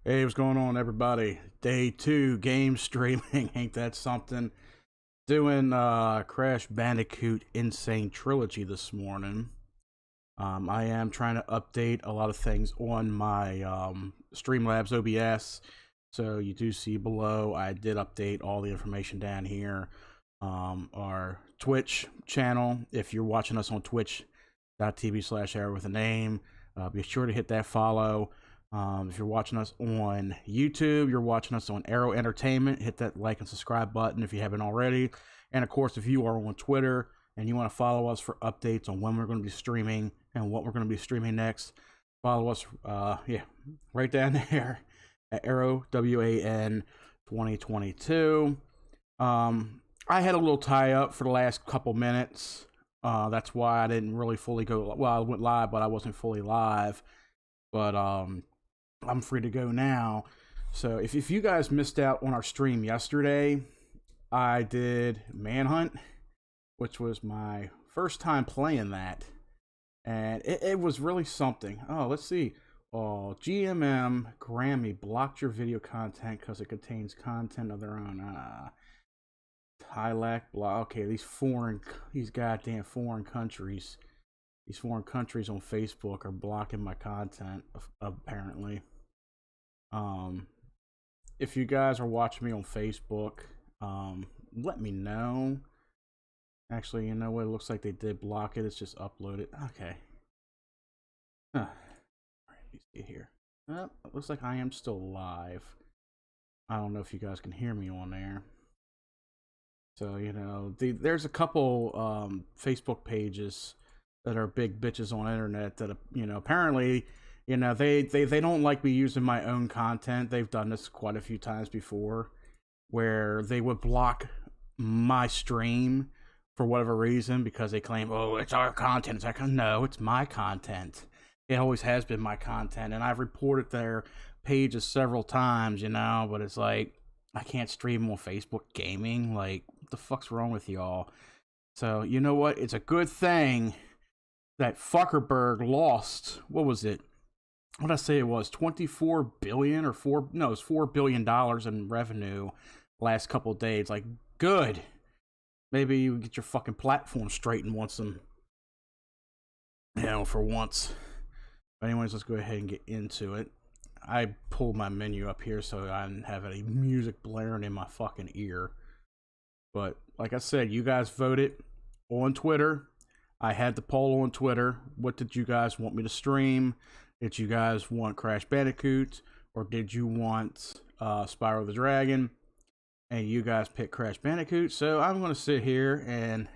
Hey, what's going on, everybody? Day 2 game streaming. Ain't that something? Doing Crash Bandicoot Insane Trilogy this morning. I am trying to update a lot of things on my Streamlabs OBS. So you do see below, I did update all the information down here. Our Twitch channel, if you're watching us on twitch.tv/arrow with a name, be sure to hit that follow. If you're watching us on YouTube, you're watching us on Arrow Entertainment, hit that like and subscribe button if you haven't already. And of course, if you are on Twitter and you want to follow us for updates on when we're going to be streaming and what we're going to be streaming next, follow us, right down there at Arrow WAN 2022. I had a little tie up for the last couple minutes. That's why I didn't really fully go. Well, I went live, but I wasn't fully live. But I'm free to go now. So if you guys missed out on our stream yesterday, I did Manhunt, which was my first time playing that, and it was really something. Oh, let's see. Oh, GMM Grammy blocked your video content because it contains content of their own. Thailand block. Okay, these goddamn foreign countries. These foreign countries on Facebook are blocking my content, apparently. If you guys are watching me on Facebook, let me know. Actually, you know what? It looks like they did block it. It's just uploaded. Okay. Huh. All right, let me see here. It looks like I am still live. I don't know if you guys can hear me on there. So, you know, there's a couple Facebook pages that are big bitches on internet that, you know, apparently, you know, they don't like me using my own content. They've done this quite a few times before, where they would block my stream for whatever reason because they claim, oh, it's our content. It's like, no, it's my content. It always has been my content, and I've reported their pages several times, you know, but it's like, I can't stream on Facebook gaming. Like, what the fuck's wrong with y'all? So, you know what? It's a good thing that Zuckerberg lost, what was it? What did I say it was? 24 billion or it's $4 billion in revenue last couple of days. Like, good. Maybe you get your fucking platform straightened once and, you know, for once. But anyways, let's go ahead and get into it. I pulled my menu up here so I didn't have any music blaring in my fucking ear. But like I said, you guys voted on Twitter. I had the poll on Twitter. What did you guys want me to stream? Did you guys want Crash Bandicoot? Or did you want Spyro the Dragon? And you guys picked Crash Bandicoot. So I'm going to sit here and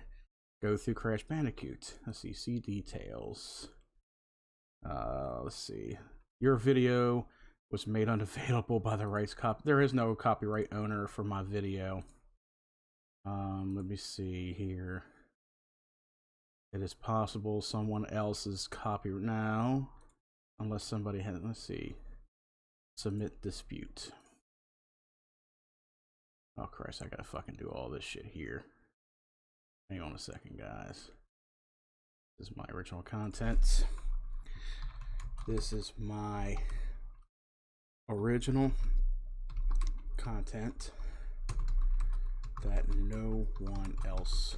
go through Crash Bandicoot. Let's see details. Let's see. Your video was made unavailable by the rights There is no copyright owner for my video. Let me see here. It is possible someone else's copyright now, unless somebody has. Let's see. Submit dispute. Oh Christ! I gotta fucking do all this shit here. Hang on a second, guys. This is my original content. This is my original content that no one else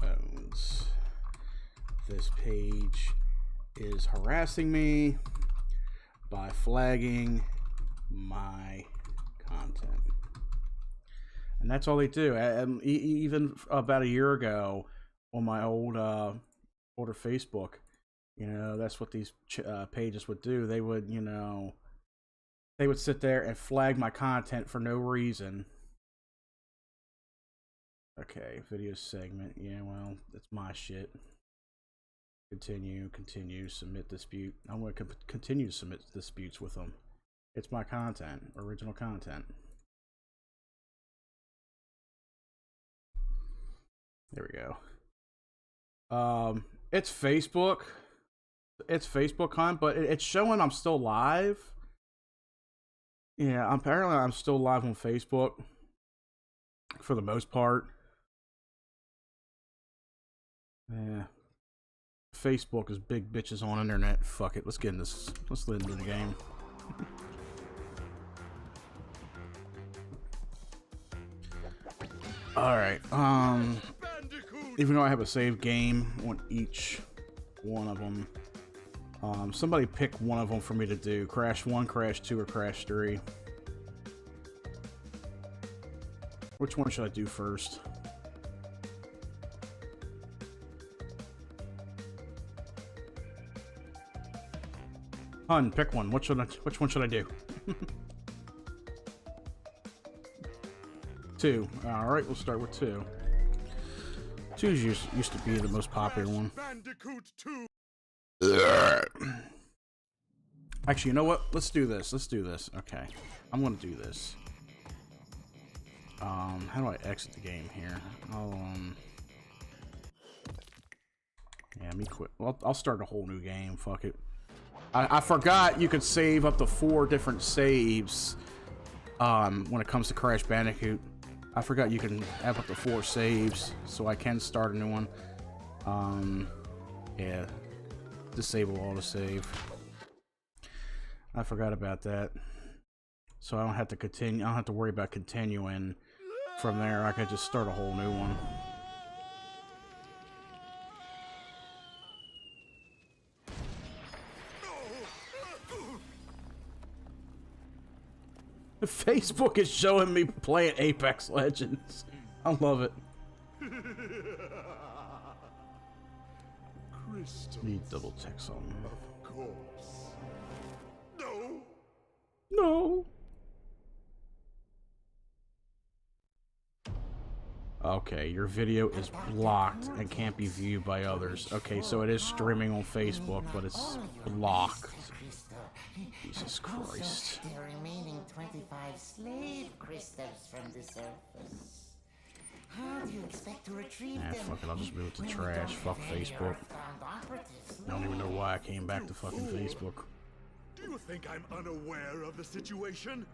owns. This page is harassing me by flagging my content, and that's all they do. And even about a year ago on my older Facebook, you know, that's what these pages would do. They would, you know, they would sit there and flag my content for no reason. Okay, video segment. Yeah, well, that's my shit. Continue, submit dispute. I'm going to continue to submit disputes with them. It's my content, original content. There we go. It's Facebook. It's Facebook content, but it's showing I'm still live. Yeah, apparently I'm still live on Facebook for the most part. Yeah. Facebook is big bitches on internet. Fuck it. Let's get into this. Let's get into the game. Alright, even though I have a save game on each one of them, somebody pick one of them for me to do. Crash 1, Crash 2, or Crash 3. Which one should I do first? Hun, pick one. Which one should I do? 2. Alright, we'll start with 2. 2 used to be the most popular one. Bandicoot 2. Actually, you know what? Let's do this. Let's do this. Okay. I'm gonna do this. How do I exit the game here? Yeah, let me quit. Well, I'll start a whole new game. Fuck it. I forgot you could save up to 4 different saves when it comes to Crash Bandicoot. I forgot you can have up to 4 saves, so I can start a new one. Yeah. Disable autosave. I forgot about that. So I don't have to continue. I don't have to worry about continuing from there. I could just start a whole new one. Facebook is showing me playing Apex Legends. I love it. Need double check something. Of course. No. No. Okay, your video is blocked and can't be viewed by others. Okay, so it is streaming on Facebook, but it's blocked. Jesus Christ. The remaining 25 slave crystals from the surface. How do you expect to retrieve them? Fuck it, I'll just move it to trash. Fuck Facebook. I don't even know why I came back to fucking Facebook. Do you think I'm unaware of the situation?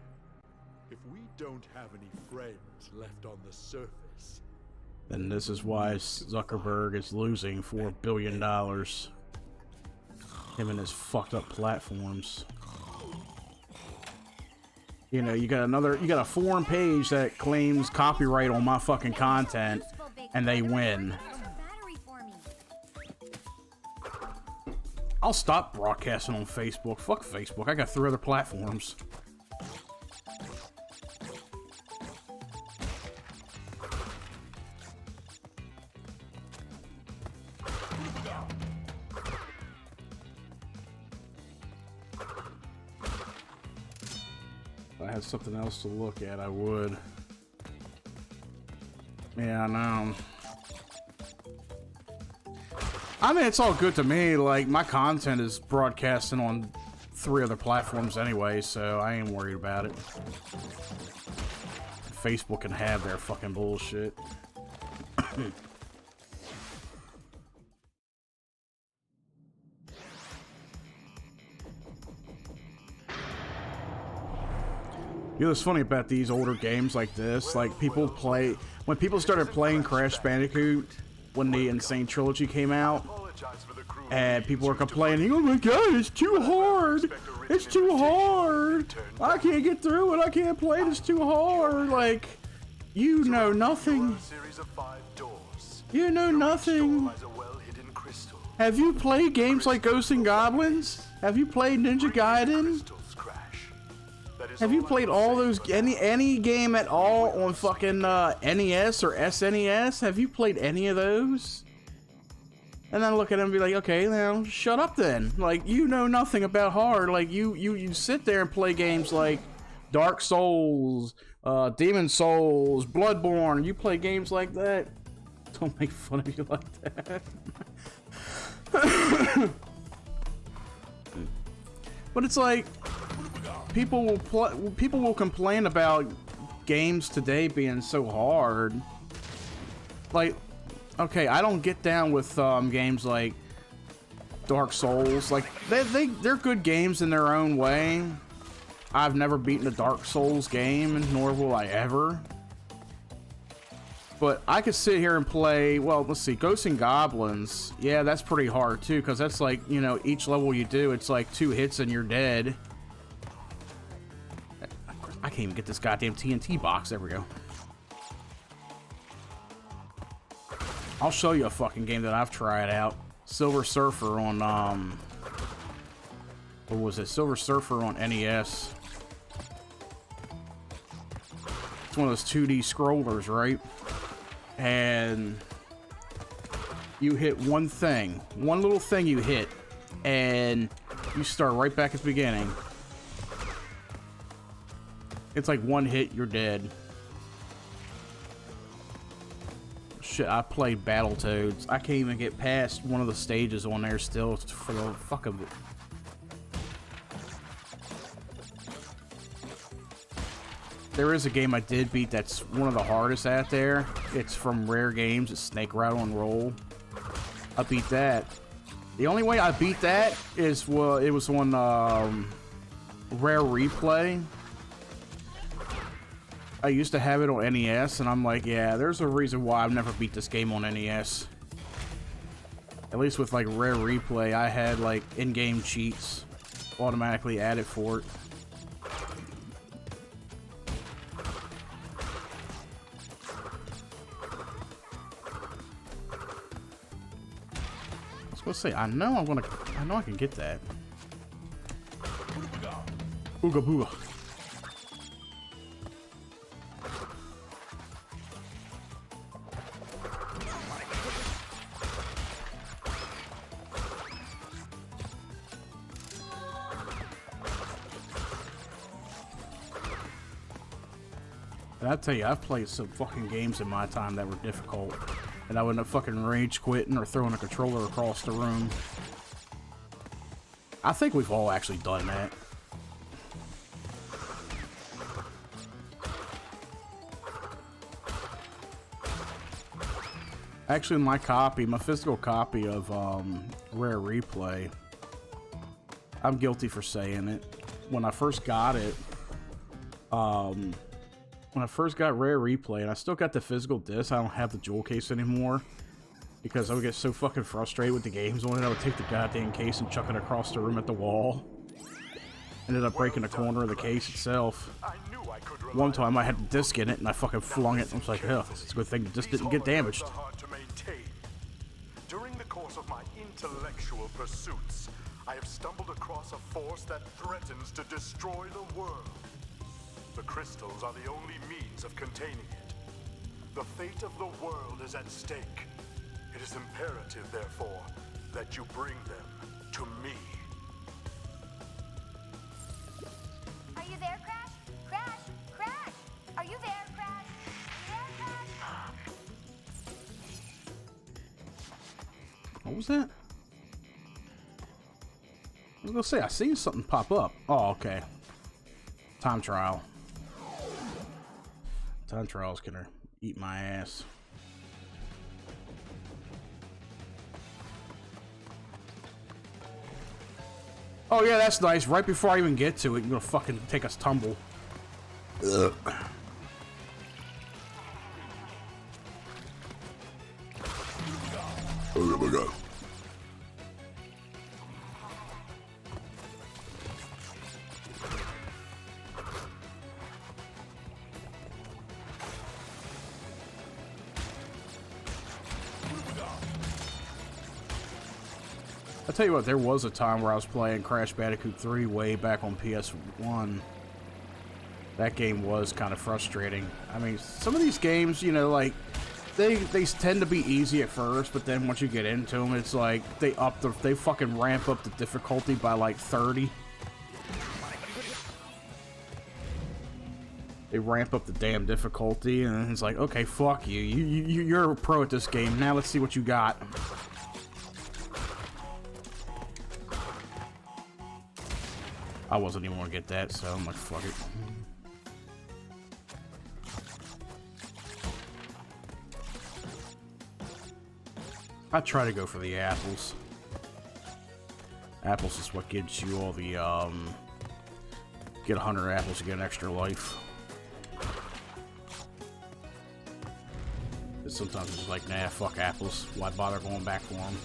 If we don't have any friends left on the surface, then this is why Zuckerberg is losing $4 billion. Him and his fucked up platforms. You know, you got a foreign page that claims copyright on my fucking content, and they win. I'll stop broadcasting on Facebook. Fuck Facebook. I got 3 other platforms. If I had something else to look at, I would. Yeah, I know. I mean, it's all good to me. Like, my content is broadcasting on 3 other platforms anyway, so I ain't worried about it. Facebook can have their fucking bullshit. You know what's funny about these older games like this? Like, when people started playing Crash Bandicoot when the Insane Trilogy came out, and people were complaining, oh my god, it's too hard! It's too hard! I can't get through it, I can't play it, it's too hard! Like, you know nothing. You know nothing. Have you played games like Ghosts and Goblins? Have you played Ninja Gaiden? Have you played all those, any game at all on fucking NES or SNES? Have you played any of those? And then look at him and be like, okay, now shut up then. Like, you know nothing about hard. Like, you sit there and play games like Dark Souls, Demon Souls, Bloodborne. You play games like that. Don't make fun of you like that. But it's like, people will complain about games today being so hard. Like, okay, I don't get down with games like Dark Souls. Like, they're good games in their own way. I've never beaten a Dark Souls game, nor will I ever. But I could sit here and play, well, let's see, Ghosts and Goblins. Yeah, that's pretty hard too, because that's like, you know, each level you do, it's like 2 hits and you're dead. can't even get this goddamn TNT box. There we go. I'll show you a fucking game that I've tried out. Silver Surfer on, what was it? Silver Surfer on NES. It's one of those 2D scrollers, right? And you hit one thing. One little thing you hit. And you start right back at the beginning. It's like one hit, you're dead. Shit, I played Battletoads. I can't even get past one of the stages on there still for the fuck of it. There is a game I did beat that's one of the hardest out there. It's from Rare Games. It's Snake Rattle and Roll. I beat that. The only way I beat that is, well, it was on Rare Replay. I used to have it on NES, and I'm like, yeah, there's a reason why I've never beat this game on NES. At least with, like, Rare Replay, I had, like, in-game cheats automatically added for it. I was gonna say, I know I can get that. Ooga booga. And I tell you, I've played some fucking games in my time that were difficult, and I wouldn't have fucking rage quitting or throwing a controller across the room. I think we've all actually done that. Actually, my physical copy of Rare Replay, I'm guilty for saying it. When I first got it, when I first got Rare Replay, and I still got the physical disc, I don't have the jewel case anymore, because I would get so fucking frustrated with the games on it, I would take the goddamn case and chuck it across the room at the wall. Ended up breaking the corner of the case itself. One time I had the disc in it, and I fucking flung it, and I was like, oh, it's a good thing the disc didn't get damaged. During the course of my intellectual pursuits, I have stumbled across a force that threatens to destroy the world. The crystals are the only means of containing it. The fate of the world is at stake. It is imperative, therefore, that you bring them to me. Are you there, Crash? Crash! Crash! Are you there, Crash? Are you there, Crash? What was that? I was gonna say, I seen something pop up. Oh, okay. Time trial. Time trial's gonna eat my ass. Oh yeah, that's nice. Right before I even get to it, you're gonna fucking take us tumble. Ugh. Oh, there we go. I'll tell you what, there was a time where I was playing Crash Bandicoot 3 way back on PS1. That game was kind of frustrating. I mean, some of these games, you know, like, they tend to be easy at first, but then once you get into them, it's like, they fucking ramp up the difficulty by like 30. They ramp up the damn difficulty, and it's like, okay, fuck you. You're a pro at this game. Now let's see what you got. I wasn't even gonna get that, so I'm like, fuck it. I try to go for the apples. Apples is what gives you all the, get 100 apples to get an extra life. But sometimes it's just like, nah, fuck apples. Why bother going back for them?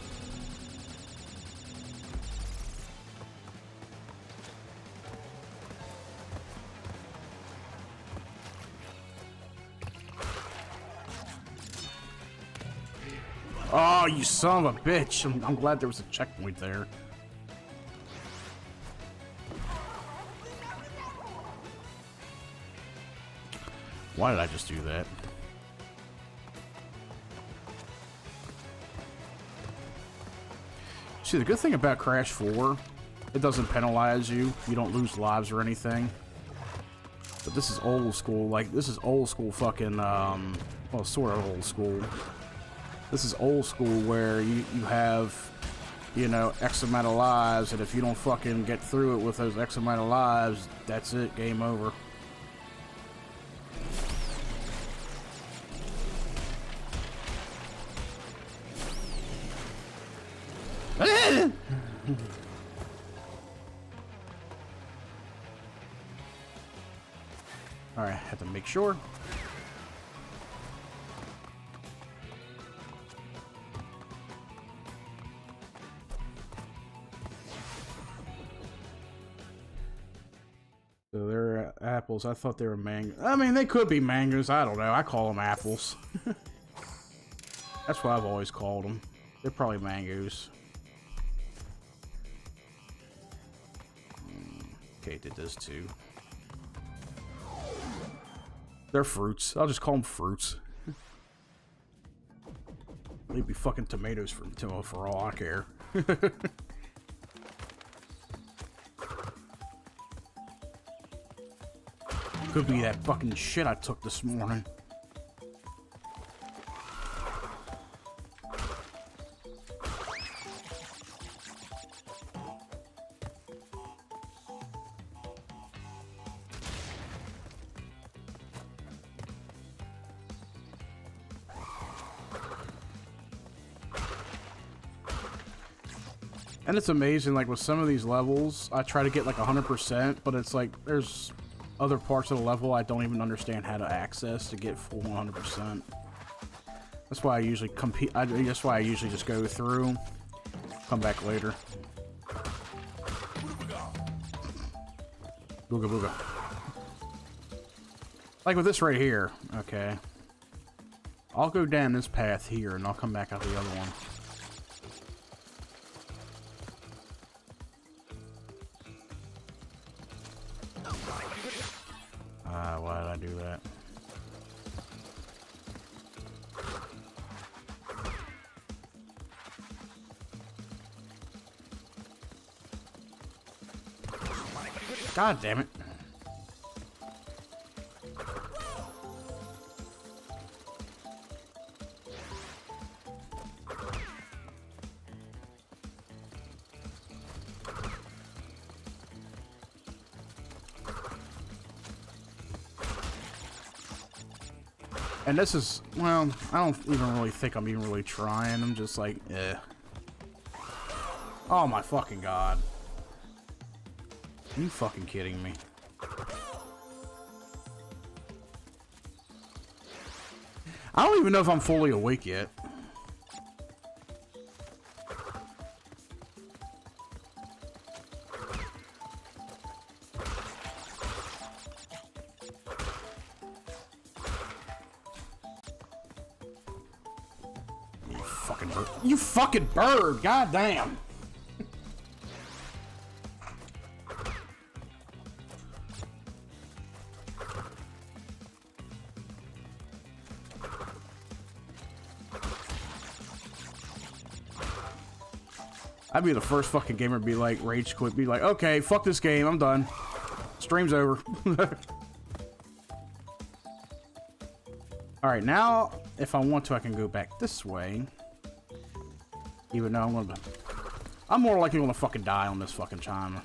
Oh, you son of a bitch. I'm glad there was a checkpoint there. Why did I just do that? See, the good thing about Crash 4, it doesn't penalize you. You don't lose lives or anything. But this is old school. Like, this is old school fucking, well, sort of old school. This is old school where you have, you know, X amount of lives, and if you don't fucking get through it with those X amount of lives, that's it, game over. Alright, have to make sure. So they're apples. I thought they were mangoes. I mean, they could be mangoes. I don't know. I call them apples. That's what I've always called them. They're probably mangoes. Okay, did this too. They're fruits. I'll just call them fruits. They'd be fucking tomatoes for all I care. Could be that fucking shit I took this morning. And it's amazing, like with some of these levels, I try to get like 100%, but it's like there's other parts of the level I don't even understand how to access to get full 100%. That's why I usually compete. That's why I usually just go through, come back later. Booga booga. Like with this right here, okay. I'll go down this path here and I'll come back out the other one. Why did I do that? God damn it. And this is, well, I don't even really think I'm even really trying. I'm just like, eh. Oh my fucking god. Are you fucking kidding me? I don't even know if I'm fully awake yet. You fucking bird! God damn! I'd be the first fucking gamer to be like, rage quit, be like, okay, fuck this game, I'm done. Stream's over. Alright, now, if I want to, I can go back this way. Even though I'm more likely gonna fucking die on this fucking time.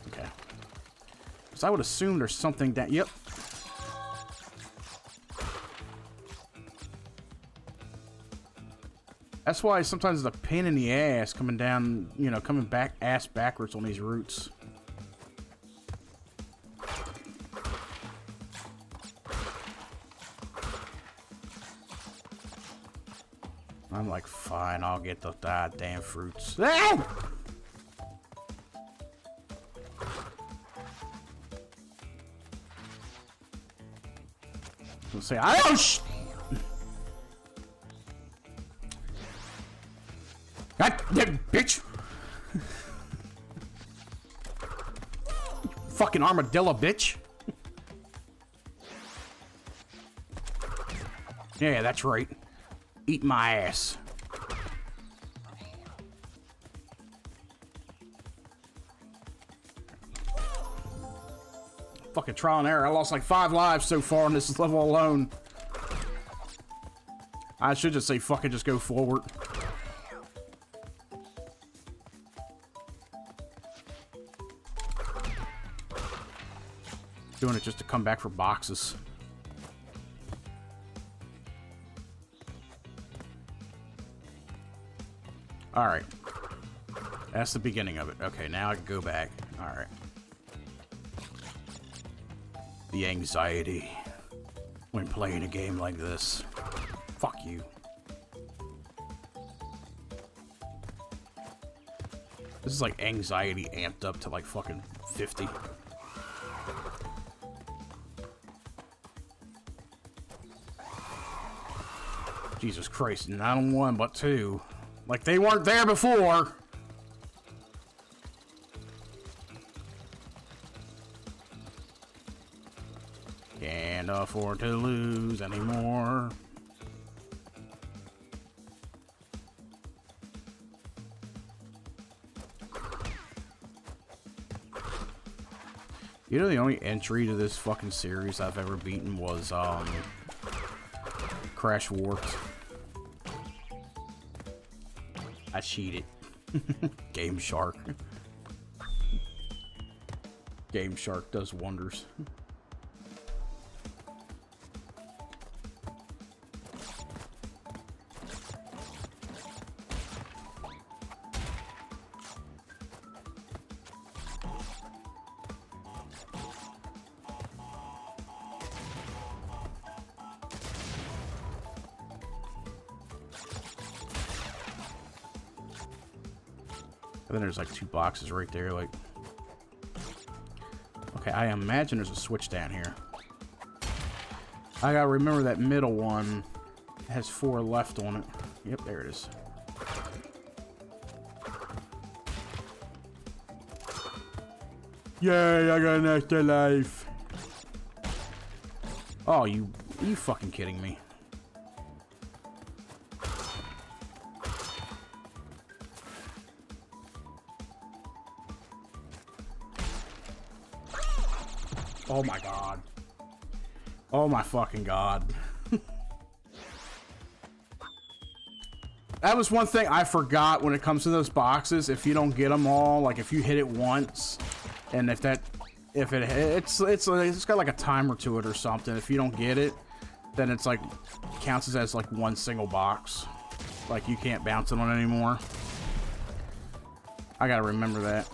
Okay. So I would assume there's something that, yep. That's why sometimes it's a pain in the ass coming down, you know, coming back ass backwards on these routes. I'm like, fine, I'll get the goddamn fruits. Ah! I'll say, I don't God damn, bitch! Fucking armadillo, bitch! Yeah, that's right. Eat my ass. Fucking trial and error. I lost like 5 lives so far on this level alone. I should just say fucking just go forward. Doing it just to come back for boxes. Alright. That's the beginning of it. Okay, now I can go back. Alright. The anxiety when playing a game like this. Fuck you. This is like anxiety amped up to like fucking 50. Jesus Christ, not on one, but two. Like they weren't there before. Can't afford to lose anymore. You know, the only entry to this fucking series I've ever beaten was, Crash Warped. I cheated. Game Shark. Game Shark does wonders. And then there's like 2 boxes right there, like... Okay, I imagine there's a switch down here. I gotta remember that middle one has 4 left on it. Yep, there it is. Yay, I got an extra life. Oh, are you fucking kidding me? Oh my god. Oh my fucking god. That was one thing I forgot when it comes to those boxes. If you don't get them all, like if you hit it once, and it's got like a timer to it or something. If you don't get it, then it's like counts as like one single box. Like you can't bounce it on anymore. I gotta remember that.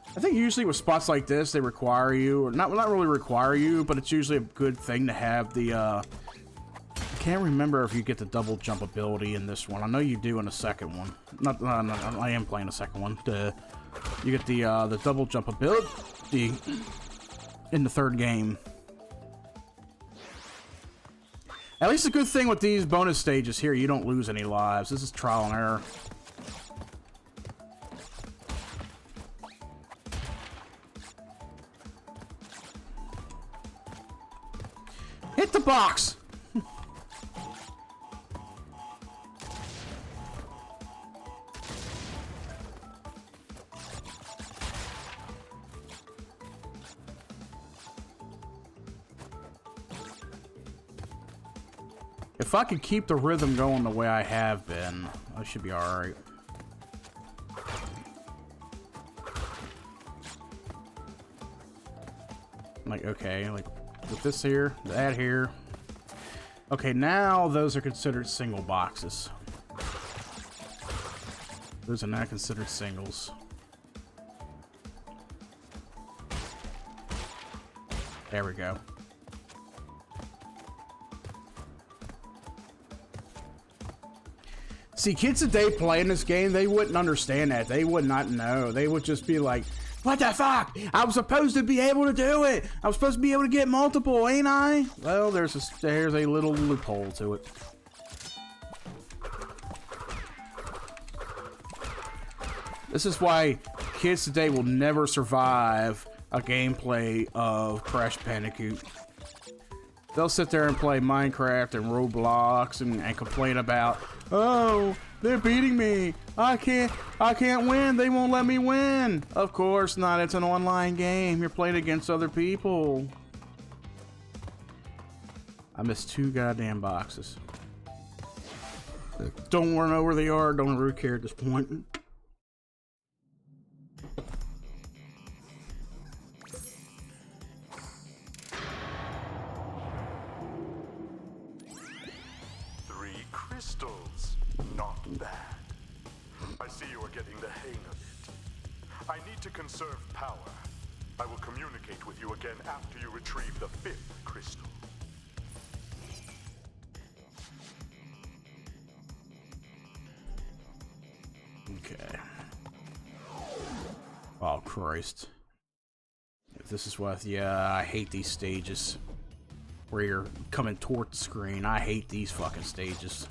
I think usually with spots like this, they require you, or not really require you, but it's usually a good thing to have the, I can't remember if you get the double jump ability in this one. I know you do in the second one. I am playing the second one. You get the double jump ability in the third game. At least a good thing with these bonus stages here, you don't lose any lives. This is trial and error. Hit the box! If I could keep the rhythm going the way I have been, I should be alright. Like, okay, like... with this here, that here. Okay, now those are considered single boxes. Those are not considered singles. There we go. See, kids today playing this game, they wouldn't understand that. They would not know. They would just be like, what the fuck? I was supposed to be able to do it. I was supposed to be able to get multiple, ain't I? Well, there's a little loophole to it. This is why kids today will never survive a gameplay of Crash Bandicoot. They'll sit there and play Minecraft and Roblox and complain about, oh, they're beating me. I can't win. They won't let me win. Of course not. It's an online game. You're playing against other people. I missed 2 goddamn boxes. Don't want to know where they are. Don't really care at this point. Crystals. Not bad. I see you are getting the hang of it. I need to conserve power. I will communicate with you again after you retrieve the 5th crystal. Okay. Oh, Christ. If this is what... Yeah, I hate these stages. Where you're coming toward the screen. I hate these fucking stages.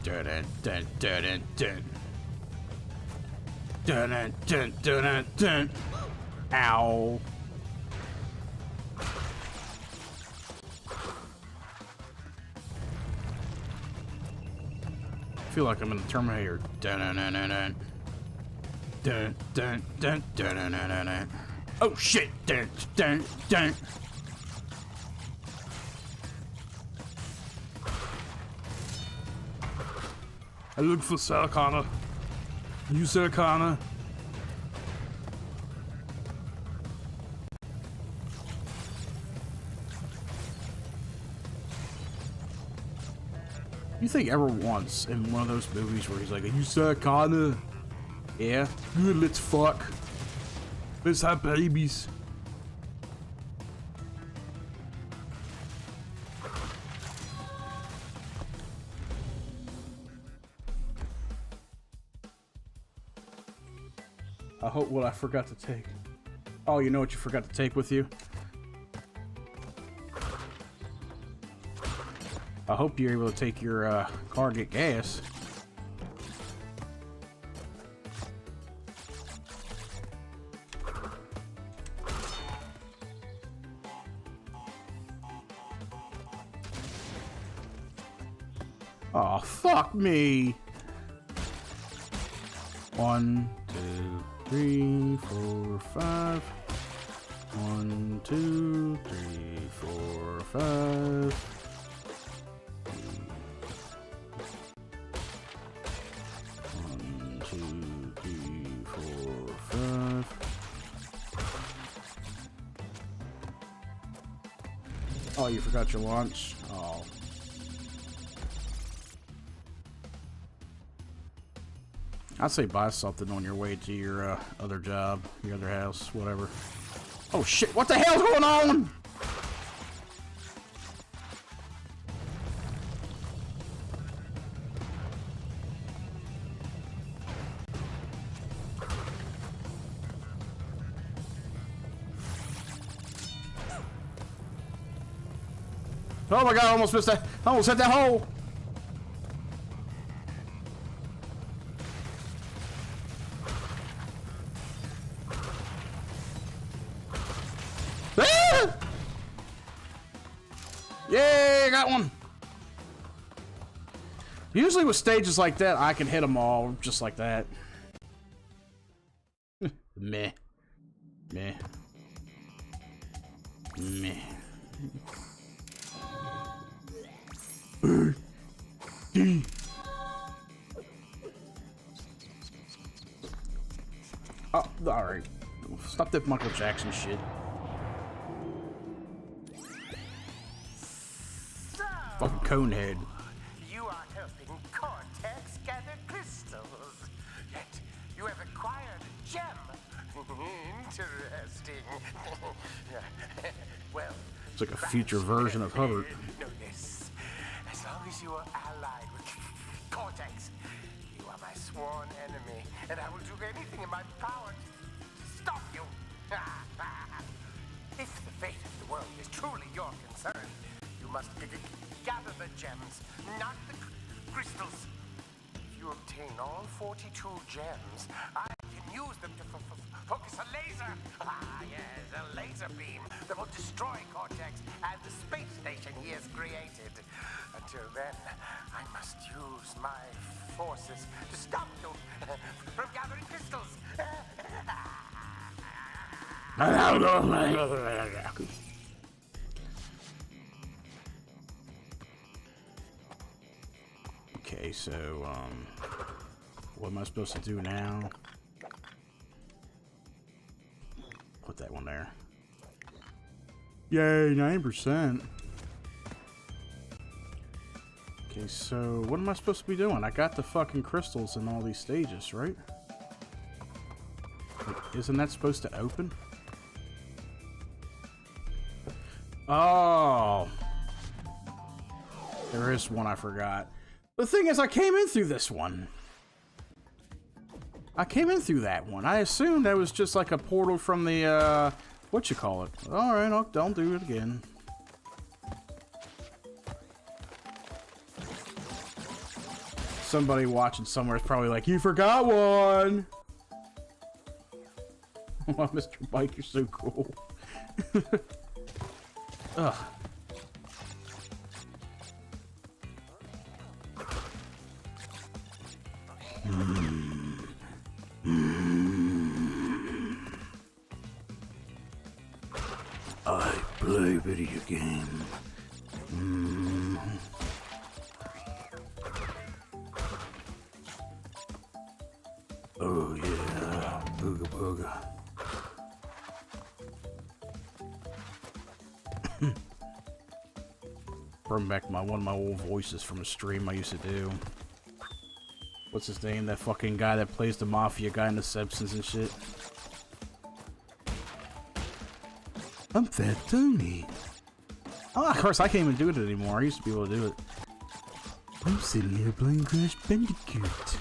Dun dun dun dun dun dun dun dun dun dun. Ow. I feel like I'm in the Terminator. Dun dun dun dun dun. Dun dun dun dun dun dun dun. Oh shit! Dun dun dun. I look for Sarah Connor. You, Sarah Connor. You think ever once in one of those movies where he's like, "You, Sarah Connor? Yeah, good. Let's fuck. Let's have babies." I hope what I forgot to take. Oh, you know what you forgot to take with you? I hope you're able to take your car and get gas. Oh, fuck me. 1, 2, 3, 4, 5. 1, 2, 3, 4, 5. 1, 2, 3, 4, 5. Oh, you forgot your lunch? Oh. I'd say buy something on your way to your other job, your other house, whatever. Oh shit, what the hell's going on? Oh my god, I almost missed that. I almost hit that hole. Ah! Yay, got one. Usually with stages like that, I can hit them all just like that. Meh. Meh. Meh. Oh, alright. Stop that Michael Jackson shit. So, Fucking conehead. you are helping Cortex gather crystals. Yet, you have acquired a gem. Interesting. Well, It's like a future version of Hubbard. know this. As long as you are allied with Cortex, you are my sworn enemy, and I will do anything in my power to stop you. If the fate of the world is truly your concern, you must gather the gems, not the crystals. If you obtain all 42 gems, I can use them to focus a laser. Ah, yes, a laser beam that will destroy Cortex and the space station he has created. Until then, I must use my forces to stop you from gathering crystals. Okay, so, what am I supposed to do now? Put that one there. Yay, 9%. Okay, so, what am I supposed to be doing? I got the fucking crystals in all these stages, right? Like, isn't that supposed to open? Oh! There is one I forgot. The thing is, I came in through this one. I came in through that one. I assumed that was just like a portal from the, what you call it. Alright, don't do it again. Somebody watching somewhere is probably like, you forgot one! Oh, Mr. Bike, you're so cool. Ugh. I play video game. Oh yeah, booga booga. Bring back one of my old voices from a stream I used to do. What's his name? That fucking guy that plays the mafia guy in The Simpsons and shit. I'm Fat Tony. Oh, of course, I can't even do it anymore. I used to be able to do it. I'm sitting here playing Crash Bandicoot.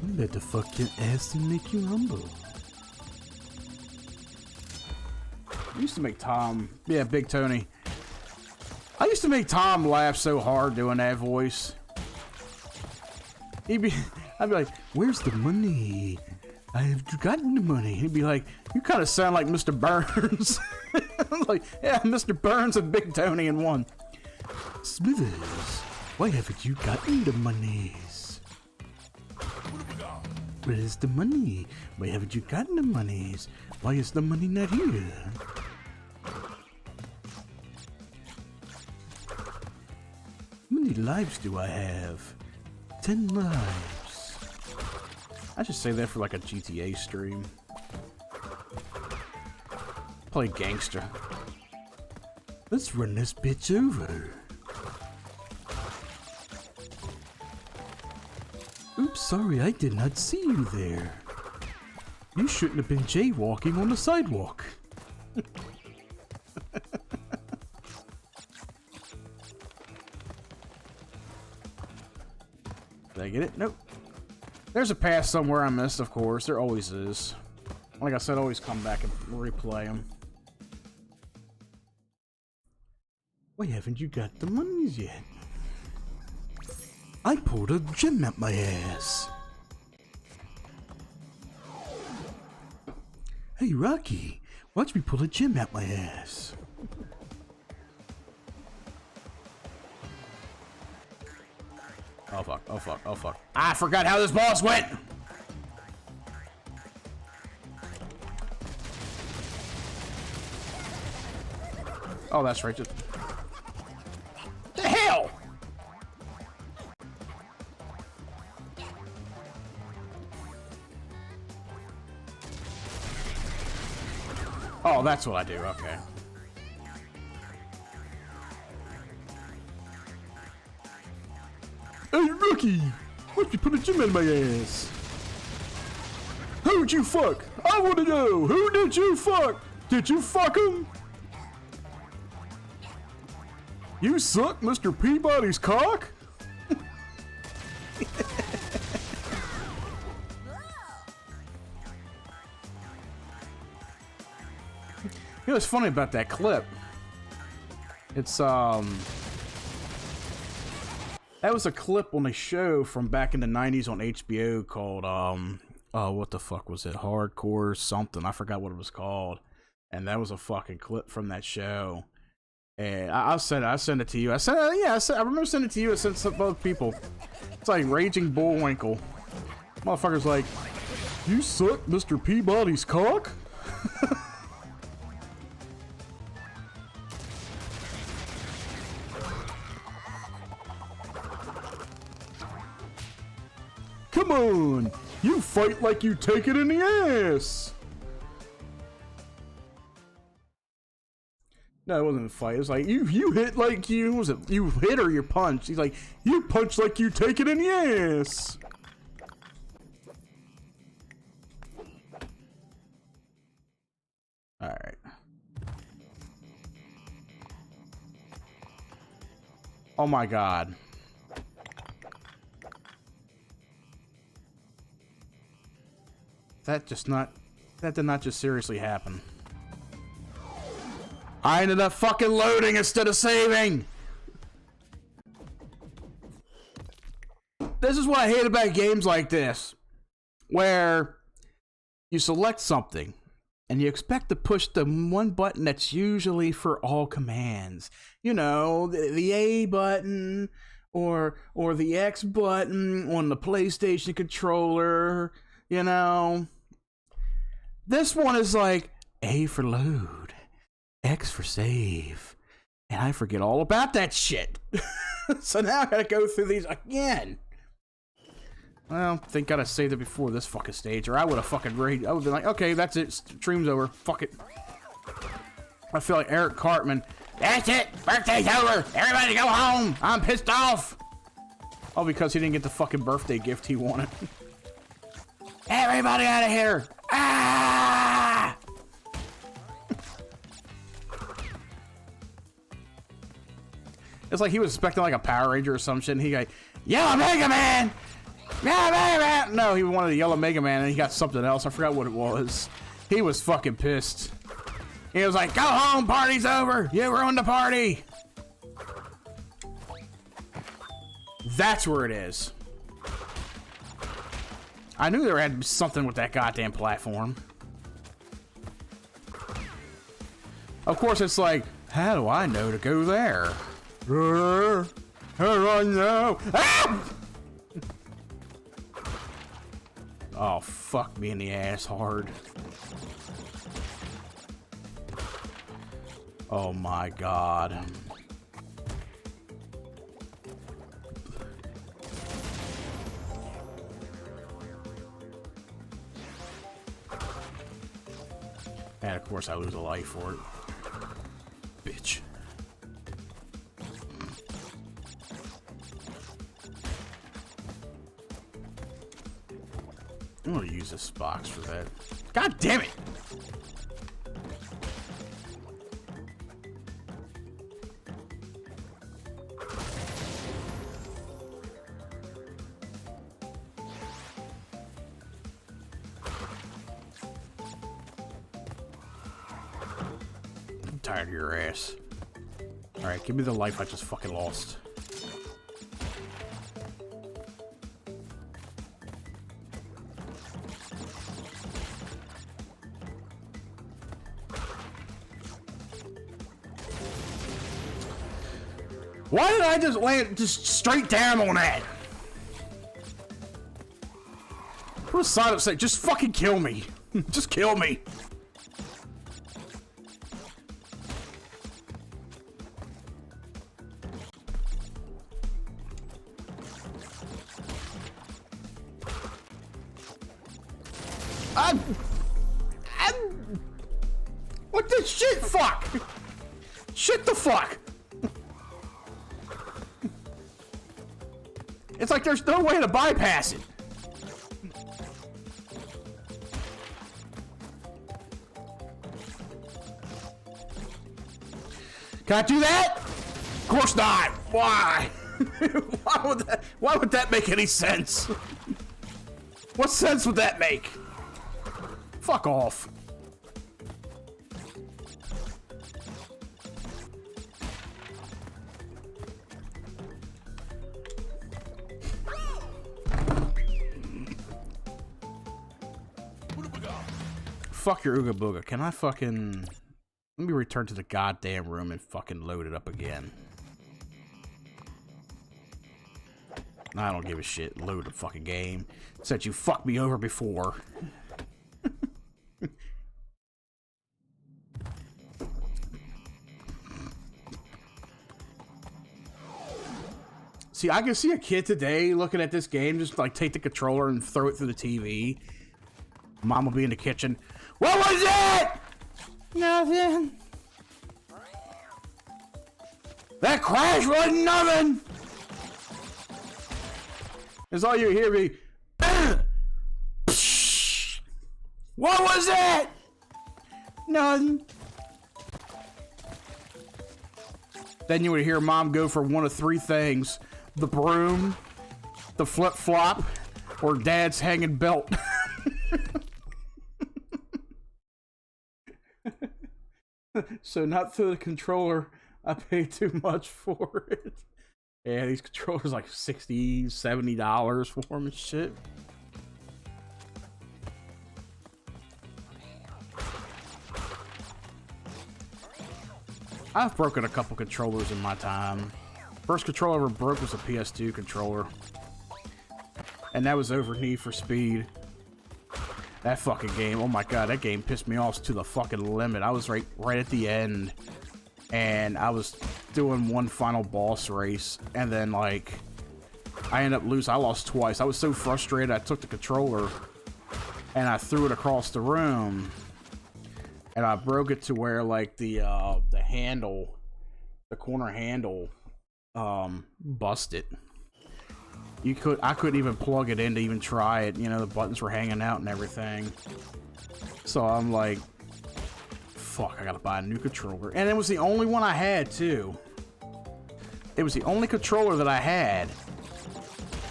I'm about to fuck your ass and make you humble. I used to make Tom... Yeah, Big Tony. I used to make Tom laugh so hard doing that voice. I'd be like, where's the money? I have gotten the money. He'd be like, you kind of sound like Mr. Burns. I'm like, yeah, Mr. Burns and Big Tony in one. Smithers, why haven't you gotten the monies? Where's the money? Why haven't you gotten the monies? Why is the money not here? How many lives do I have? 10 lives. I should say that for like a GTA stream. Play gangster. Let's run this bitch over. Oops, sorry, I did not see you there. You shouldn't have been jaywalking on the sidewalk. Did I get it? Nope. There's a pass somewhere I missed, of course. There always is. Like I said, always come back and replay them. Why haven't you got the monies yet? I pulled a gem at my ass. Hey, Rocky, watch me pull a gem at my ass. Oh fuck, oh fuck, oh fuck. I forgot how this boss went! Oh, that's right. Just... The hell! Oh, that's what I do, okay. Hey, Rookie! Why'd you put a gem in my ass? Who'd you fuck? I wanna know! Who did you fuck? Did you fuck him? You suck Mr. Peabody's cock? You know what's funny about that clip? It's That was a clip on a show from back in the 90s on HBO called, what the fuck was it? Hardcore something. I forgot what it was called. And that was a fucking clip from that show. And I send it to you. I remember sending it to you. I sent it to both people. It's like Raging Bullwinkle. Motherfucker's like, you suck Mr. Peabody's cock? Come on! You fight like you take it in the ass! No, it wasn't a fight. It was like, you hit like you... What was it? You hit or you punch? He's like, you punch like you take it in the ass! Alright. Oh my god. That did not just seriously happen. I ended up fucking loading instead of saving! This is what I hate about games like this. Where you select something and you expect to push the one button that's usually for all commands. You know, the A button or the X button on the PlayStation controller, you know. This one is like A for load, X for save, and I forget all about that shit. So now I gotta go through these again. Well, thank God I saved it before this fucking stage, or I would have fucking raged. I would have been like, okay, that's it, stream's over, fuck it. I feel like Eric Cartman. That's it, birthday's over, everybody go home, I'm pissed off. Oh, because he didn't get the fucking birthday gift he wanted. Everybody out of here! Ah! It's like he was expecting like a Power Ranger or some shit, and he got Yellow Mega Man! Yellow Mega Man! No, he wanted a Yellow Mega Man, and he got something else. I forgot what it was. He was fucking pissed. He was like, go home, party's over! You ruined the party! That's where it is. I knew there had to be something with that goddamn platform. Of course, it's like, how do I know to go there? How do I know? Ah! Oh, fuck me in the ass hard. Oh my god. And of course I lose a life for it. Bitch. I'm gonna use this box for that. God damn it! I'm tired of your ass. Alright, give me the life I just fucking lost. Why did I just land just straight down on that? What a side upset. Just fucking kill me. Just kill me. What the shit? Fuck. Shit the fuck. It's like there's no way to bypass it. Can I do that? Of course not. Why? Why would that make any sense? What sense would that make? Fuck off. fuck your Ooga Booga. Can I fucking... Let me return to the goddamn room and fucking load it up again. I don't give a shit. Load the fucking game. Said you fucked me over before. See, I can see a kid today looking at this game, just like take the controller and throw it through the TV. Mom will be in the kitchen. What was it? Nothing. That crash wasn't nothing. That's all you hear me. What was that? Nothing. Then you would hear Mom go for one of three things: the broom, the flip-flop, or Dad's hanging belt. So not through the controller. I paid too much for it. Yeah, these controllers like $60, $70 for them and shit. I've broken a couple controllers in my time. First controller I ever broke was a PS2 controller. And that was over Need for Speed. That fucking game, oh my god, that game pissed me off to the fucking limit. I was right at the end, and I was doing one final boss race, and then like, I ended up losing. I lost twice. I was so frustrated, I took the controller, and I threw it across the room, and I broke it to where like the handle, the corner handle, busted. I couldn't even plug it in to even try it. You know, the buttons were hanging out and everything. So I'm like, fuck, I gotta buy a new controller. And it was the only one I had, too. It was the only controller that I had.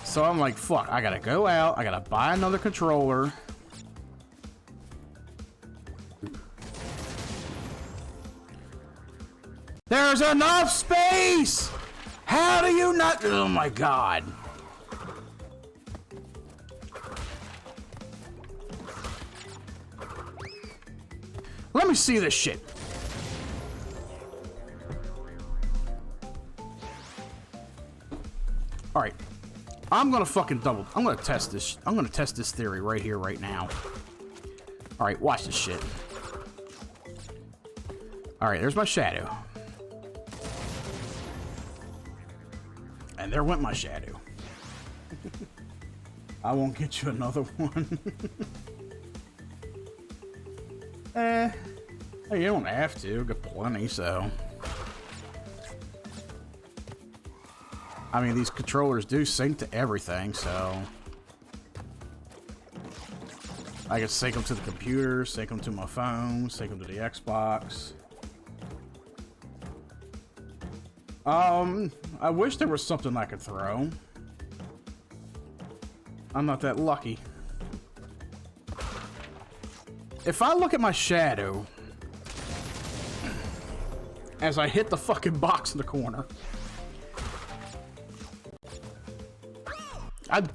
So I'm like, fuck, I gotta go out, I gotta buy another controller. There's enough space! How do you not? Oh my god. Let me see this shit. All right, I'm gonna test this. I'm gonna test this theory right here, right now. All right, watch this shit. All right, there's my shadow. And there went my shadow. I won't get you another one. You don't have to. Got plenty, so. I mean, these controllers do sync to everything, so. I can sync them to the computer, sync them to my phone, sync them to the Xbox. I wish there was something I could throw. I'm not that lucky. If I look at my shadow as I hit the fucking box in the corner, and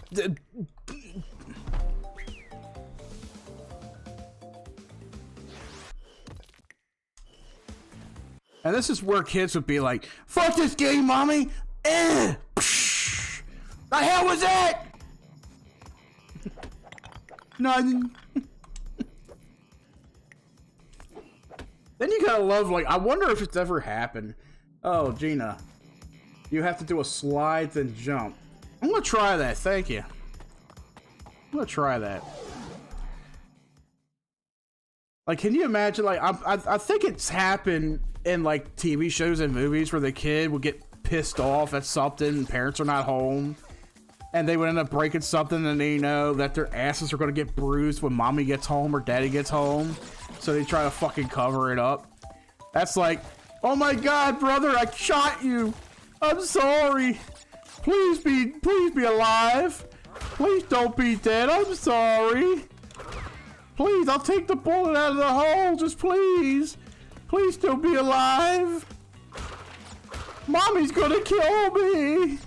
this is where kids would be like, fuck this game, mommy! Psh, the hell was that? Nothing. Then you gotta love, like, I wonder if it's ever happened. Oh, Gina. You have to do a slide, then jump. I'm gonna try that, thank you. I'm gonna try that. Like, can you imagine, like, I think it's happened in, like, TV shows and movies where the kid would get pissed off at something and parents are not home. And they would end up breaking something and they know that their asses are gonna get bruised when mommy gets home or daddy gets home. So they try to fucking cover it up. That's like, oh my god, brother, I shot you. I'm sorry. Please be alive. Please don't be dead. I'm sorry. Please, I'll take the bullet out of the hole. Just please. Please still be alive. Mommy's gonna kill me.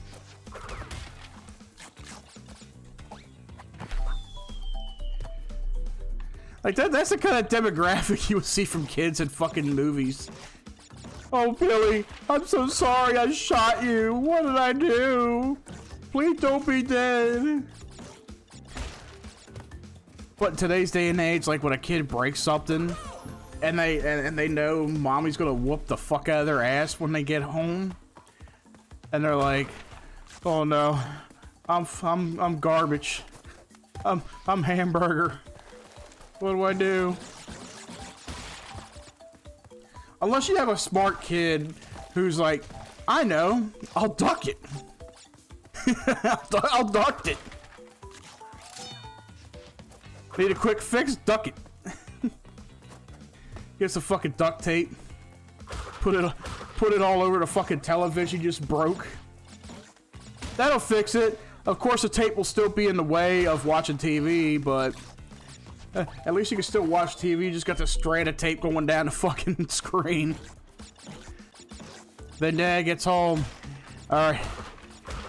Like that's the kind of demographic you would see from kids in fucking movies. Oh, Billy, I'm so sorry I shot you. What did I do? Please don't be dead. But in today's day and age, like when a kid breaks something and they know mommy's gonna whoop the fuck out of their ass when they get home, and they're like, oh no, I'm garbage. I'm hamburger. What do I do? Unless you have a smart kid who's like, I know, I'll duck it. I'll duck it. Need a quick fix? Duck it. Get some fucking duct tape. Put it all over the fucking television you just broke. That'll fix it. Of course, the tape will still be in the way of watching TV, but at least you can still watch TV. You just got the strand of tape going down the fucking screen. Then Dad gets home. Alright.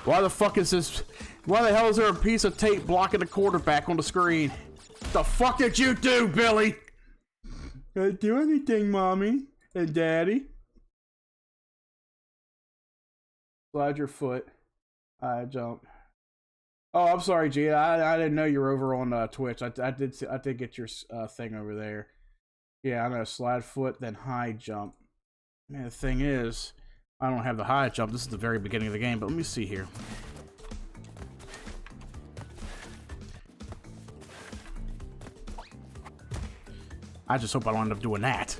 Why the fuck is this? Why the hell is there a piece of tape blocking the quarterback on the screen? The fuck did you do, Billy? I didn't do anything, Mommy and Daddy. Slide your foot. I jump. Oh, I'm sorry, G. I didn't know you were over on Twitch. I did get your thing over there. Yeah, I know. Slide foot, then high jump. Man, the thing is, I don't have the high jump. This is the very beginning of the game, but let me see here. I just hope I don't end up doing that.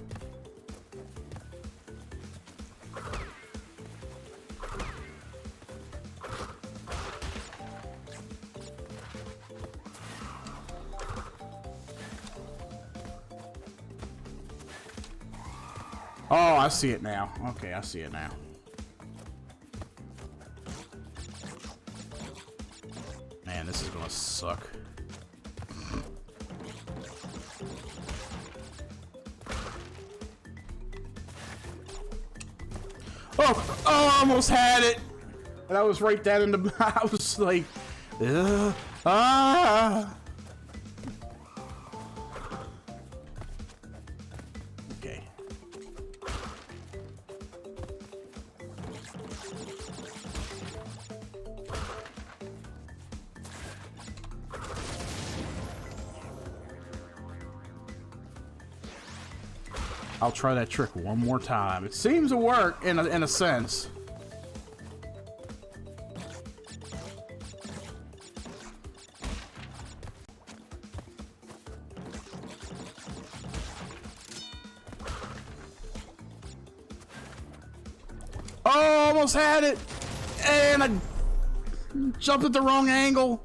Oh, I see it now. Okay, I see it now. Man, this is gonna suck. Oh, I almost had it. And I was right down in the. I was like, Okay. I'll try that trick one more time. It seems to work in a sense. Oh, almost had it. And I jumped at the wrong angle.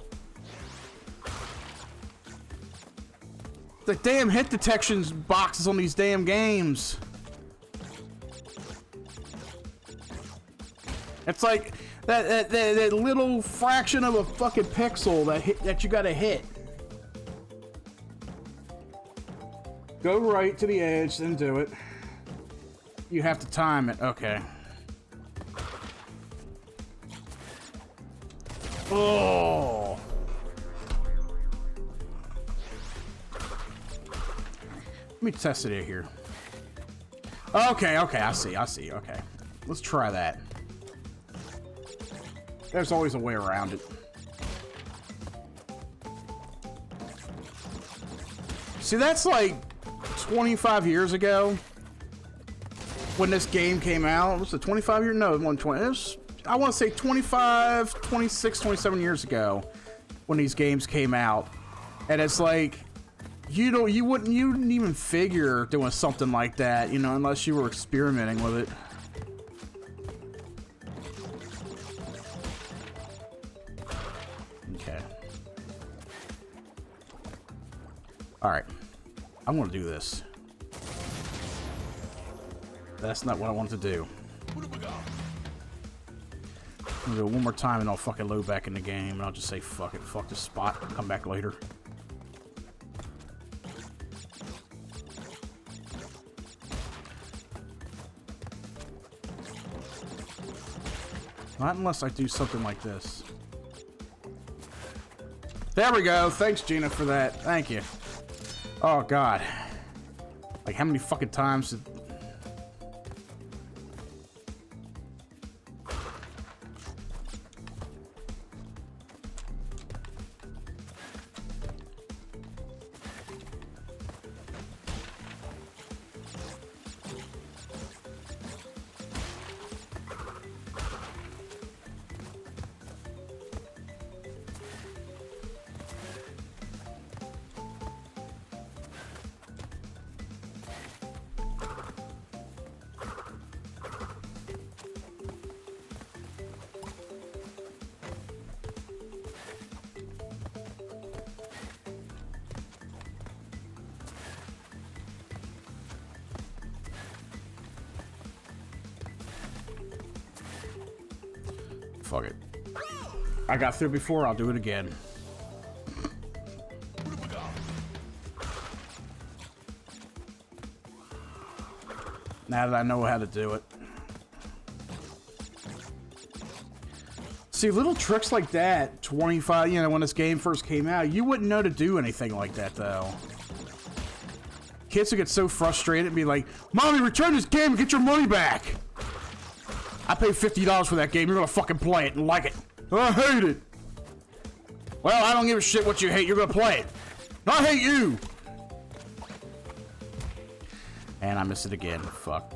The damn hit detection boxes on these damn games. It's like that little fraction of a fucking pixel that you gotta hit. Go right to the edge, then do it. You have to time it. Okay. Oh. Let me test it here. Okay, I see, okay. Let's try that. There's always a way around it. See, that's like 25 years ago when this game came out. Was it 25 years? No, it wasn't 20. It was, I want to say 25, 26, 27 years ago when these games came out. And it's like, you wouldn't even figure doing something like that, you know, unless you were experimenting with it. Okay. Alright. I'm gonna do this. That's not what I wanted to do. I'm gonna do it one more time and I'll fucking load back in the game and I'll just say fuck it, fuck this spot, come back later. Not unless I do something like this. There we go. Thanks, Gina, for that. Thank you. Oh god. Like how many fucking times did... Fuck it. I got through before, I'll do it again. Now that I know how to do it. See, little tricks like that, 25, you know, when this game first came out, you wouldn't know to do anything like that, though. Kids would get so frustrated and be like, Mommy, return this game and get your money back! I paid $50 for that game, you're gonna fucking play it and like it. I hate it! Well, I don't give a shit what you hate, you're gonna play it. I hate you! And I missed it again, fuck.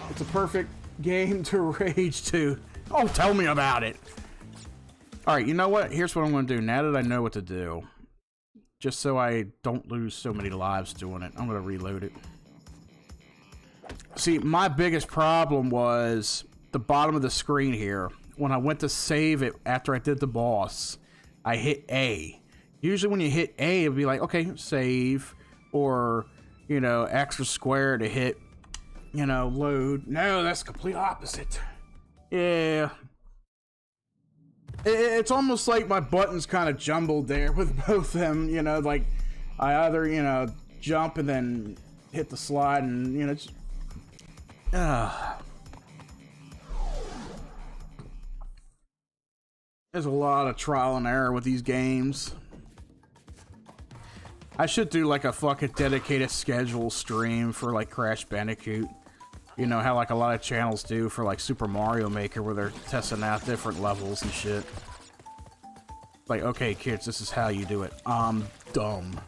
It's a perfect game to rage to. Oh, tell me about it! Alright, you know what? Here's what I'm gonna do, now that I know what to do. Just so I don't lose so many lives doing it, I'm gonna reload it. See, my biggest problem was the bottom of the screen here. When I went to save it after I did the boss, I hit A. Usually when you hit A, it'd be like, okay, save, or, you know, X or square to hit, you know, load. No, that's the complete opposite. Yeah. It's almost like my buttons kind of jumbled there with both of them, you know, like I either, you know, jump and then hit the slide and, you know, just... There's a lot of trial and error with these games. I should do like a fucking dedicated schedule stream for like Crash Bandicoot. You know how like a lot of channels do for like Super Mario Maker where they're testing out different levels and shit. Like, okay kids, this is how you do it. I'm dumb.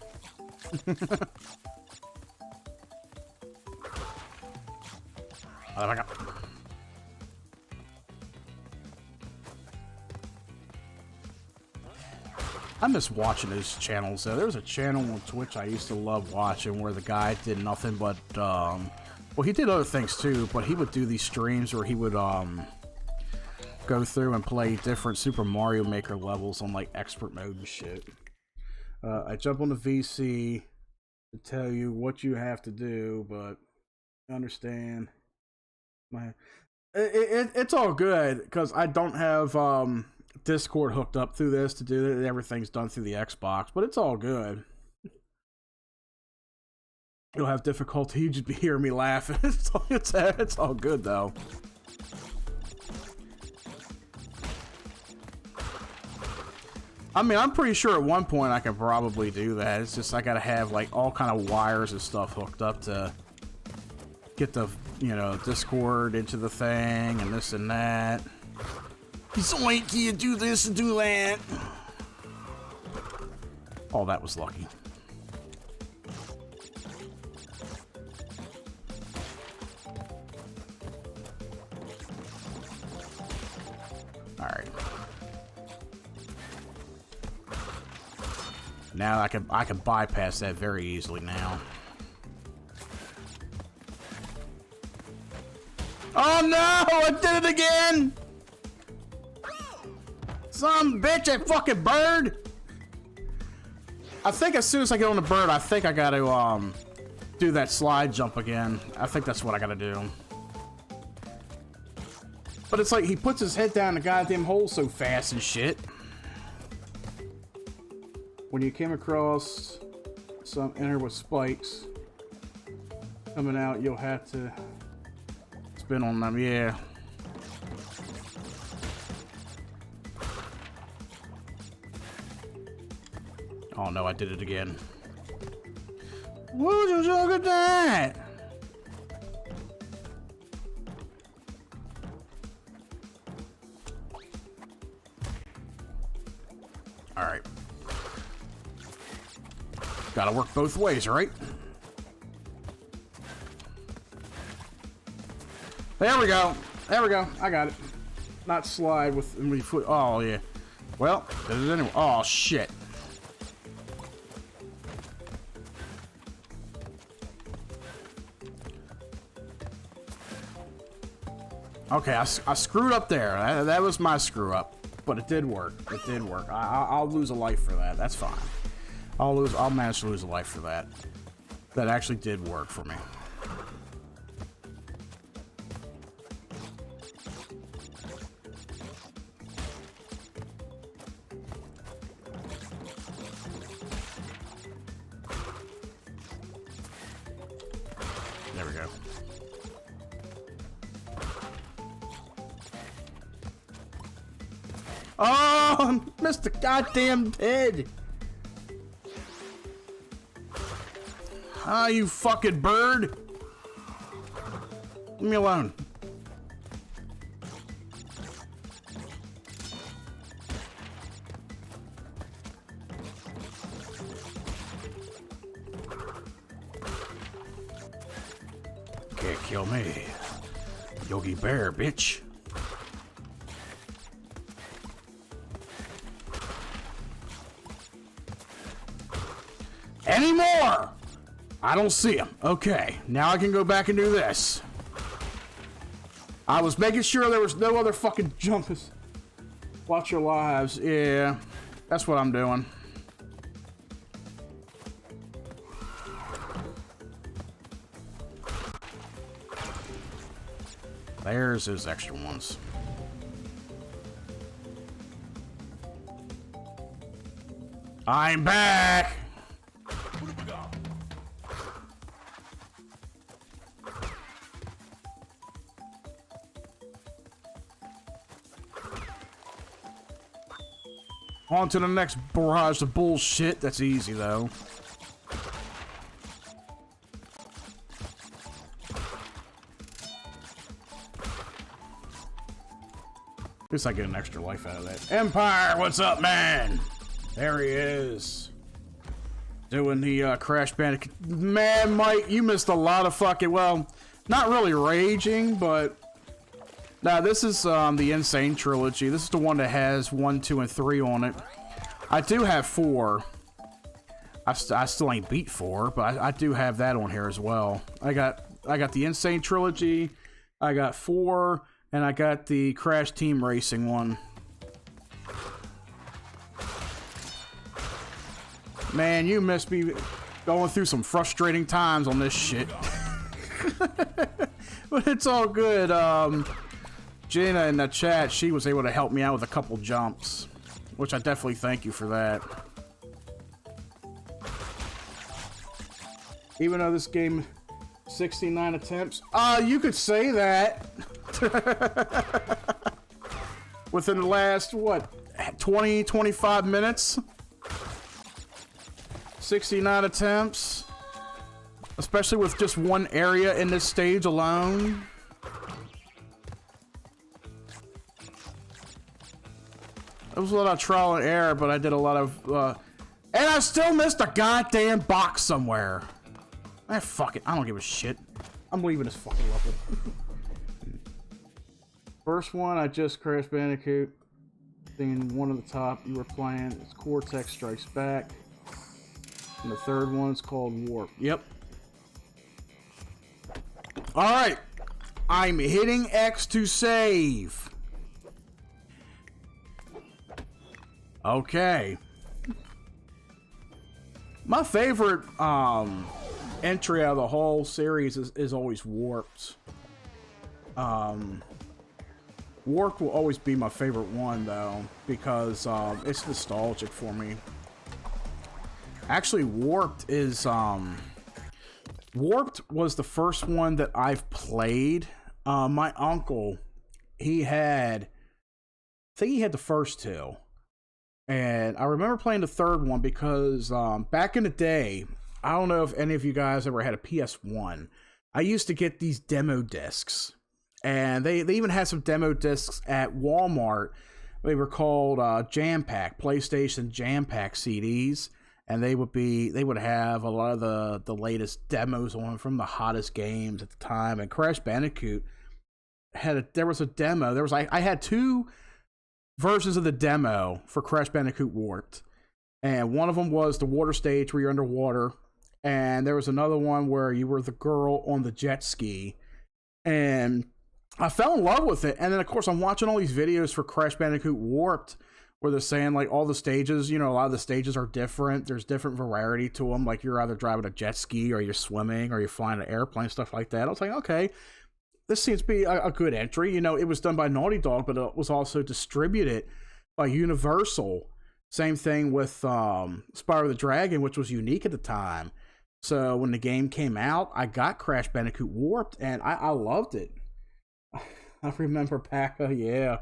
I miss watching those channels though. There was a channel on Twitch I used to love watching where the guy did nothing but, well, he did other things too, but he would do these streams where he would, go through and play different Super Mario Maker levels on, like, expert mode and shit. I jump on the VC to tell you what you have to do, but understand it's all good because I don't have Discord hooked up through this to do it. Everything's done through the Xbox, but it's all good. You'll have difficulty, you just be hearing me laughing. It's all good though. I mean, I'm pretty sure at one point I could probably do that. It's just I gotta have like all kind of wires and stuff hooked up to get the, you know, Discord into the thing and this and that. He's like, can you do this and do that? Oh, that was lucky. Alright. Now I can bypass that very easily now. Oh no! I did it again! Some bitch, that fucking bird! I think as soon as I get on the bird, I think I gotta do that slide jump again. I think that's what I gotta do. But it's like he puts his head down the goddamn hole so fast and shit. When you came across some enter with spikes coming out, you'll have to spin on them, yeah. Oh no, I did it again. Would you look at that? Alright. Gotta work both ways, right? There we go. There we go. I got it. Not slide with my foot. Oh, yeah. Well, did it anyway. Oh, shit. Okay, I screwed up there. That was my screw up. But it did work. It did work. I'll lose a life for that. That's fine. I'll manage to lose a life for that. That actually did work for me. There we go. Oh, missed the goddamn head. Ah, you fucking bird. Leave me alone. Can't kill me. Yogi Bear, bitch. Any more? I don't see him. Okay, now I can go back and do this. I was making sure there was no other fucking jumpers. Watch your lives. Yeah, that's what I'm doing. There's those extra ones. I'm back. On to the next barrage of bullshit. That's easy, though. At least I get an extra life out of that. Empire, what's up, man? There he is. Doing the Crash Bandicoot. Man, Mike, you missed a lot of fucking... Well, not really raging, but... Now, this is the Insane Trilogy. This is the one that has 1, 2, and 3 on it. I do have 4. I still ain't beat 4, but I do have that on here as well. I got the Insane Trilogy, I got 4, and I got the Crash Team Racing one. Man, you must be going through some frustrating times on this shit. But it's all good. Gina in the chat, she was able to help me out with a couple jumps, which I definitely thank you for that. Even though this game, 69 attempts, you could say that. Within the last, what, 20, 25 minutes? 69 attempts, especially with just one area in this stage alone. It was a lot of trial and error, but I did a lot of, and I still missed a goddamn box somewhere. Fuck it. I don't give a shit. I'm leaving this fucking level. First one, I just Crash Bandicoot. Then one at the top you were playing. It's Cortex Strikes Back. And the third one is called Warp. Yep. Alright. I'm hitting X to save. Okay. My favorite entry out of the whole series is always Warped. Warped will always be my favorite one though, because it's nostalgic for me. Actually, Warped is Warped was the first one that I've played. My uncle, I think he had the first two. And I remember playing the third one because back in the day, I don't know if any of you guys ever had a PS1. I used to get these demo discs. And they even had some demo discs at Walmart. They were called Jam Pack, PlayStation Jam Pack CDs. And they would have a lot of the latest demos on from the hottest games at the time. And Crash Bandicoot there was a demo. I had two versions of the demo for Crash Bandicoot Warped. And one of them was the water stage where you're underwater. And there was another one where you were the girl on the jet ski. And I fell in love with it. And then, of course, I'm watching all these videos for Crash Bandicoot Warped where they're saying, like, all the stages, a lot of the stages are different. There's different variety to them. Like, you're either driving a jet ski or you're swimming or you're flying an airplane, stuff like that. I was like, okay, this seems to be a good entry. It was done by Naughty Dog, but it was also distributed by Universal. Same thing with Spyro the Dragon, which was unique at the time. So when the game came out, I got Crash Bandicoot Warped, and I loved it. I remember Paca, yeah.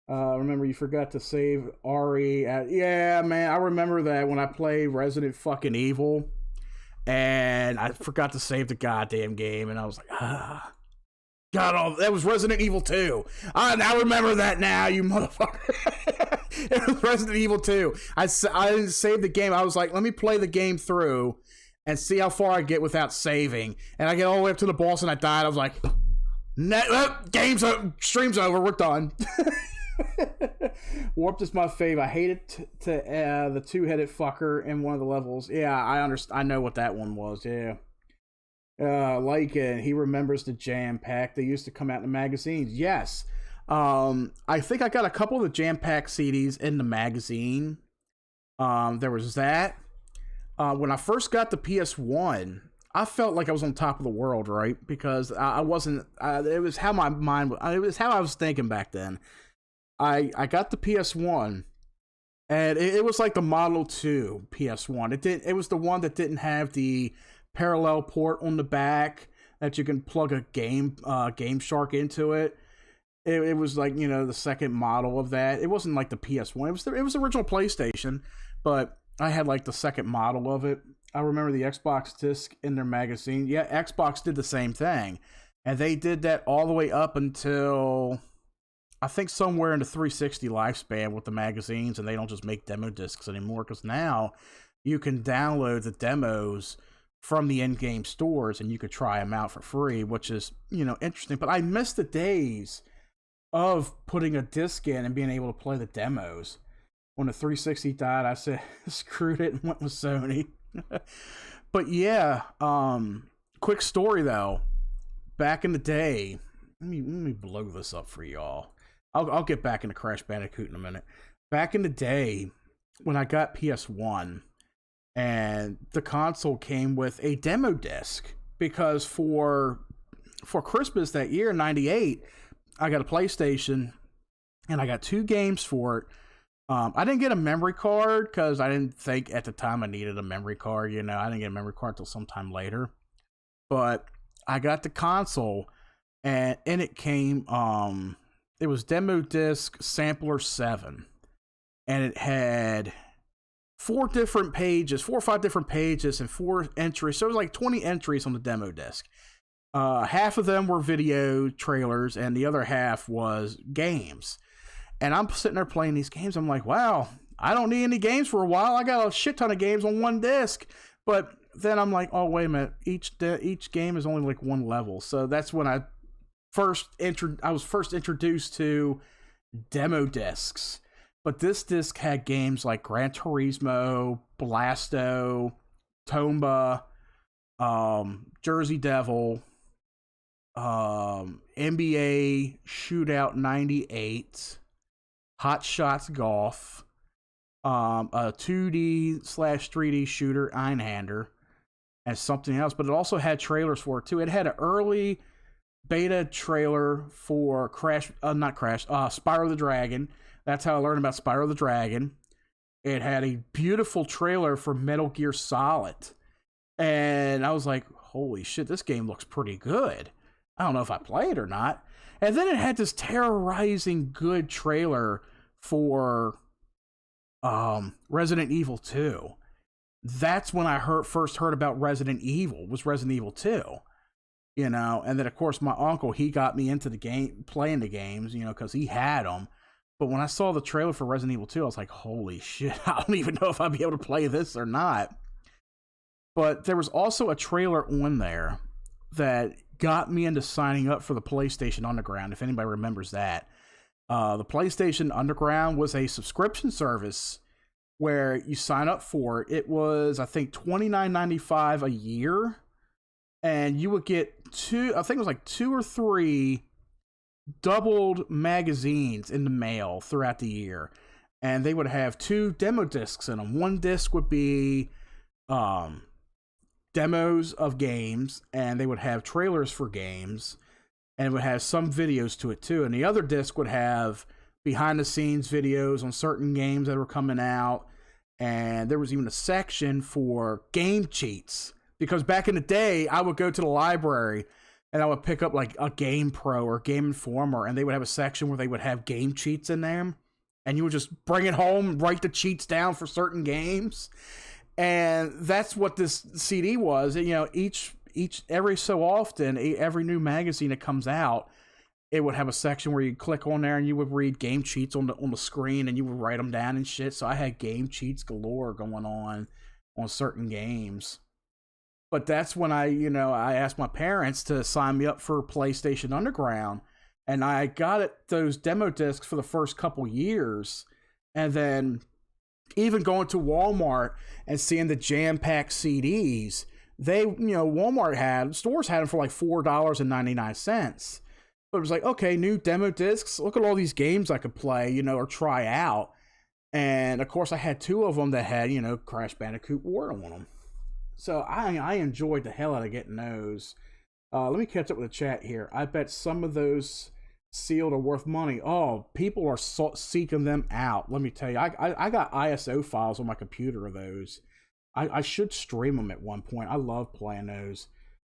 Remember you forgot to save Ari yeah, man, I remember that when I played Resident fucking Evil, and I forgot to save the goddamn game, and I was like, God, that was Resident Evil 2. I remember that now, you motherfucker. It was Resident Evil 2. I didn't save the game. I was like, let me play the game through and see how far I get without saving. And I get all the way up to the boss and I died. I was like, game's over, stream's over, we're done. Warped is my fave. I hated the two-headed fucker in one of the levels. Yeah, I know what that one was, yeah. He remembers the Jam Pack. They used to come out in the magazines. Yes. I think I got a couple of the Jam Pack CDs in the magazine. There was that. When I first got the PS1, I felt like I was on top of the world, right? Because I wasn't. It was how my mind. It was how I was thinking back then. I got the PS1, and it was like the Model 2 PS1. It was the one that didn't have the parallel port on the back that you can plug a Game Shark into it. It was like, the second model of that. It wasn't like the PS1. It was the original PlayStation, but I had like the second model of it. I remember the Xbox disc in their magazine. Yeah, Xbox did the same thing. And they did that all the way up until I think somewhere in the 360 lifespan with the magazines, and they don't just make demo discs anymore, because now you can download the demos from the in-game stores and you could try them out for free, which is, interesting. But I miss the days of putting a disc in and being able to play the demos. When the 360 died, I said, screwed it and went with Sony. But yeah, quick story though. Back in the day, let me blow this up for y'all. I'll get back into Crash Bandicoot in a minute. Back in the day, when I got PS1, and the console came with a demo disc, because for Christmas that year, 98, I got a PlayStation, and I got 2 games for it. I didn't get a memory card because I didn't think at the time I needed a memory card. I didn't get a memory card until sometime later. But I got the console, and in it came, it was Demo Disc Sampler 7. And it had 4 or 5 different pages and 4 entries. So it was like 20 entries on the demo disc. Half of them were video trailers, and the other half was games. And I'm sitting there playing these games. I'm like, wow, I don't need any games for a while. I got a shit ton of games on one disc. But then I'm like, oh, wait a minute. Each game is only like 1 level. So that's when I was first introduced to demo discs. But this disc had games like Gran Turismo, Blasto, Tomba, Jersey Devil, NBA Shootout 98, Hot Shots Golf, a 2D/3D shooter Einhander, and something else. But it also had trailers for it too. It had an early beta trailer for Spyro the Dragon. That's how I learned about Spyro the Dragon. It had a beautiful trailer for Metal Gear Solid. And I was like, holy shit, this game looks pretty good. I don't know if I play it or not. And then it had this terrorizing good trailer for Resident Evil 2. That's when I first heard about Resident Evil, was Resident Evil 2. You know, and then of course my uncle, he got me into the game, playing the games, you know, because he had them. But when I saw the trailer for Resident Evil 2, I was like, holy shit, I don't even know if I'll be able to play this or not. But there was also a trailer on there that got me into signing up for the PlayStation Underground, if anybody remembers that. The PlayStation Underground was a subscription service where you sign up for it. It was, I think, $29.95 a year. And you would get two or three doubled magazines in the mail throughout the year. And they would have 2 demo discs in them. One disc would be demos of games, and they would have trailers for games, and it would have some videos to it too. And the other disc would have behind the scenes videos on certain games that were coming out. And there was even a section for game cheats. Because back in the day, I would go to the library and I would pick up like a Game Pro or Game Informer, and they would have a section where they would have game cheats in there. And you would just bring it home, write the cheats down for certain games. And that's what this CD was. You know, every so often, every new magazine that comes out, it would have a section where you click on there and you would read game cheats on the screen, and you would write them down and shit. So I had game cheats galore going on certain games. But that's when I asked my parents to sign me up for PlayStation Underground. And I got those demo discs for the first couple years. And then even going to Walmart and seeing the jam-packed CDs, stores had them for like $4.99. But it was like, okay, new demo discs. Look at all these games I could play, or try out. And of course I had 2 of them that had, Crash Bandicoot War on them. So I enjoyed the hell out of getting those. Let me catch up with the chat here. I bet some of those sealed are worth money. Oh, people are seeking them out. Let me tell you, I got ISO files on my computer of those. I should stream them at one point. I love playing those.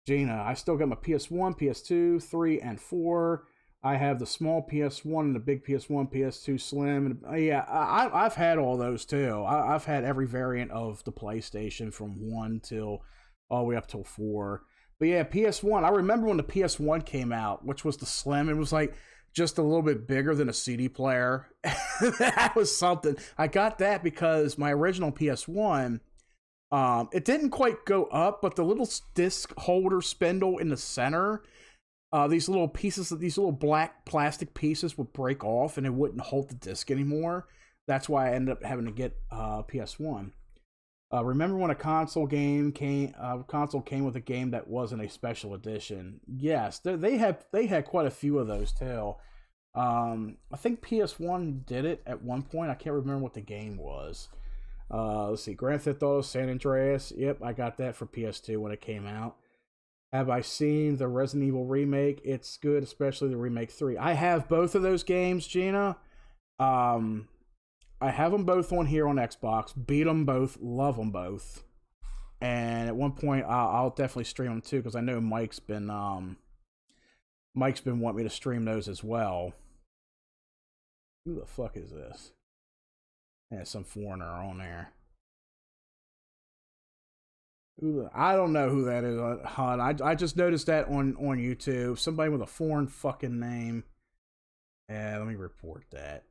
Gina, I still got my PS1, PS2, 3, and 4. I have the small PS1 and the big PS1, PS2 Slim. And yeah, I've had all those too. I've had every variant of the PlayStation from 1 till all the way up till 4. But yeah, PS1, I remember when the PS1 came out, which was the Slim. It was like just a little bit bigger than a CD player. That was something. I got that because my original PS1, it didn't quite go up, but the little disc holder spindle in the center, these little black plastic pieces would break off and it wouldn't hold the disc anymore. That's why I ended up having to get PS1. Remember when a console came with a game that wasn't a special edition? Yes, they had quite a few of those too. I think PS1 did it at one point. I can't remember what the game was. Let's see, Grand Theft Auto San Andreas. Yep, I got that for PS2 when it came out. Have I seen the Resident Evil remake? It's good, especially the remake 3. I have both of those games, Gina. I have them both on here on Xbox. Beat them both, love them both. And at one point, I'll definitely stream them too, because I know Mike's been wanting me to stream those as well. Who the fuck is this? Yeah, some foreigner on there. I don't know who that is, hon. I just noticed that on YouTube. Somebody with a foreign fucking name. Let me report that.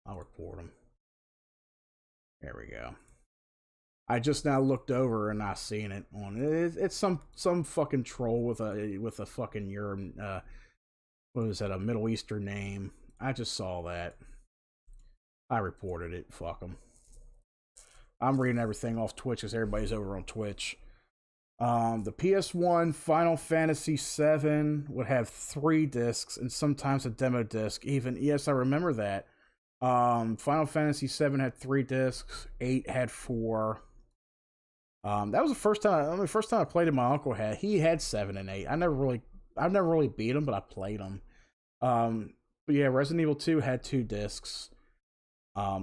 I'll report them. There we go. I just now looked over and I seen it on. It's some fucking troll with a fucking what is that? A Middle Eastern name. I just saw that. I reported it. Fuck them. I'm reading everything off Twitch because everybody's over on Twitch. The PS1 Final Fantasy VII would have 3 discs and sometimes a demo disc. Even, yes, I remember that. Final Fantasy VII had 3 discs. 8 had 4. That was the first time I played it. My uncle had. He had 7 and 8. I've never really beat him, but I played them. But yeah, Resident Evil 2 had 2 discs.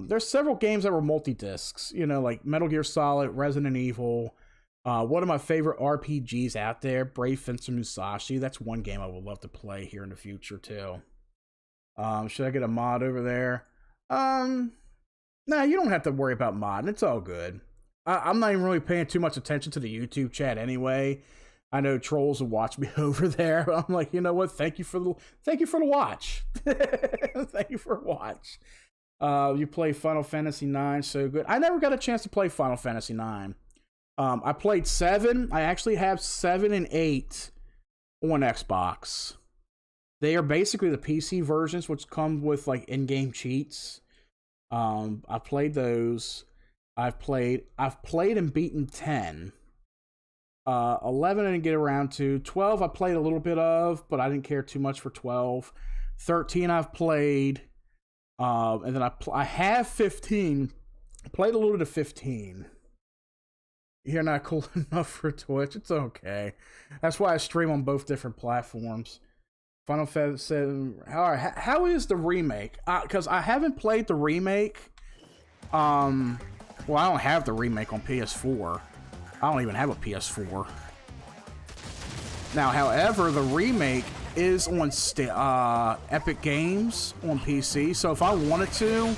There's several games that were multi-discs, like Metal Gear Solid, Resident Evil. One of my favorite RPGs out there, Brave Fencer Musashi. That's one game I would love to play here in the future too. Should I get a mod over there? Nah, you don't have to worry about modding. It's all good. I'm not even really paying too much attention to the YouTube chat anyway. I know trolls will watch me over there. I'm like, you know what? Thank you for the watch. Thank you for the watch. You play Final Fantasy 9 so good. I never got a chance to play Final Fantasy 9. I played 7. I actually have 7 and 8 on Xbox. They are basically the PC versions, which come with like in-game cheats. I played those. I've played and beaten 10. 11 I didn't get around to. 12 I played a little bit of, but I didn't care too much for 12. 13 I've played. And then I have 15. I played a little bit of 15. You're not cool enough for Twitch. It's okay. That's why I stream on both different platforms. Final Fantasy 7. How is the remake? Because I haven't played the remake. Well, I don't have the remake on PS4. I don't even have a PS4. Now, however, the remake is on Epic Games on PC. So if I wanted to,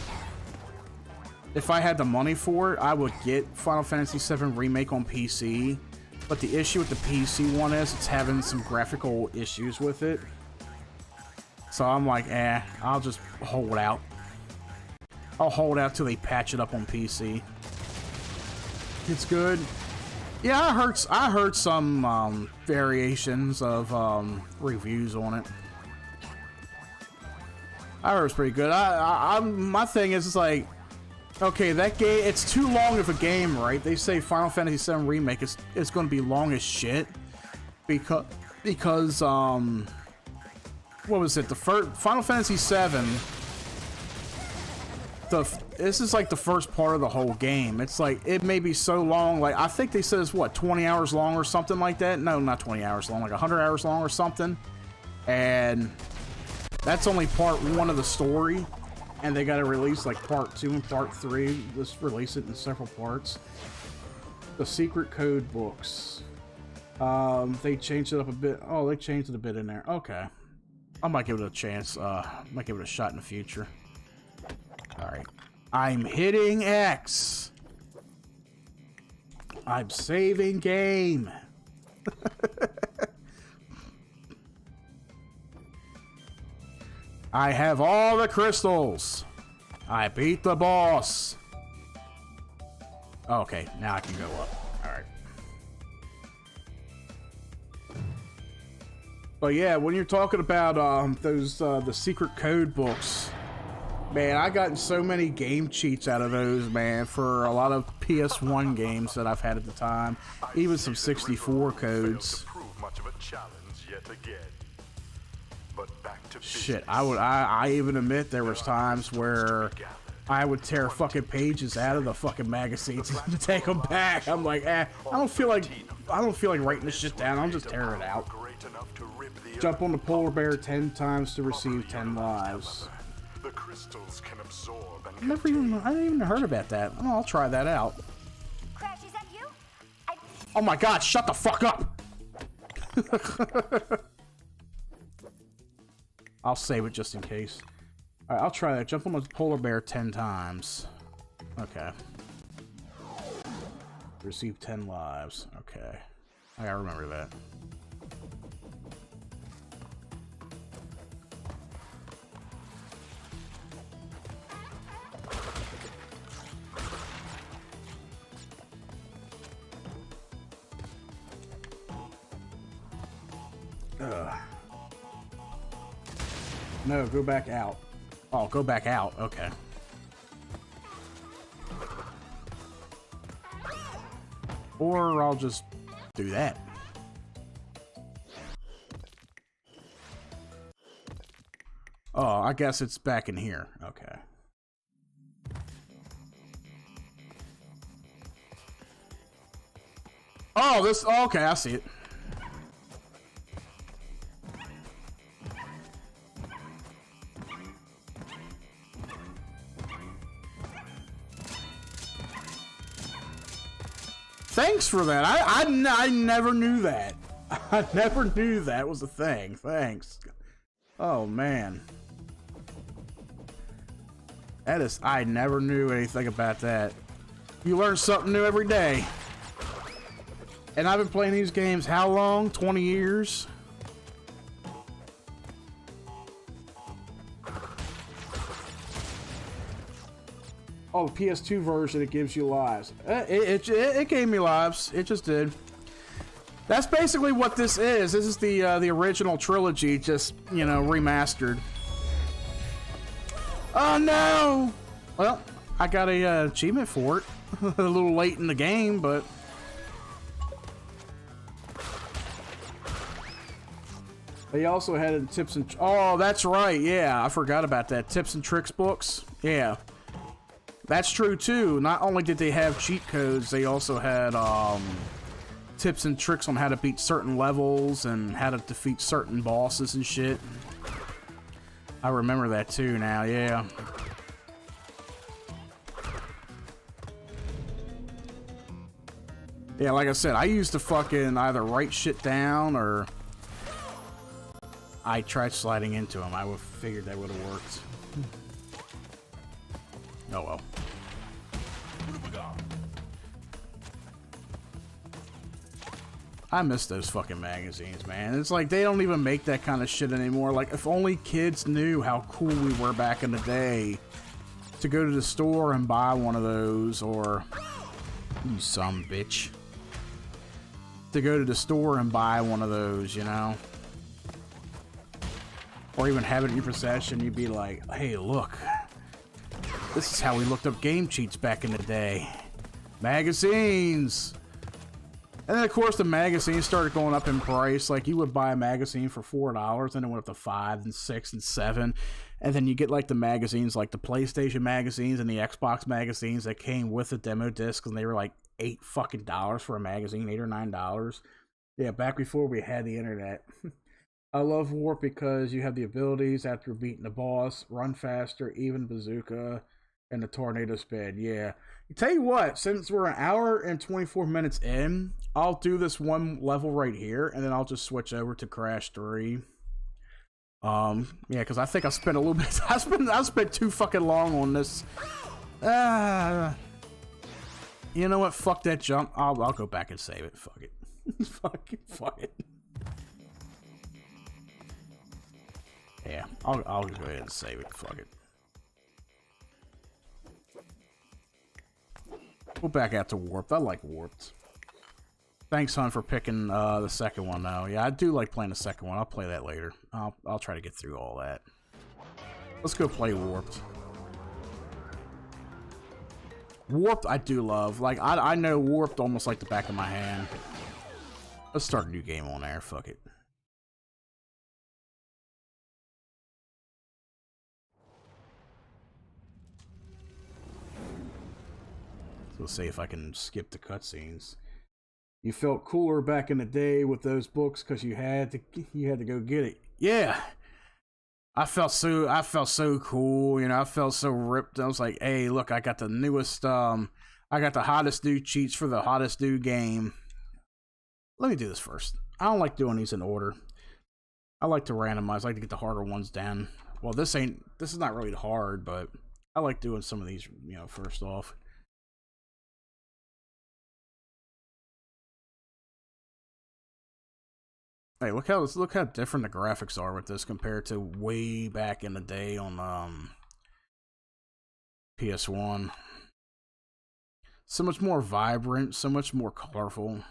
if I had the money for it, I would get Final Fantasy VII Remake on PC. But the issue with the PC one is it's having some graphical issues with it. So I'm like, I'll just hold out. I'll hold out till they patch it up on PC. It's good. Yeah, I heard some variations of reviews on it. I heard it's pretty good. My thing is, it's like, okay, that game, it's too long of a game, right? They say Final Fantasy VII Remake is going to be long as shit because what was it? The first Final Fantasy VII. This is like the first part of the whole game. It's like, it may be so long, like I think they said it's what, 20 hours long or something like that. No, not 20 hours long, like 100 hours long or something. And that's only part 1 of the story, and they got to release like part 2 and part 3. Let's release it in several parts. The secret code books, they changed it up a bit. Oh, they changed it a bit in there. Okay, I might give it a chance. Might give it a shot in the future. Alright. I'm hitting X. I'm saving game. I have all the crystals. I beat the boss. Okay, now I can go up. Alright. But yeah, when you're talking about those the secret code books, man, I gotten so many game cheats out of those, man, for a lot of PS1 games that I've had at the time. Even some 64 codes. Shit, I even admit there was times where I would tear fucking pages out of the fucking magazines to take them back. I'm like, I don't feel like writing this shit down. I'll just tear it out. Jump on the polar bear 10 times to receive 10 lives. The crystals can absorb and I didn't even heard about that. Oh, I'll try that out. Crash, is that you? Oh my god, shut the fuck up! I'll save it just in case. Alright, I'll try that. Jump on the polar bear 10 times. Okay. Receive 10 lives. Okay. I gotta remember that. No, go back out. Oh, go back out. Okay. Or I'll just do that. Oh, I guess it's back in here. Okay. Oh, this... Okay, I see it. Thanks for that. I never knew that. I never knew that was a thing. Thanks. Oh, man. That is, I never knew anything about that. You learn something new every day. And I've been playing these games how long? 20 years? Oh, the PS2 version, it gives you lives. It gave me lives. It just did. That's basically what this is. This is the original trilogy, just, you know, remastered. Oh no! Well, I got a achievement for it. A little late in the game, but they also had tips and... Oh, that's right. Yeah, I forgot about that. Tips and tricks books. Yeah. That's true, too. Not only did they have cheat codes, they also had tips and tricks on how to beat certain levels and how to defeat certain bosses and shit. I remember that, too, now. Yeah. Yeah, like I said, I used to fucking either write shit down or I tried sliding into them. I would figured that would have worked. Oh well. I miss those fucking magazines, man. It's like they don't even make that kind of shit anymore. Like, if only kids knew how cool we were back in the day to go to the store and buy one of those, or you some bitch. To go to the store and buy one of those, you know? Or even have it in your possession, you'd be like, hey, look. This is how we looked up game cheats back in the day. Magazines! And then, of course, the magazines started going up in price. Like, you would buy a magazine for $4, and it went up to $5 and $6 and $7. And then you get, like, the magazines, like the PlayStation magazines and the Xbox magazines that came with the demo disc, and they were, like, $8 fucking for a magazine, $8 or $9. Yeah, back before we had the internet. I love Warp because you have the abilities after beating the boss, run faster, even bazooka, and the tornado spin. Yeah. Tell you what, since we're an hour and 24 minutes in, I'll do this one level right here, and then I'll just switch over to Crash 3. Yeah, because I think I spent a little bit. I spent too fucking long on this. You know what? Fuck that jump. I'll go back and save it. Fuck it. Fuck it. Yeah, I'll go ahead and save it. Fuck it. We'll back out to Warped. I like Warped. Thanks, hon, for picking the second one, though. Yeah, I do like playing the second one. I'll play that later. I'll try to get through all that. Let's go play Warped. Warped, I do love. Like, I know Warped almost like the back of my hand. Let's start a new game on there. Fuck it. So let's see if I can skip the cutscenes. You felt cooler back in the day with those books because you had to go get it. Yeah. I felt so cool, you know, I felt so ripped. I was like, hey, look, I got the newest, I got the hottest new cheats for the hottest new game. Let me do this first. I don't like doing these in order. I like to randomize. I like to get the harder ones down. Well, this is not really hard, but I like doing some of these, you know, first off. Hey, look how different the graphics are with this compared to way back in the day on PS1. So much more vibrant, so much more colorful.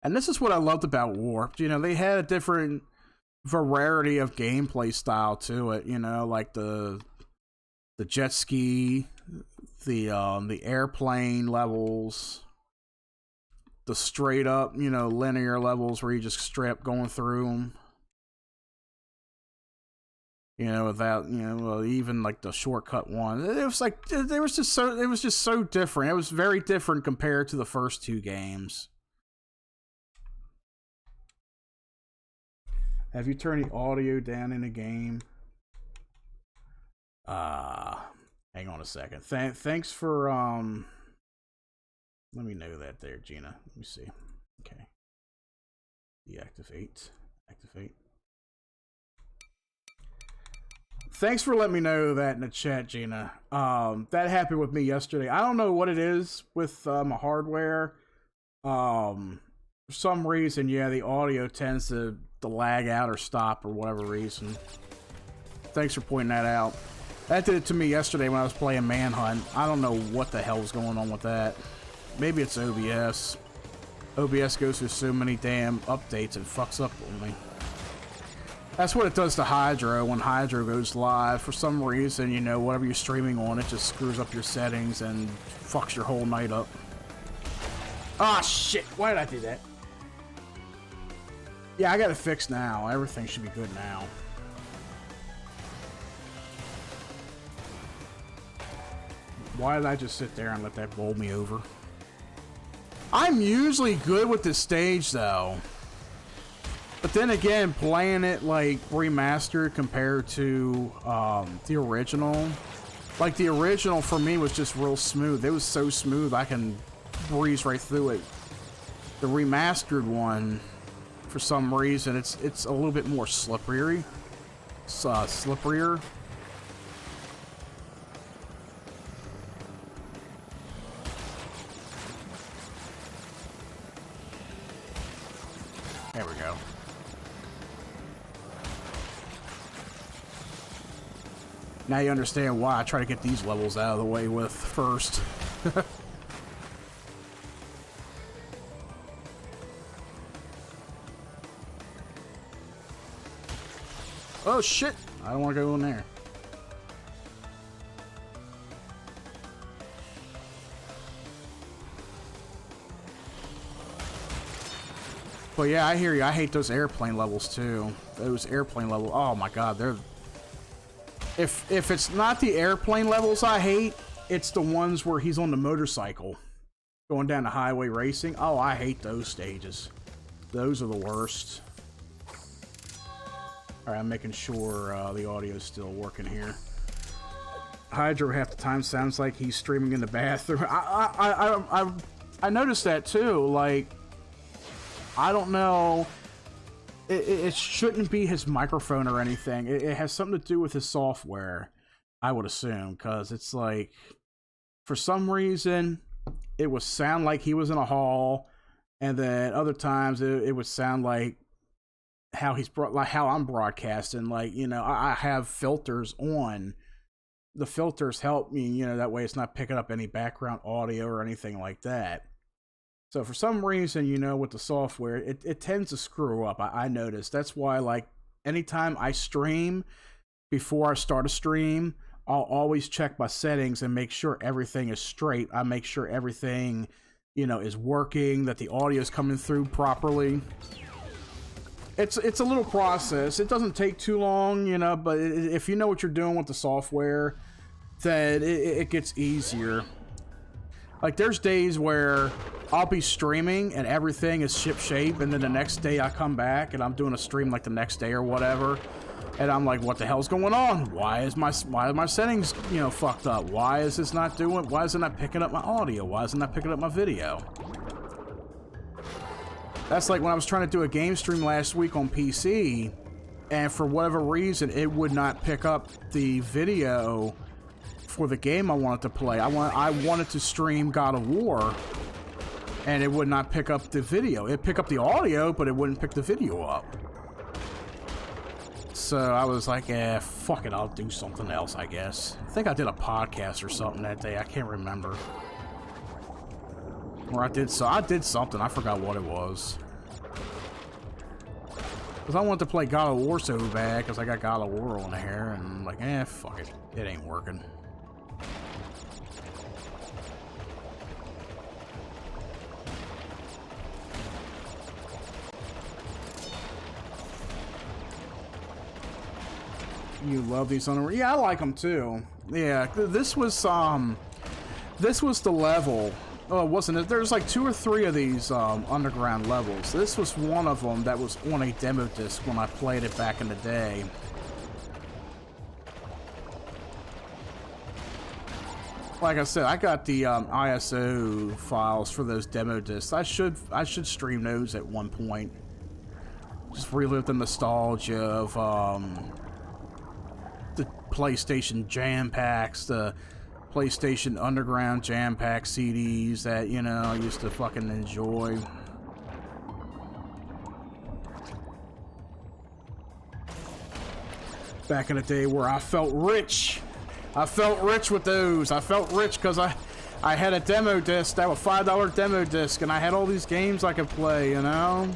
And this is what I loved about Warped. You know, they had a different variety of gameplay style to it, you know, like the jet ski, the airplane levels, the straight up, you know, linear levels where you just straight up going through them. You know, without, you know, even like the shortcut one. It was like, it was just so different. It was very different compared to the first two games. Have you turned the audio down in a game? Hang on a second. Thanks for, let me know that there, Gina. Let me see. Okay. Deactivate. Activate. Thanks for letting me know that in the chat, Gina. That happened with me yesterday. I don't know what it is with my hardware. For some reason, yeah, the audio tends to lag out or stop for whatever reason. Thanks for pointing that out. That did it to me yesterday when I was playing Manhunt. I don't know what the hell was going on with that. Maybe it's OBS. OBS goes through so many damn updates and fucks up on me. That's what it does to Hydro when Hydro goes live. For some reason, you know, whatever you're streaming on, it just screws up your settings and fucks your whole night up. Ah, shit. Why did I do that? Yeah, I got it fixed now. Everything should be good now. Why did I just sit there and let that bowl me over? I'm usually good with this stage, though. But then again, playing it like remastered compared to the original, like the original for me was just real smooth. It was so smooth I can breeze right through it. The remastered one, for some reason, it's a little bit more slippery. Slipperier. There we go. Now you understand why I try to get these levels out of the way with first. Oh shit! I don't want to go in there. But yeah, I hear you. I hate those airplane levels too. Those airplane levels. Oh my god, they're... If it's not the airplane levels I hate, it's the ones where he's on the motorcycle going down the highway racing. Oh, I hate those stages. Those are the worst. Alright, I'm making sure the audio is still working here. Hydro half the time sounds like he's streaming in the bathroom. I noticed that too. Like, I don't know. It shouldn't be his microphone or anything. It has something to do with his software, I would assume, because it's like, for some reason, it would sound like he was in a hall, and then other times it would sound like how I'm broadcasting. Like, you know, I have filters on. The filters help me, you know, that way it's not picking up any background audio or anything like that. So for some reason, you know, with the software, it tends to screw up. I noticed. That's why, like, anytime I stream, before I start a stream, I'll always check my settings and make sure everything is straight. I make sure everything, you know, is working, that the audio is coming through properly. It's a little process. It doesn't take too long, you know, but if you know what you're doing with the software, then it gets easier. Like, there's days where I'll be streaming and everything is ship-shape, and then the next day I come back and I'm doing a stream like the next day or whatever, and I'm like, what the hell's going on? Why are my settings, you know, fucked up? Why is it not picking up my audio? Why is it not picking up my video? That's like when I was trying to do a game stream last week on PC, and for whatever reason, it would not pick up the video for the game I wanted to play. I wanted to stream God of War, and it would not pick up the video. It'd pick up the audio, but it wouldn't pick the video up. So I was like, fuck it, I'll do something else, I guess. I think I did a podcast or something that day. I can't remember. Or I did something. I forgot what it was. Because I wanted to play God of War so bad, because I got God of War on here, and I'm like, fuck it. It ain't working. You love these on the... Yeah, I like them too. Yeah, this was the level. Oh, wasn't it? There's like 2 or 3 of these underground levels. This was one of them that was on a demo disc when I played it back in the day. Like I said, I got the ISO files for those demo discs. I should stream those at one point. just relive the nostalgia of the PlayStation Jam Packs, the PlayStation Underground Jam Pack CDs that, you know, I used to fucking enjoy. Back in the day where I felt rich. I felt rich with those. I felt rich because I had a demo disc, that was a $5 demo disc, and I had all these games I could play, you know?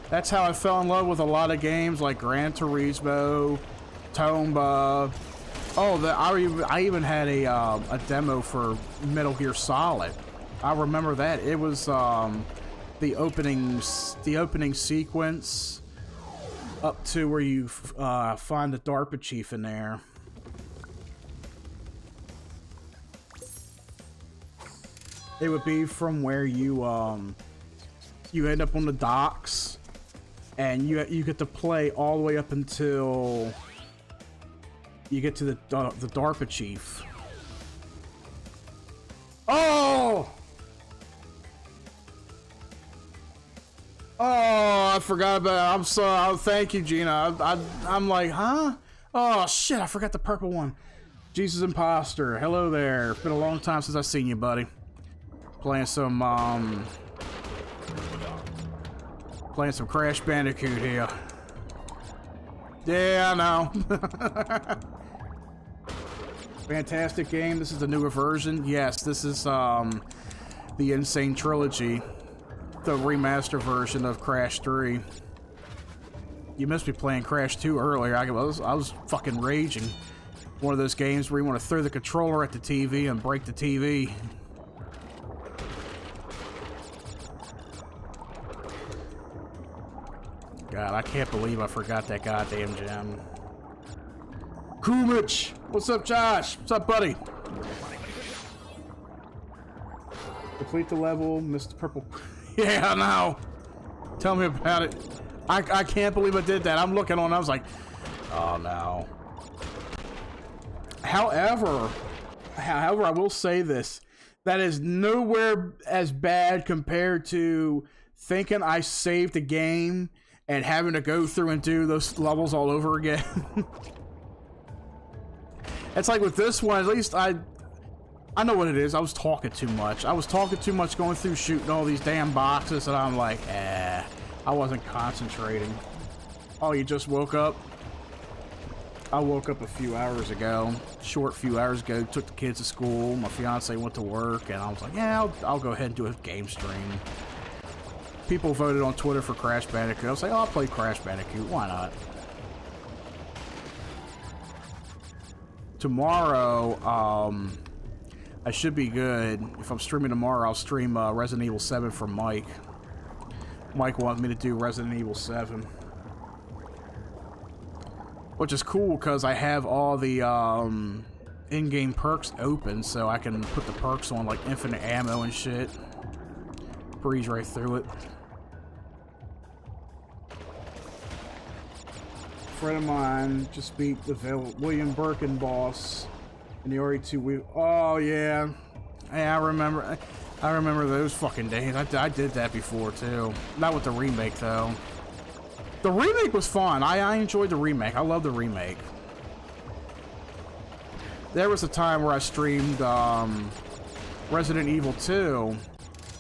That's how I fell in love with a lot of games like Gran Turismo, Tomba. Oh, I even had a demo for Metal Gear Solid. I remember that. It was the opening sequence up to where you find the DARPA chief in there. It would be from where you end up on the docks, and you get to play all the way up until you get to the DARPA chief. Oh! Oh, I forgot about it. I'm sorry. Oh, thank you, Gina. I'm like, huh? Oh shit! I forgot the purple one. Jesus Imposter. Hello there. It's been a long time since I've seen you, buddy. Playing some Crash Bandicoot here. Yeah, I know. Fantastic game. This is the newer version. Yes, this is the Insane Trilogy, the remaster version of Crash 3. You must be playing Crash 2 earlier. I was fucking raging. One of those games where you want to throw the controller at the TV and break the TV. God, I can't believe I forgot that goddamn gem. Kumich! What's up, Josh? What's up, buddy? Complete the level, missed the purple. Yeah, I know. Tell me about it. I can't believe I did that. I'm looking on, I was like, oh no. However, I will say this. That is nowhere as bad compared to thinking I saved a game and having to go through and do those levels all over again. It's like with this one, at least I know what it is. I was talking too much. I was talking too much going through shooting all these damn boxes, and I'm like, I wasn't concentrating. Oh, you just woke up? I woke up a few hours ago. Short few hours ago. Took the kids to school. My fiance went to work, and I was like, yeah, I'll go ahead and do a game stream. People voted on Twitter for Crash Bandicoot. I was like, oh, I'll play Crash Bandicoot. Why not? Tomorrow, I should be good. If I'm streaming tomorrow, I'll stream Resident Evil 7 for Mike. Mike wants me to do Resident Evil 7. Which is cool, because I have all the in-game perks open, so I can put the perks on, like infinite ammo and shit. Breeze right through it. A friend of mine just beat the William Birkin boss in the RE2. Oh yeah, I remember those fucking days. I did that before too. Not with the remake though. The remake was fun. I enjoyed the remake. I love the remake. There was a time where I streamed Resident Evil 2,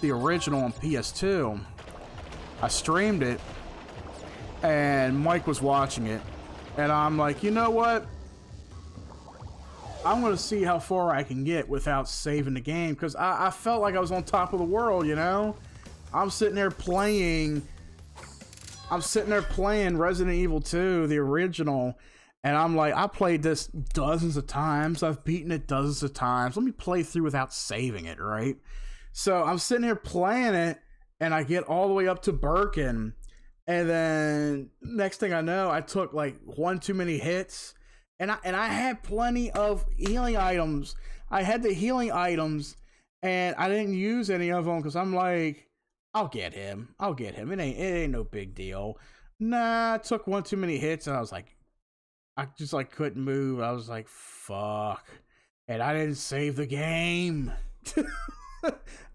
the original on PS2. I streamed it, and Mike was watching it, and I'm like, you know what? I'm gonna see how far I can get without saving the game, because I felt like I was on top of the world, you know? I'm sitting there playing Resident Evil 2, the original, and I'm like, I played this dozens of times. I've beaten it dozens of times. Let me play through without saving it, right? So I'm sitting here playing it, and I get all the way up to Birkin, and then next thing I know, I took like one too many hits, and I had plenty of healing items. I had the healing items, and I didn't use any of them because I'm like, I'll get him. It ain't no big deal. Nah, I took one too many hits, and I was like, I just like couldn't move. I was like, fuck, and I didn't save the game.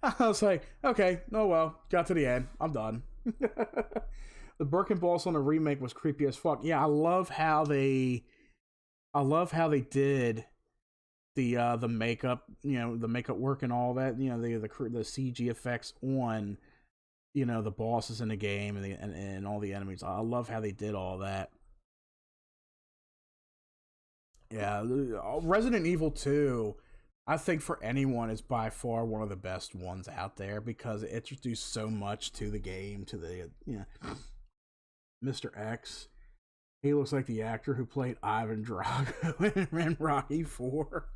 I was like, okay, oh well, got to the end. I'm done. The Birkin boss on the remake was creepy as fuck. Yeah, I love how they did the makeup, the makeup work and all that, the CG effects on, the bosses in the game and all the enemies. I love how they did all that. Yeah, Resident Evil 2, I think for anyone is by far one of the best ones out there because it introduced so much to the game, to the, Mr. X. He looks like the actor who played Ivan Drago in Rocky 4.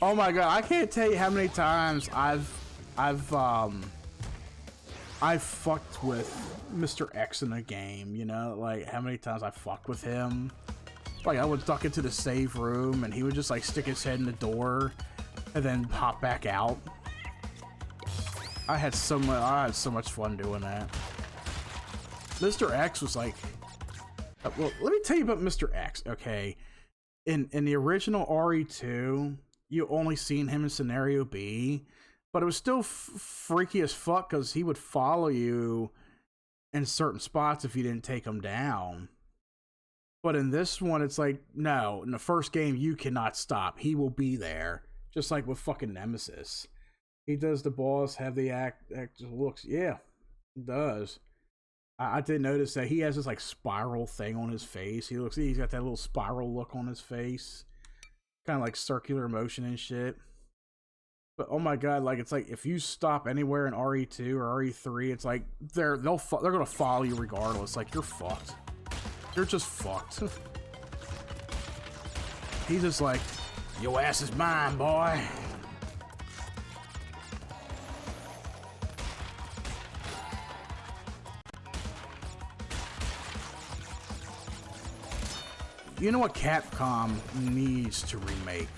Oh my god, I can't tell you how many times I've fucked with Mr. X in a game, like how many times I fucked with him. Like I would duck into the save room and he would just like stick his head in the door and then pop back out. I had so much fun doing that. Mr. X was like, well, let me tell you about Mr. X, okay? In the original RE2, you only seen him in Scenario B, but it was still freaky as fuck because he would follow you in certain spots if you didn't take him down. But in this one, it's like, no, in the first game, you cannot stop. He will be there, just like with fucking Nemesis. He does the boss have the act looks, yeah, he does. I did notice that he has this like spiral thing on his face. He's got that little spiral look on his face, kind of like circular motion and shit. But oh my god, like it's like if you stop anywhere in RE2 or RE3, it's like they're gonna follow you regardless. Like you're fucked. You're just fucked. He's just like, your ass is mine, boy. You know what Capcom needs to remake?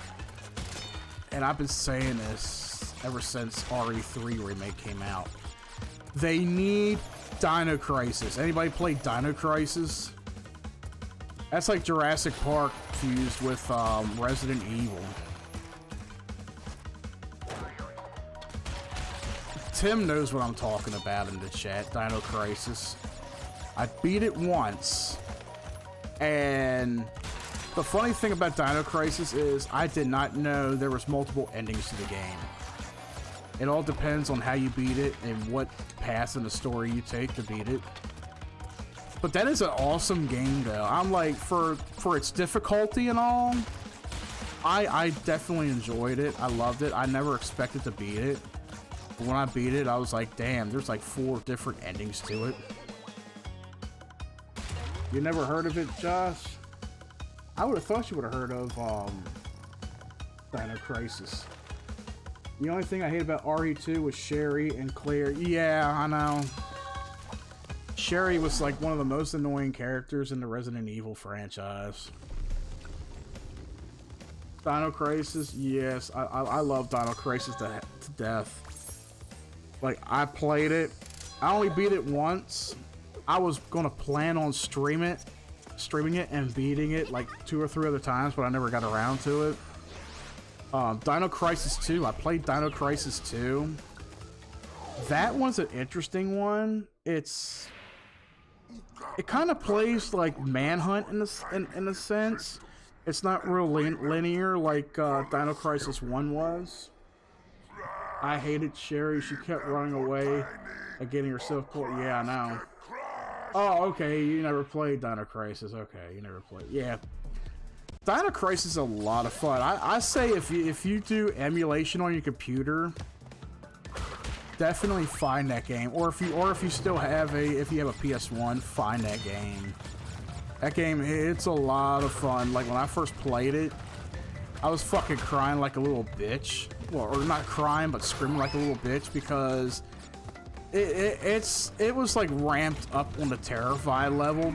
And I've been saying this ever since RE3 remake came out. They need Dino Crisis. Anybody play Dino Crisis? That's like Jurassic Park fused with Resident Evil. Tim knows what I'm talking about in the chat. Dino Crisis. I beat it once. And the funny thing about Dino Crisis is I did not know there was multiple endings to the game. It all depends on how you beat it and what path in the story you take to beat it. But that is an awesome game though. I'm like, for its difficulty and all, I definitely enjoyed it. I loved it. I never expected to beat it. But when I beat it, I was like, damn, there's like 4 different endings to it. You never heard of it, Josh? I would have thought you would have heard of Dino Crisis. The only thing I hate about RE2 was Sherry and Claire. Yeah, I know. Sherry was like one of the most annoying characters in the Resident Evil franchise. Dino Crisis, yes. I love Dino Crisis to death. Like, I played it. I only beat it once. I was gonna plan on streaming it and beating it like 2 or 3 other times, but I never got around to it. Dino Crisis 2. I played Dino Crisis 2. That one's an interesting one. It kind of plays like Manhunt in a sense. It's not real linear like Dino Crisis 1 was. I hated Sherry. She kept running away and getting herself caught. Yeah, I know. Oh, okay, you never played Dino Crisis. Okay, you never played. Yeah. Dino Crisis is a lot of fun. I say if you do emulation on your computer, definitely find that game. Or if you still have if you have a PS1, find that game. That game, it's a lot of fun. Like when I first played it, I was fucking crying like a little bitch. Well, or not crying, but screaming like a little bitch because it was like ramped up on the Terrified level.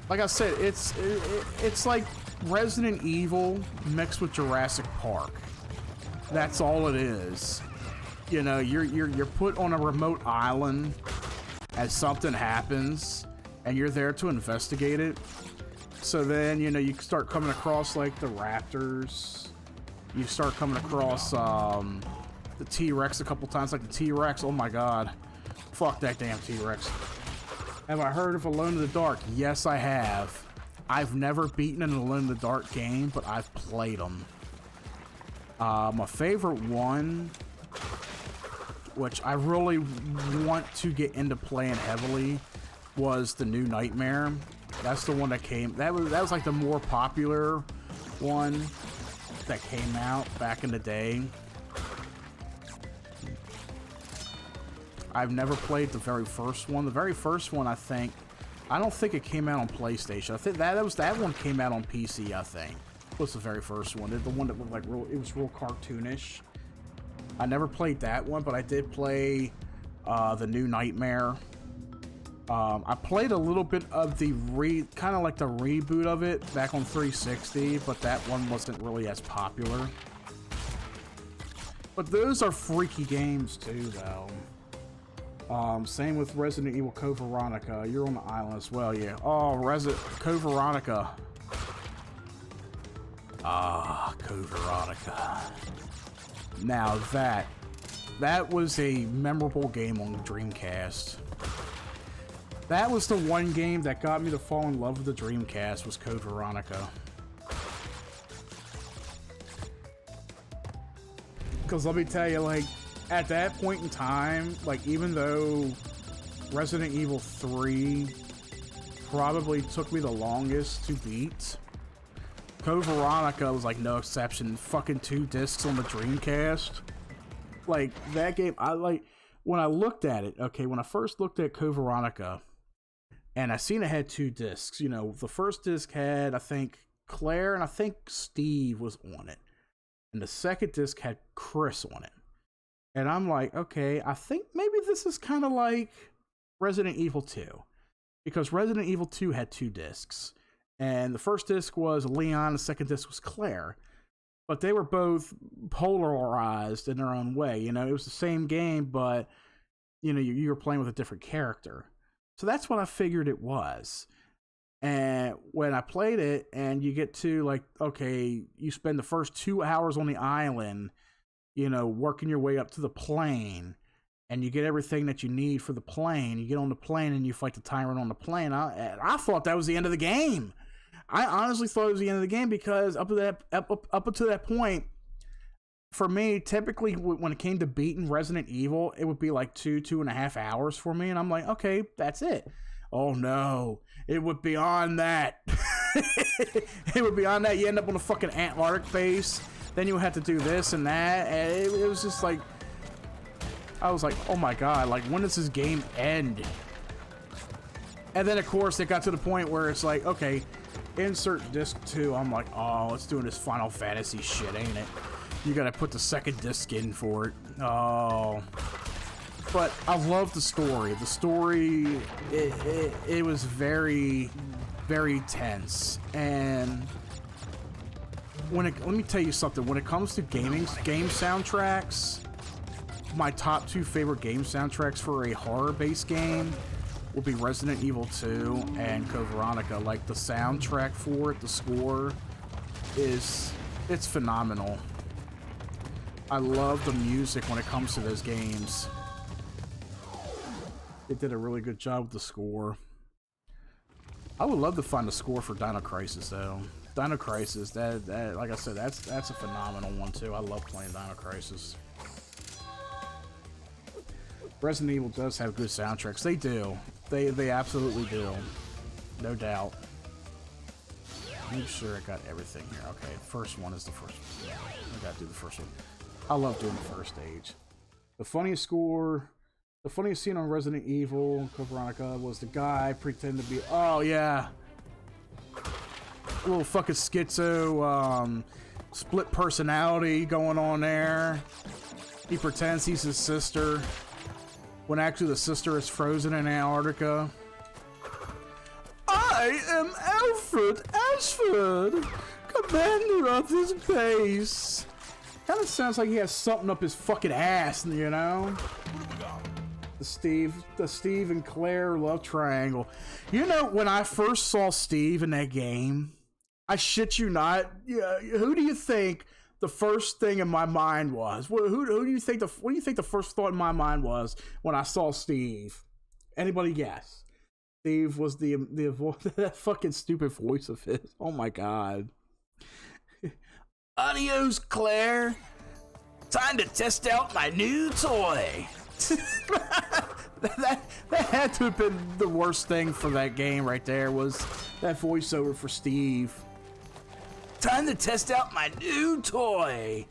Like I said, it's like Resident Evil mixed with Jurassic Park. That's all it is. You know, you're put on a remote island as something happens, and you're there to investigate it. So then, you know, you start coming across like the raptors. You start coming across the T-Rex a couple times, like the T-Rex. Oh my god, Fuck that damn T-Rex. Have I heard of Alone in the Dark? Yes, I have. I've never beaten an Alone in the Dark game, but I've played them. My favorite one, which I really want to get into playing heavily, was the New Nightmare. That's the one that came. That was like the more popular one that came out back in the day. I've never played the very first one. The very first one, I don't think it came out on PlayStation. I think that one came out on PC, I think. Was the very first one. The one that looked like it was real cartoonish. I never played that one, but I did play the New Nightmare. I played a little bit of the kind of like the reboot of it back on 360, but that one wasn't really as popular. But those are freaky games too, though. Same with Resident Evil Code Veronica. You're on the island as well, yeah. Oh, Code Veronica. Ah, Code Veronica. Now that was a memorable game on the Dreamcast. That was the one game that got me to fall in love with the Dreamcast, was Code Veronica. Because let me tell you, like, at that point in time, like, even though Resident Evil 3 probably took me the longest to beat, Code Veronica was like no exception. Fucking 2 discs on the Dreamcast. Like, that game, when I looked at it, okay, when I first looked at Code Veronica, and I seen it had 2 discs, you know, the first disc had, I think, Claire, and I think Steve was on it. And the second disc had Chris on it. And I'm like, okay, I think maybe this is kind of like Resident Evil 2. Because Resident Evil 2 had 2 discs. And the first disc was Leon, the second disc was Claire. But they were both polarized in their own way. You know, it was the same game, but, you know, you were playing with a different character. So that's what I figured it was. And when I played it, and you get to, like, okay, you spend the first 2 hours on the island, you know, working your way up to the plane, and you get everything that you need for the plane. You get on the plane, and you fight the tyrant on the plane. I thought that was the end of the game. I honestly thought it was the end of the game, because up until that point, for me, typically when it came to beating Resident Evil, it would be like 2.5 hours for me, and I'm like, okay, that's it. Oh no, it would be on that. It would be on that. You end up on a fucking Antarctic base, then you would have to do this and that, and it was just like, I was like, oh my god, like, when does this game end? And then of course it got to the point where it's like, okay, insert disc 2. I'm like, oh, it's doing this Final Fantasy shit, ain't it? You gotta put the second disc in for it. Oh. But I love the story. The story, it was very, very tense. And let me tell you something. When it comes to game soundtracks, my top 2 favorite game soundtracks for a horror-based game will be Resident Evil 2 and Code Veronica. Like, the soundtrack for it, the score, it's phenomenal. I love the music when it comes to those games. It did a really good job with the score. I would love to find a score for Dino Crisis, though. Dino Crisis, that like I said, that's a phenomenal one too. I love playing Dino Crisis. Resident Evil does have good soundtracks. They do. They absolutely do. No doubt. Make sure I got everything here. Okay, first one is the first one. Yeah, I gotta do the first one. I love doing the first stage. The funniest scene on Resident Evil Code Veronica was the guy pretending to be, oh yeah, a little fucking schizo, split personality going on there. He pretends he's his sister, when actually the sister is frozen in Antarctica. I am Alfred Ashford, commander of this base. Kind of sounds like he has something up his fucking ass, you know? The Steve and Claire love triangle. You know, when I first saw Steve in that game, I shit you not, who do you think the first thing in my mind was? Who do you think what do you think the first thought in my mind was when I saw Steve? Anybody guess? Steve was the that fucking stupid voice of his. Oh my god. Adios, Claire. Time to test out my new toy. that had to have been the worst thing for that game right there, was that voiceover for Steve. Time to test out my new toy.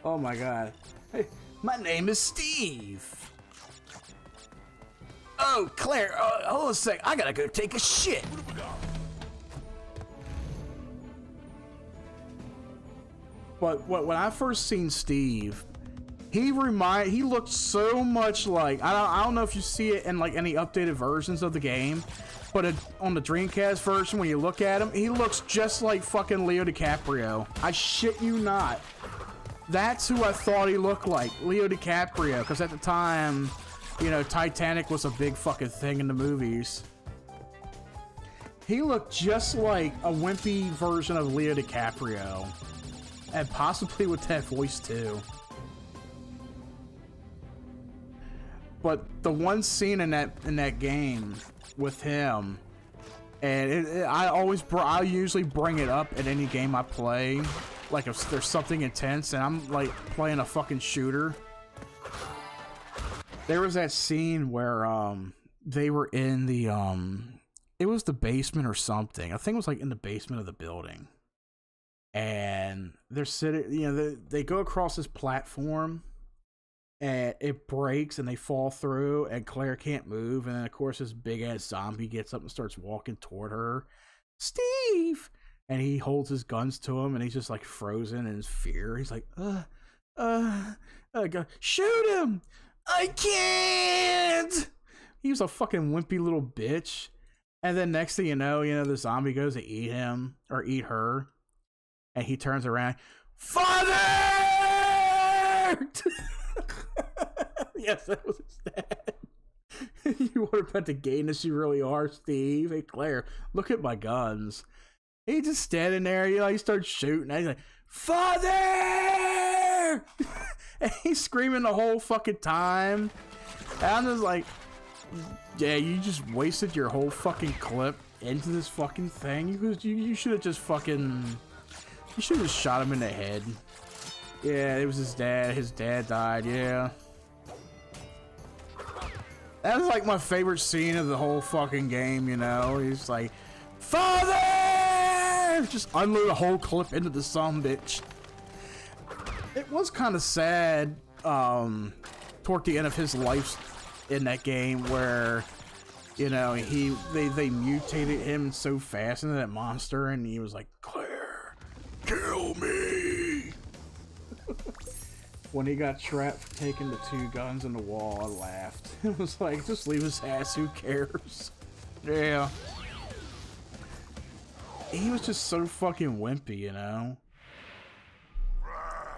Oh my god. Hey, my name is Steve. Oh, Claire, hold on a sec. I gotta go take a shit. But when I first seen Steve, he looked so much like, I don't know if you see it in like any updated versions of the game, but on the Dreamcast version, when you look at him, he looks just like fucking Leo DiCaprio. I shit you not. That's who I thought he looked like, Leo DiCaprio, because at the time, you know, Titanic was a big fucking thing in the movies. He looked just like a wimpy version of Leo DiCaprio. And possibly with that voice too. But the one scene in that game with him, and I usually bring it up in any game I play, like if there's something intense and I'm like playing a fucking shooter. There was that scene where they were in the it was the basement or something. I think it was like in the basement of the building. And they're sitting, you know, they go across this platform and it breaks and they fall through and Claire can't move. And then, of course, this big ass zombie gets up and starts walking toward her. Steve! And he holds his guns to him and he's just like frozen in his fear. He's like, shoot him! I can't! He was a fucking wimpy little bitch. And then next thing you know, the zombie goes to eat him or eat her. And he turns around, Father! Yes, that was his dad. You wonder about the gayness you really are, Steve. Hey, Claire, look at my guns. He just standing there, he starts shooting. And he's like, Father! And he's screaming the whole fucking time. And I'm just like, yeah, you just wasted your whole fucking clip into this fucking thing. You should have just fucking... You should have shot him in the head. Yeah, it was his dad. His dad died, yeah. That was like my favorite scene of the whole fucking game, He's like, Father! Just unload a whole clip into the sumbitch. It was kind of sad, toward the end of his life in that game where, they mutated him so fast into that monster and he was like, Claire! Kill me! When he got trapped for taking the 2 guns in the wall, I laughed. It was like, just leave his ass, who cares? Yeah. He was just so fucking wimpy,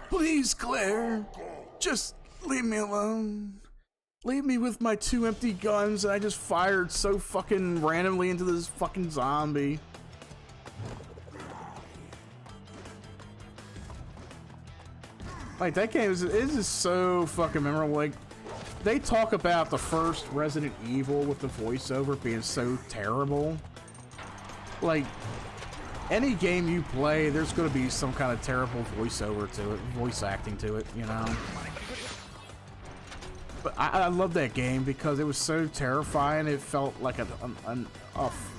Please, Claire! Just leave me alone. Leave me with my 2 empty guns and I just fired so fucking randomly into this fucking zombie. Like, that game is just so fucking memorable. Like, they talk about the first Resident Evil with the voiceover being so terrible. Like, any game you play, there's going to be some kind of terrible voiceover to it, voice acting to it, But I love that game because it was so terrifying. It felt like a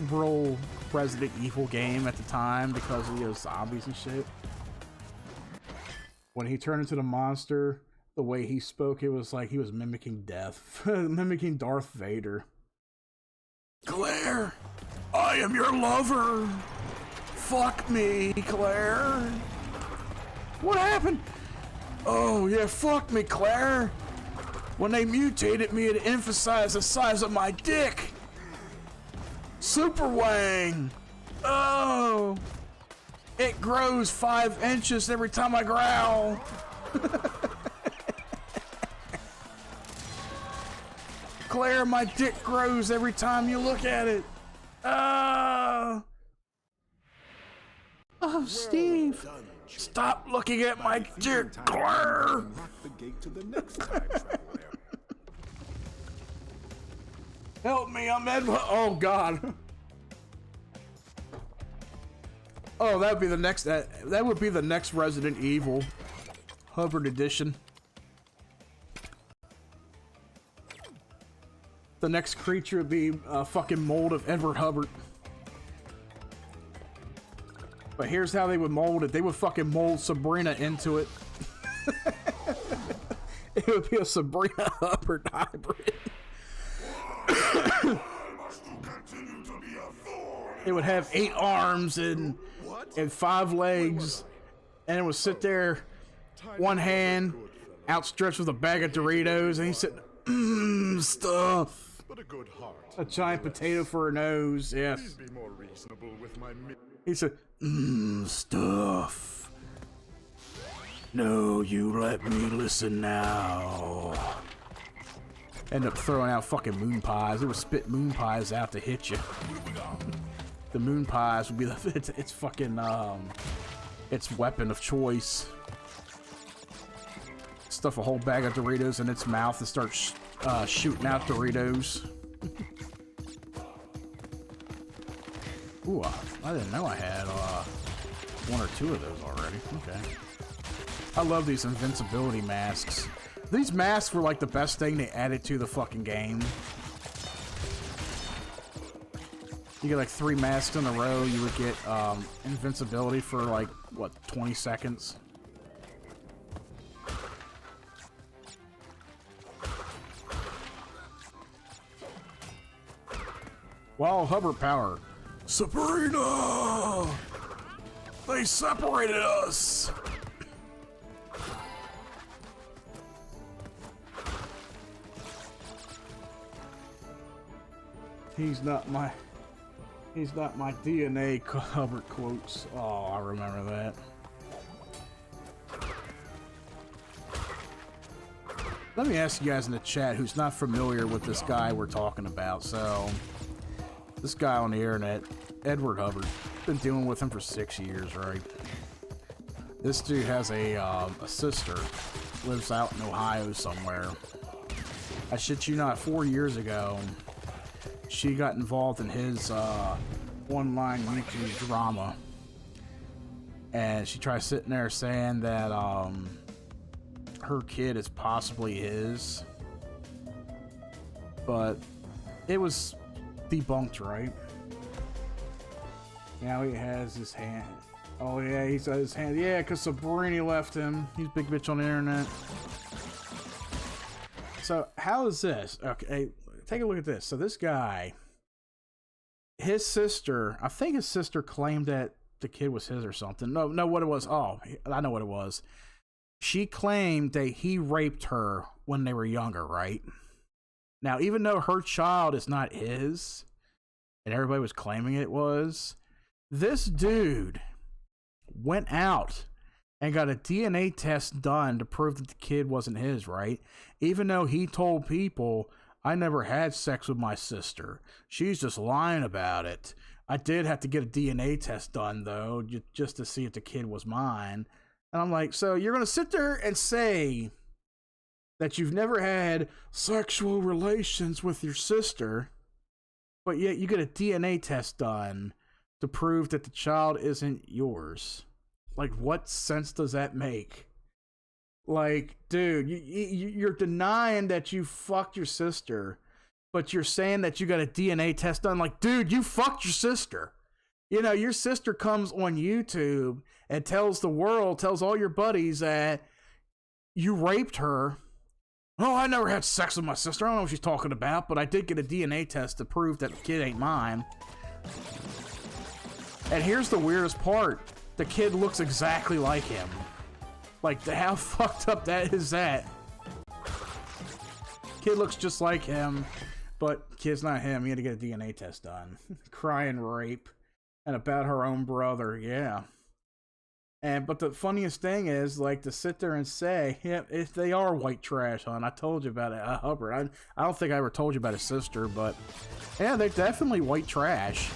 real Resident Evil game at the time because of zombies and shit. When he turned into the monster, the way he spoke, it was like he was mimicking death. Mimicking Darth Vader. Claire, I am your lover. Fuck me, Claire. What happened? Oh, yeah, fuck me, Claire. When they mutated me, it emphasized the size of my dick. Super Wang. Oh. It grows 5 inches every time I growl. Claire, my dick grows every time you look at it. Oh, Steve! Stop looking at my dick, Claire! Help me, I'm Edward. Oh God. Oh, that would be the next. That would be the next Resident Evil, Hubbard edition. The next creature would be a fucking mold of Edward Hubbard. But here's how they would mold it. They would fucking mold Sabrina into it. It would be a Sabrina Hubbard hybrid. It would have 8 arms and 5 legs, and it would sit there, one hand outstretched with a bag of Doritos, and he said, stuff. But a good heart. A giant potato for a nose, yes. Please be more reasonable with my He said, stuff. No, you let me listen now. End up throwing out fucking moon pies. It would spit moon pies out to hit you. The moon pies would be it's fucking its weapon of choice. Stuff a whole bag of Doritos in its mouth and start shooting out Doritos. Ooh, I didn't know I had 1 or 2 of those already. Okay. I love these invincibility masks. These masks were like the best thing they added to the fucking game. You get like 3 masks in a row, you would get invincibility for like, what, 20 seconds? Wow, Hubbard power. Sabrina! They separated us! He's not my DNA, Hubbard quotes. Oh, I remember that. Let me ask you guys in the chat who's not familiar with this guy we're talking about. So, this guy on the internet, Edward Hubbard, been dealing with him for 6 years, right? This dude has a sister, lives out in Ohio somewhere. I shit you not, 4 years ago, she got involved in his online YouTube drama, and she tried sitting there saying that her kid is possibly his, but it was debunked, right? Now he has his hand. Oh yeah, he's got his hand. Yeah, because Sabrina left him. He's a big bitch on the internet. So how is this? Okay, take a look at this. So this guy, his sister, I think his sister claimed that the kid was his or something. No, what it was. Oh, I know what it was. She claimed that he raped her when they were younger, right? Now, even though her child is not his, and everybody was claiming it was, this dude went out and got a DNA test done to prove that the kid wasn't his, right? Even though he told people, I never had sex with my sister. She's just lying about it. I did have to get a DNA test done, though, just to see if the kid was mine. And I'm like, so you're going to sit there and say that you've never had sexual relations with your sister, but yet you get a DNA test done to prove that the child isn't yours. Like, what sense does that make? Like, dude, you're denying that you fucked your sister, but you're saying that you got a DNA test done. Like, dude, you fucked your sister. You know, your sister comes on YouTube and tells the world, tells all your buddies that you raped her. Oh, I never had sex with my sister. I don't know what she's talking about, but I did get a DNA test to prove that the kid ain't mine. And here's the weirdest part. The kid looks exactly like him. Like, how fucked up that is that? Kid looks just like him, but kid's not him. He had to get a DNA test done. Crying rape. And about her own brother, yeah. But the funniest thing is, like, to sit there and say, yeah, if they are white trash, hon. I told you about it, Hubbard. I don't think I ever told you about his sister, but yeah, they're definitely white trash.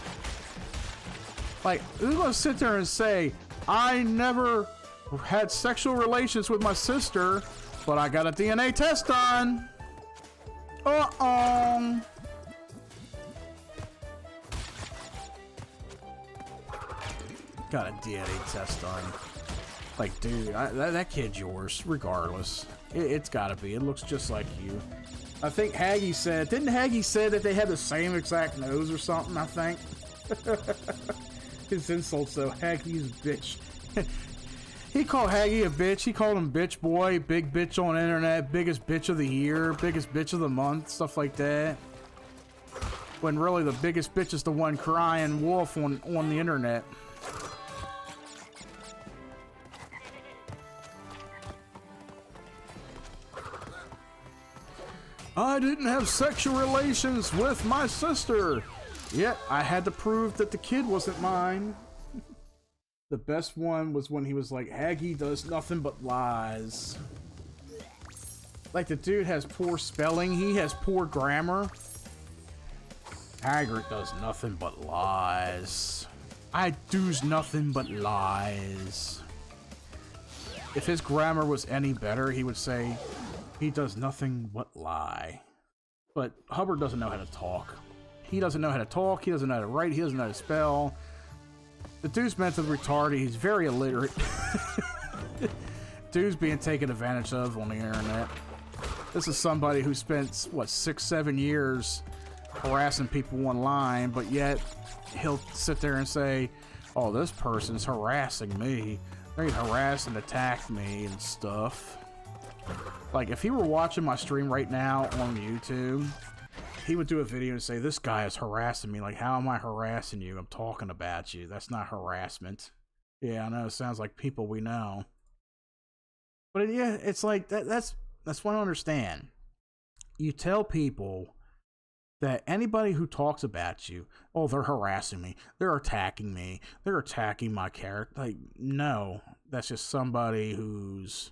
Like, who's gonna sit there and say, I never had sexual relations with my sister, but I got a DNA test done. Uh-oh. Got a DNA test done. Like, dude, that kid's yours, regardless. It's gotta be. It looks just like you. I think Haggy said, didn't Haggy say that they had the same exact nose or something, I think? His insults, though. Haggy's a bitch. He called Haggy a bitch. He called him bitch boy, big bitch on the internet, biggest bitch of the year, biggest bitch of the month, stuff like that. When really the biggest bitch is the one crying wolf on the internet. I didn't have sexual relations with my sister. Yet I had to prove that the kid wasn't mine. The best one was when he was like, Haggy does nothing but lies. Like, the dude has poor spelling. He has poor grammar. Hagrid does nothing but lies. I do's nothing but lies. If his grammar was any better, he would say, he does nothing but lie. But Hubbard doesn't know how to talk. He doesn't know how to talk. He doesn't know how to write. He doesn't know how to spell. The dude's mentally retarded. He's very illiterate. Dude's being taken advantage of on the internet. This is somebody who spent, what, 6-7 years harassing people online, but yet he'll sit there and say, oh, this person's harassing me. They harass and attack me and stuff. Like, if he were watching my stream right now on YouTube, he would do a video and say, this guy is harassing me. Like, how am I harassing you? I'm talking about you. That's not harassment. Yeah, I know. It sounds like people we know. But yeah, it's like, that's what I don't understand. You tell people that anybody who talks about you, oh, they're harassing me. They're attacking me. They're attacking my character. Like, no. That's just somebody who's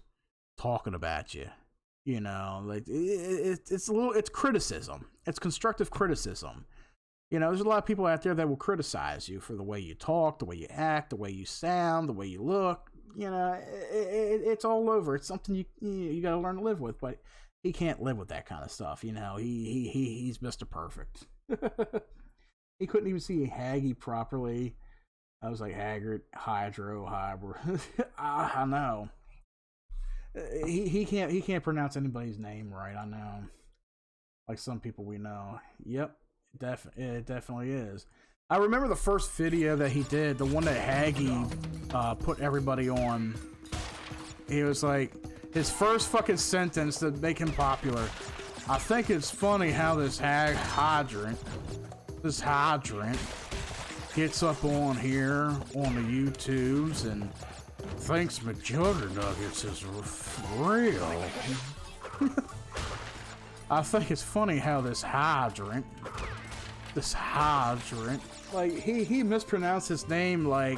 talking about you. You know, like, it's criticism. It's constructive criticism. You know, there's a lot of people out there that will criticize you for the way you talk, the way you act, the way you sound, the way you look. You know, it's all over. It's something you got to learn to live with. But he can't live with that kind of stuff. You know, he's Mr. Perfect. He couldn't even see Haggy properly. I was like, Hagrid, Hydro, Hybrid. I know. He can't pronounce anybody's name right. I know, like some people we know. Yep, it definitely is. I remember the first video that he did, the one that Haggy put everybody on. He was like, his first fucking sentence to make him popular. I think it's funny how this hydrant gets up on here on the YouTubes and thinks McJuggernuggets is real. I think it's funny how this hydrant, like, he mispronounced his name like,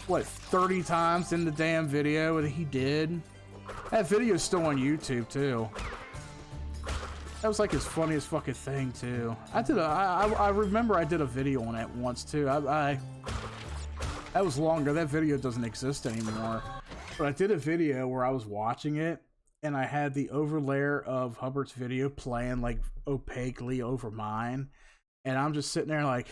what, 30 times in the damn video that he did. That video's still on YouTube too. That was like his funniest fucking thing too. I remember I did a video on it once too. That was longer. That video doesn't exist anymore. But I did a video where I was watching it, and I had the overlayer of Hubbard's video playing, like, opaquely over mine. And I'm just sitting there, like...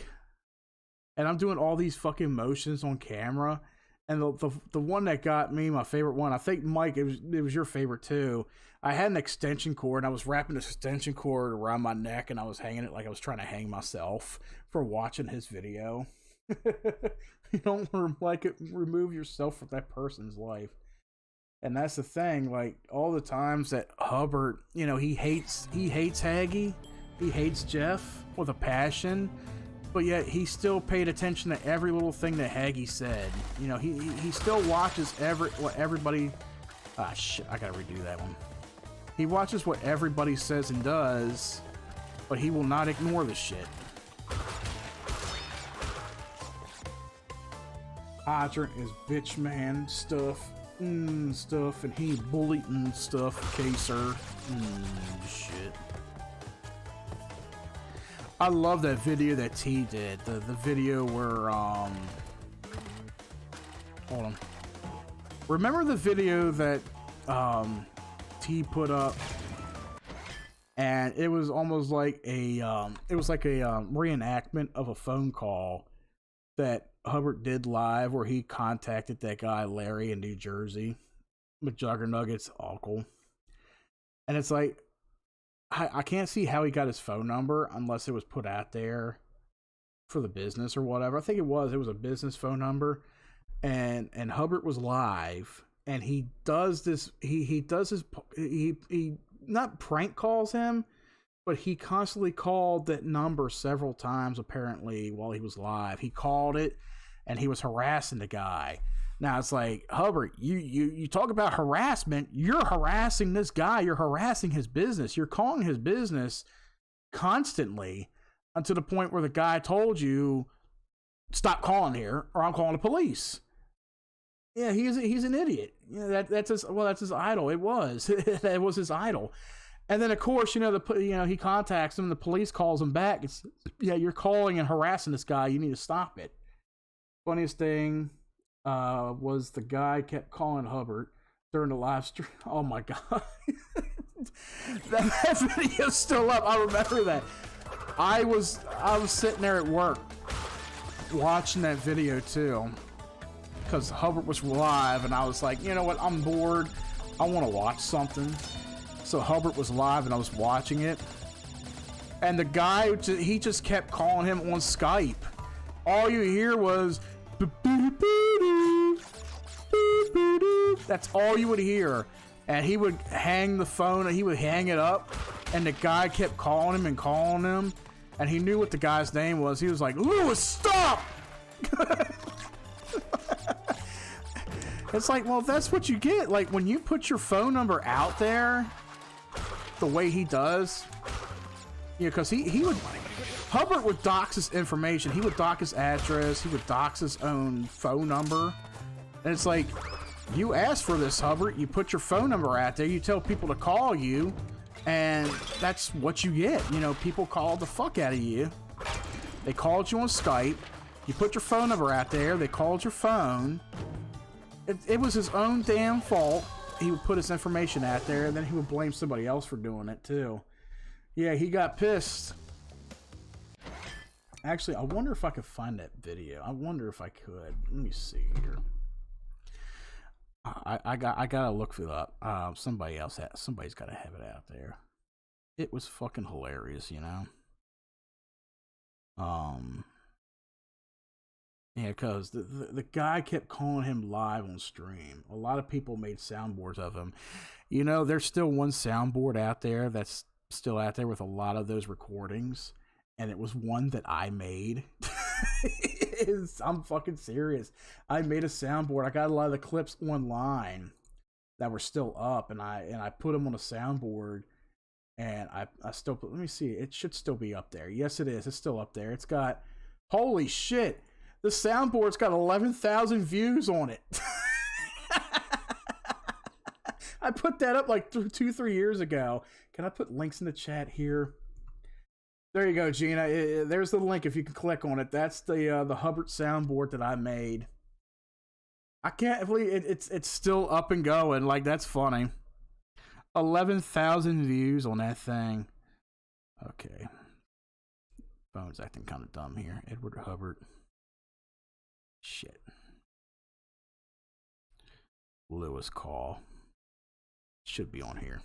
And I'm doing all these fucking motions on camera. And the one that got me, my favorite one, I think, Mike, it was your favorite, too. I had an extension cord, and I was wrapping an extension cord around my neck, and I was hanging it like I was trying to hang myself for watching his video. You don't like it, remove yourself from that person's life. And that's the thing, like, all the times that Hubbard, you know, he hates Haggy, he hates Jeff with a passion, but yet he still paid attention to every little thing that Haggy said. You know, he still watches what everybody, shit, I gotta redo that one. He watches what everybody says and does, but he will not ignore the shit. Hydrant is bitch man stuff, and he bullied and stuff, Caser, shit. I love that video that T did, the video where, hold on, Remember the video that T put up, and it was almost like a reenactment of a phone call that Hubbard did live, where he contacted that guy Larry in New Jersey, McJuggerNugget's uncle, and it's like I can't see how he got his phone number unless it was put out there for the business or whatever. I think it was a business phone number, and Hubbard was live, and he does this. He not prank calls him, but he constantly called that number several times, apparently, while he was live. He called it, and he was harassing the guy. Now, it's like, Hubbard, you talk about harassment. You're harassing this guy. You're harassing his business. You're calling his business constantly, to the point where the guy told you, stop calling here, or I'm calling the police. Yeah, he's an idiot. Yeah, that's his idol. It was. That was his idol. And then, of course, he contacts him, and the police calls him back. It's, yeah, you're calling and harassing this guy. You need to stop it. Funniest thing was the guy kept calling Hubbard during the live stream. Oh my god. that video's still up. I remember that. I was sitting there at work watching that video too, because Hubbard was live, and I was like, you know what, I'm bored, I want to watch something. So Hubbard was live, and I was watching it, and the guy, he just kept calling him on Skype. All you hear was that's all you would hear, and he would hang the phone, and he would hang it up, and the guy kept calling him and calling him, and he knew what the guy's name was. He was like, Lewis, stop! It's like, well, that's what you get. Like, when you put your phone number out there the way he does, because Hubbard would dox his information. He would dox his address. He would dox his own phone number. And it's like, you asked for this, Hubbard. You put your phone number out there. You tell people to call you, and that's what you get. People call the fuck out of you. They called you on Skype. You put your phone number out there. They called your phone. It was his own damn fault. He would put his information out there, and then he would blame somebody else for doing it too. Yeah, he got pissed. Actually, I wonder if I could find that video. I wonder if I could. Let me see here. I gotta look for that. Somebody's gotta have it out there. It was fucking hilarious, Yeah, because the guy kept calling him live on stream. A lot of people made soundboards of him. There's still one soundboard out there that's still out there with a lot of those recordings, and it was one that I made. I'm fucking serious. I made a soundboard. I got a lot of the clips online that were still up, and I put them on a soundboard, and I still put, let me see, it should still be up there. Yes, it is. It's still up there. It's got, holy shit, the soundboard's got 11,000 views on it. I put that up like 2-3 years ago. Can I put links in the chat here? There you go, Gina. There's the link if you can click on it. That's the Hubbard soundboard that I made. I can't believe it's still up and going. Like, that's funny. 11,000 views on that thing. Okay. Phone's acting kind of dumb here. Edward Hubbard. Shit. Lewis call. Should be on here.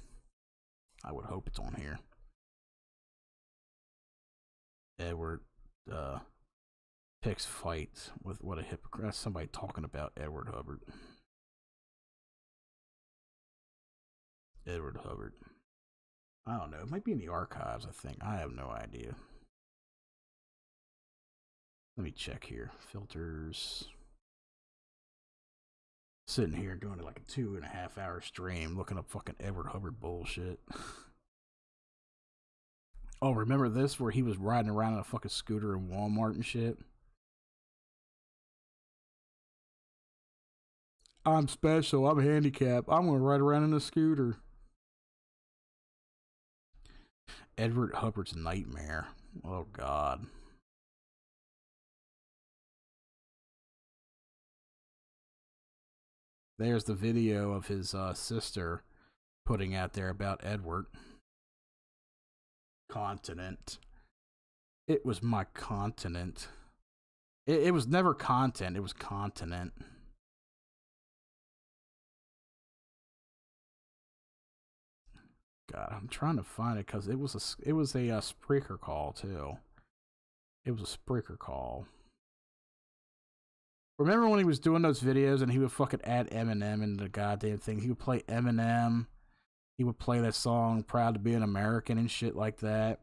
I would hope it's on here. Edward picks fights with what a hypocrite. Somebody talking about Edward Hubbard. Edward Hubbard. I don't know. It might be in the archives, I think. I have no idea. Let me check here. Filters. Sitting here doing like a 2.5 hour stream looking up fucking Edward Hubbard bullshit. Oh, remember this where he was riding around on a fucking scooter in Walmart and shit? I'm special. I'm handicapped. I'm gonna ride around in a scooter. Edward Hubbard's nightmare. Oh God. There's the video of his sister putting out there about Edward. Continent. It was my continent. It was never content, it was continent. God, I'm trying to find it because it was a Spreaker call too. It was a Spreaker call. Remember when he was doing those videos and he would fucking add Eminem into the goddamn thing? He would play Eminem. He would play that song "Proud to Be an American" and shit like that.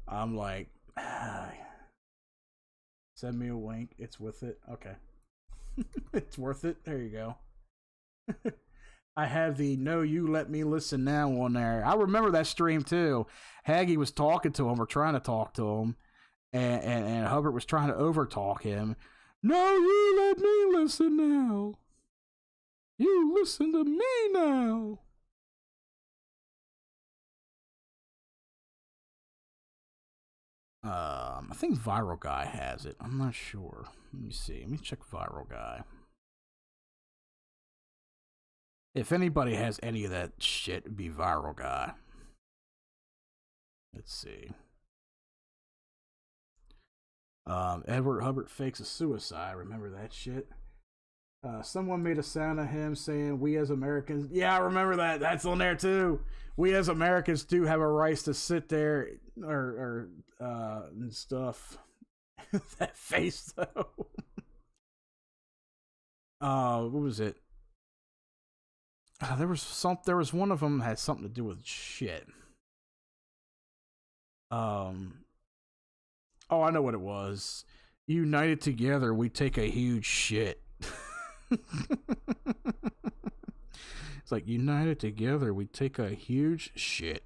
I'm like, send me a wink. It's worth it. Okay. It's worth it. There you go. I have the "No, you let me listen now" on there. I remember that stream too. Haggy was talking to him or trying to talk to him, and Hubbard was trying to overtalk him. "No, you let me listen now. You listen to me now." I think Viral Guy has it. I'm not sure. Let me see. Let me check Viral Guy. If anybody has any of that shit, it'd be Viral Guy. Let's see. Edward Hubbard fakes a suicide. Remember that shit? Someone made a sound of him saying, "We as Americans..." Yeah, I remember that. That's on there too. We as Americans do have a right to sit there and stuff. That face though. What was it? There was one of them that had something to do with shit. Oh, I know what it was. "United together, we take a huge shit." It's like, united together, we take a huge shit.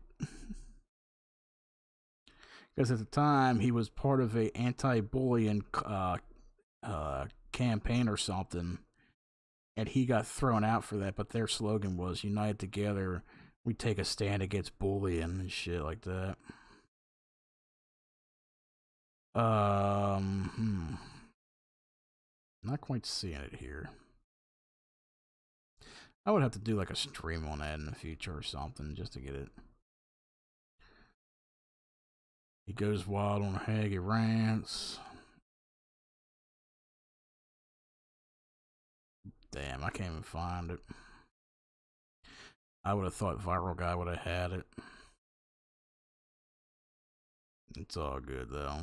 Because at the time, he was part of a anti-bullying campaign or something. And he got thrown out for that, but their slogan was, "United together, we take a stand against bullying," and shit like that. Not quite seeing it here. I would have to do like a stream on that in the future or something just to get it. He goes wild on Haggy rants. Damn, I can't even find it. I would have thought Viral Guy would have had it. It's all good though.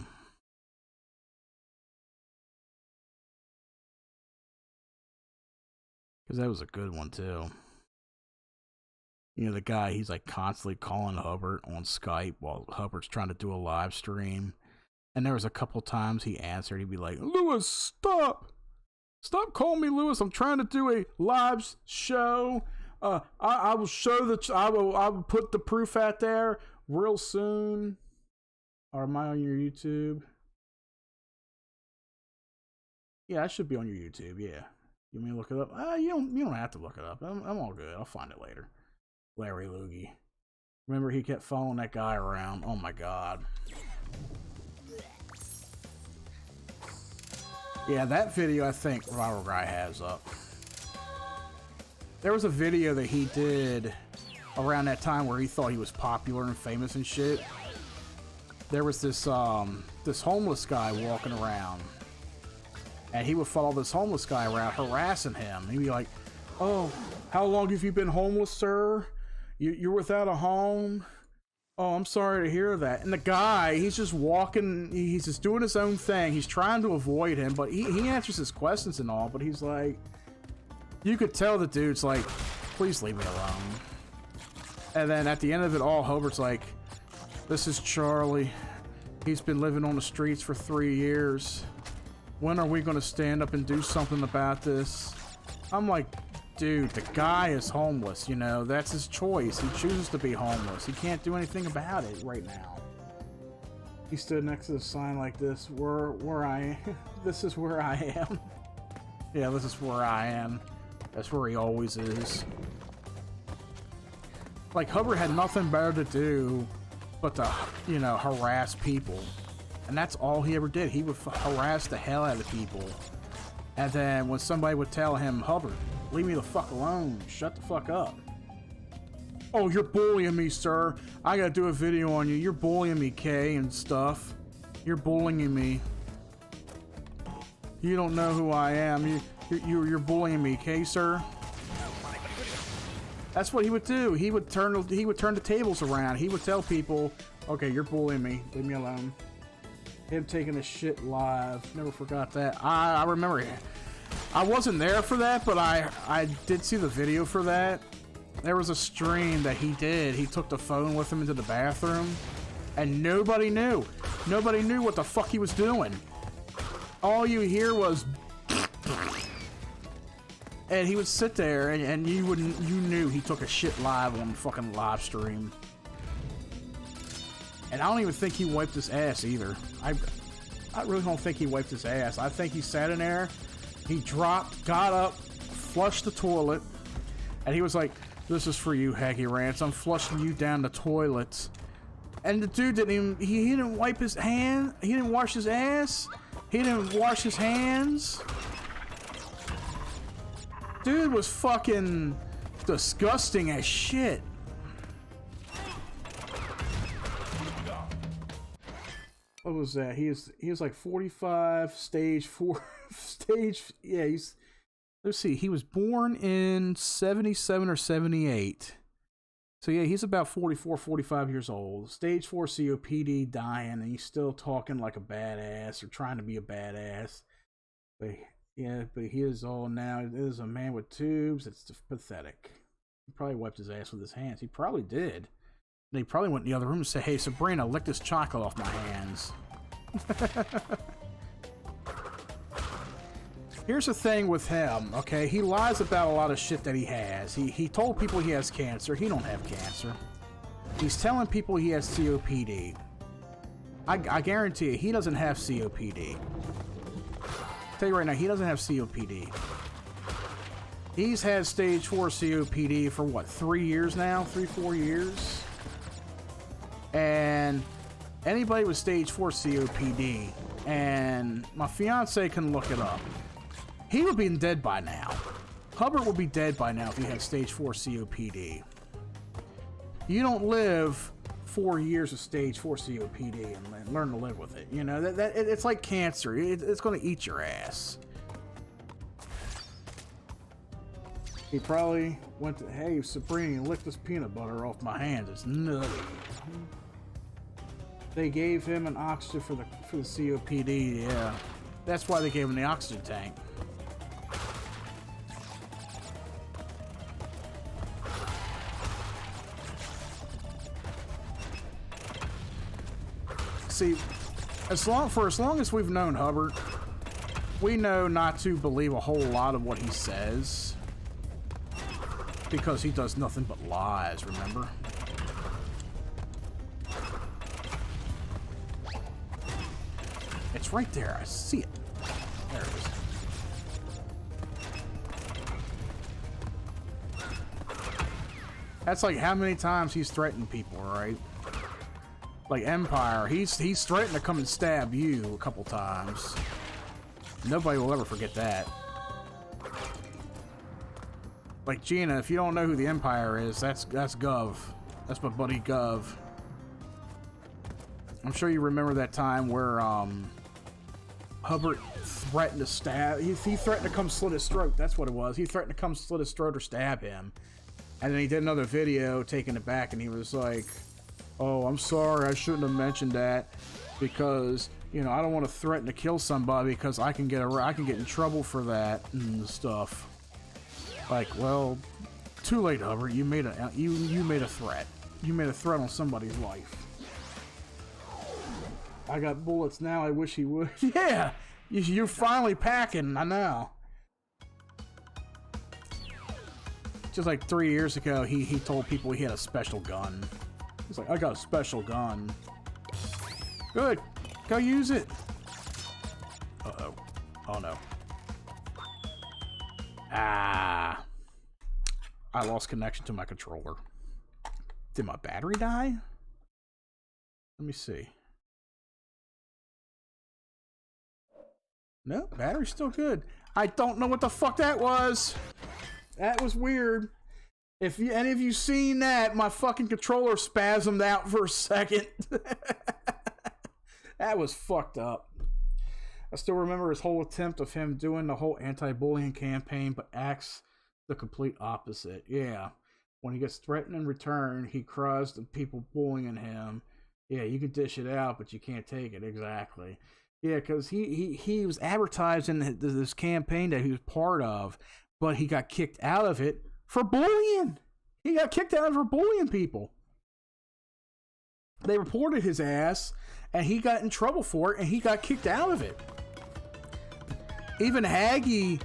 Because that was a good one too. You know, the guy, he's like constantly calling Hubbard on Skype while Hubbard's trying to do a live stream. And there was a couple times he answered, he'd be like, "Lewis, stop! Stop calling me Lewis. I'm trying to do a live show. I will show I will put the proof out there real soon." Or am I on your YouTube? Yeah, I should be on your YouTube, yeah. You want me to look it up? You don't have to look it up. I'm all good. I'll find it later. Larry Loogie. Remember, he kept following that guy around. Oh my god. Yeah, that video I think Viral Guy has up. There was a video that he did around that time where he thought he was popular and famous and shit. There was this homeless guy walking around. And he would follow this homeless guy around, harassing him. He'd be like, "Oh, how long have you been homeless, sir? You're without a home? Oh, I'm sorry to hear that." And the guy, he's just walking, he's just doing his own thing. He's trying to avoid him, but he answers his questions and all, but he's like, you could tell the dude's like, "Please leave me alone." And then at the end of it all, Hubbard's like, "This is Charlie. He's been living on the streets for 3 years. When are we going to stand up and do something about this?" I'm like, dude, the guy is homeless, you know, that's his choice. He chooses to be homeless. He can't do anything about it right now. He stood next to the sign like this, this is where I am. Yeah, this is where I am. That's where he always is. Like, Hubbard had nothing better to do but to, you know, harass people. And that's all he ever did. He would harass the hell out of people And then when somebody would tell him, Hubbard, leave me the fuck alone, shut the fuck up. Oh, you're bullying me, sir. I gotta do a video on you. You're bullying me, Kay, and stuff. You're bullying me. You don't know who I am. You're bullying me, Kay, sir. That's what he would do. He would turn the tables around. He would tell people, okay, you're bullying me. Leave me alone. Him taking the shit live. Never forgot that. I remember it. I wasn't there for that, but I did see the video for that. There was a stream that he did. He took the phone with him into the bathroom, and nobody knew. Nobody knew what the fuck he was doing. All you hear was, and he would sit there, and you knew he took a shit live on fucking live stream. And I don't even think he wiped his ass either. I really don't think he wiped his ass. I think he sat in there, he dropped, got up, flushed the toilet, and he was like, this is for you, Haggy Rants. I'm flushing you down the toilet. And the dude didn't even, he didn't wipe his hand, he didn't wash his ass, he didn't wash his hands. Dude was fucking disgusting as shit. What was that? He was like 45, stage 4, yeah, let's see, he was born in 77 or 78. So yeah, he's about 44, 45 years old. Stage 4 COPD, dying, and he's still talking like a badass or trying to be a badass. But yeah, but he is old now. It is a man with tubes. It's pathetic. He probably wiped his ass with his hands. He probably did. They probably went in the other room and said, hey, Sabrina, lick this chocolate off my hands. Here's the thing with him, okay? He lies about a lot of shit that he has. He told people he has cancer. He don't have cancer. He's telling people he has COPD. I guarantee you, he doesn't have COPD. I'll tell you right now, he doesn't have COPD. He's had stage 4 COPD for what, 3 years now? 4 years? And anybody with stage 4 COPD, and my fiance can look it up, he would be dead by now. Hubbard would be dead by now if he had stage 4 COPD. You don't live 4 years of stage 4 COPD and learn to live with it. You know, it's like cancer. It's going to eat your ass. He probably went to, hey, Sabrina, lick this peanut butter off my hands. It's nutty. They gave him an oxygen for the COPD, yeah. That's why they gave him the oxygen tank. See, as long as we've known Hubbard, we know not to believe a whole lot of what he says. Because he does nothing but lies, remember? It's right there, I see it. There it is. That's like how many times he's threatened people, right? Like Empire, he's threatened to come and stab you a couple times. Nobody will ever forget that. Like Gina, if you don't know who the Empire is, that's Gov. That's my buddy Gov. I'm sure you remember that time where Hubbard threatened to stab. He threatened to come slit his throat. That's what it was. He threatened to come slit his throat or stab him. And then he did another video taking it back, and he was like, "Oh, I'm sorry. I shouldn't have mentioned that because you know I don't want to threaten to kill somebody because I can get in trouble for that and stuff." Like, well, too late, Hubbard. You made a threat. You made a threat on somebody's life. I got bullets now. I wish he would. Yeah, you're finally packing. I know. Just like 3 years ago, he told people he had a special gun. He's like, I got a special gun. Good. Go use it. Uh-oh. Oh, no. Ah. I lost connection to my controller. Did my battery die? Let me see. No, battery's still good. I don't know what the fuck that was. That was weird. If any of you seen that, my fucking controller spasmed out for a second. That was fucked up. I still remember his whole attempt of him doing the whole anti-bullying campaign, but acts the complete opposite. Yeah. When he gets threatened in return, he cries to people bullying him. Yeah, you can dish it out, but you can't take it. Exactly. Yeah, because he was advertising this campaign that he was part of, but he got kicked out of it for bullying. He got kicked out for bullying people. They reported his ass, and he got in trouble for it, and he got kicked out of it. Even Haggy,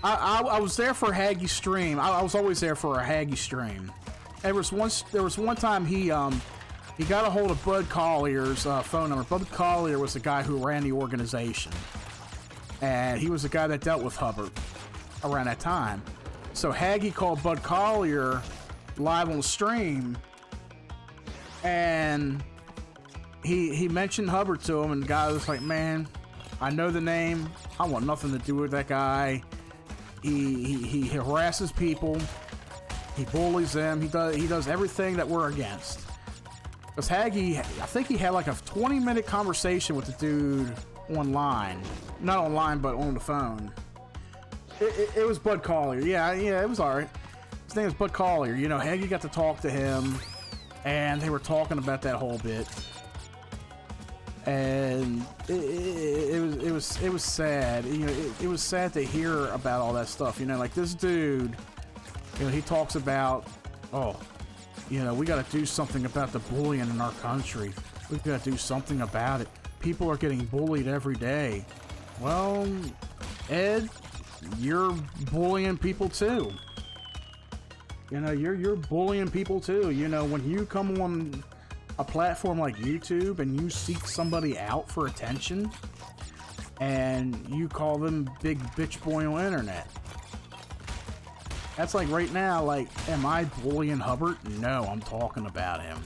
I was there for a Haggy stream. I was always there for a Haggy stream. There was one time he got a hold of Bud Collier's phone number. Bud Collier was the guy who ran the organization, and he was the guy that dealt with Hubbard around that time. So Haggy called Bud Collier live on the stream, and he mentioned Hubbard to him, and the guy was like, "Man, I know the name. I want nothing to do with that guy. He harasses people. He bullies them. He does everything that we're against." Because Haggy, I think he had like a 20-minute conversation with the dude online. Not online, but on the phone. It was Bud Collier. Yeah, it was alright. His name was Bud Collier. You know, Haggy got to talk to him, and they were talking about that whole bit. And it was sad. You know, it was sad to hear about all that stuff. You know, like this dude, you know, he talks about, oh, you know, we got to do something about the bullying in our country. We've got to do something about it. People are getting bullied every day. Well, Ed, you're bullying people too. You know, you're bullying people too. You know, when you come on a platform like YouTube and you seek somebody out for attention and you call them big bitch boy on the internet. That's like right now, like, am I bullying Hubbard? No, I'm talking about him.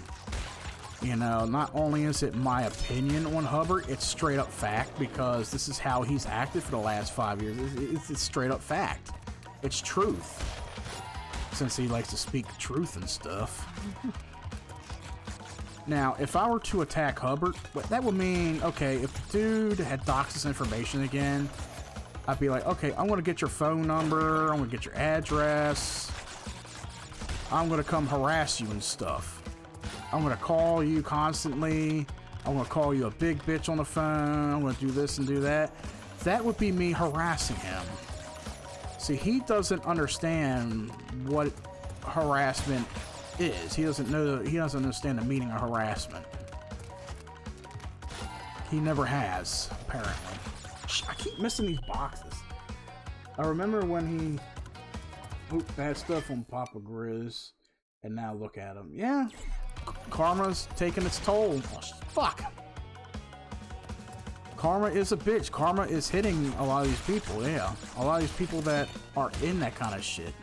You know, not only is it my opinion on Hubbard, it's straight up fact, because this is how he's acted for the last 5 years. It's straight up fact. It's truth. Since he likes to speak truth and stuff. Now, if I were to attack Hubbard, that would mean, okay, if the dude had doxed his information again, I'd be like, okay, I'm going to get your phone number, I'm going to get your address, I'm going to come harass you and stuff. I'm going to call you constantly, I'm going to call you a big bitch on the phone, I'm going to do this and do that. That would be me harassing him. See, he doesn't understand what harassment is. He doesn't understand the meaning of harassment. He never has, apparently. I keep missing these boxes. I remember when he pooped bad stuff on Papa Grizz, and now look at him. Yeah, karma's taking its toll. Oh, fuck. Karma is a bitch. Karma is hitting a lot of these people, yeah. A lot of these people that are in that kind of shit.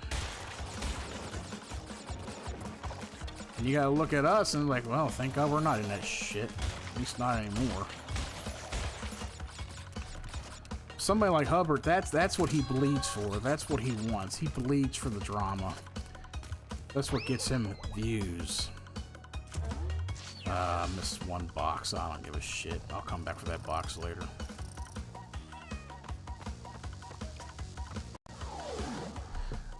And you gotta look at us and like, well, thank God we're not in that shit. At least not anymore. Somebody like Hubbard, that's what he bleeds for. That's what he wants. He bleeds for the drama. That's what gets him views. Missed one box. I don't give a shit. I'll come back for that box later.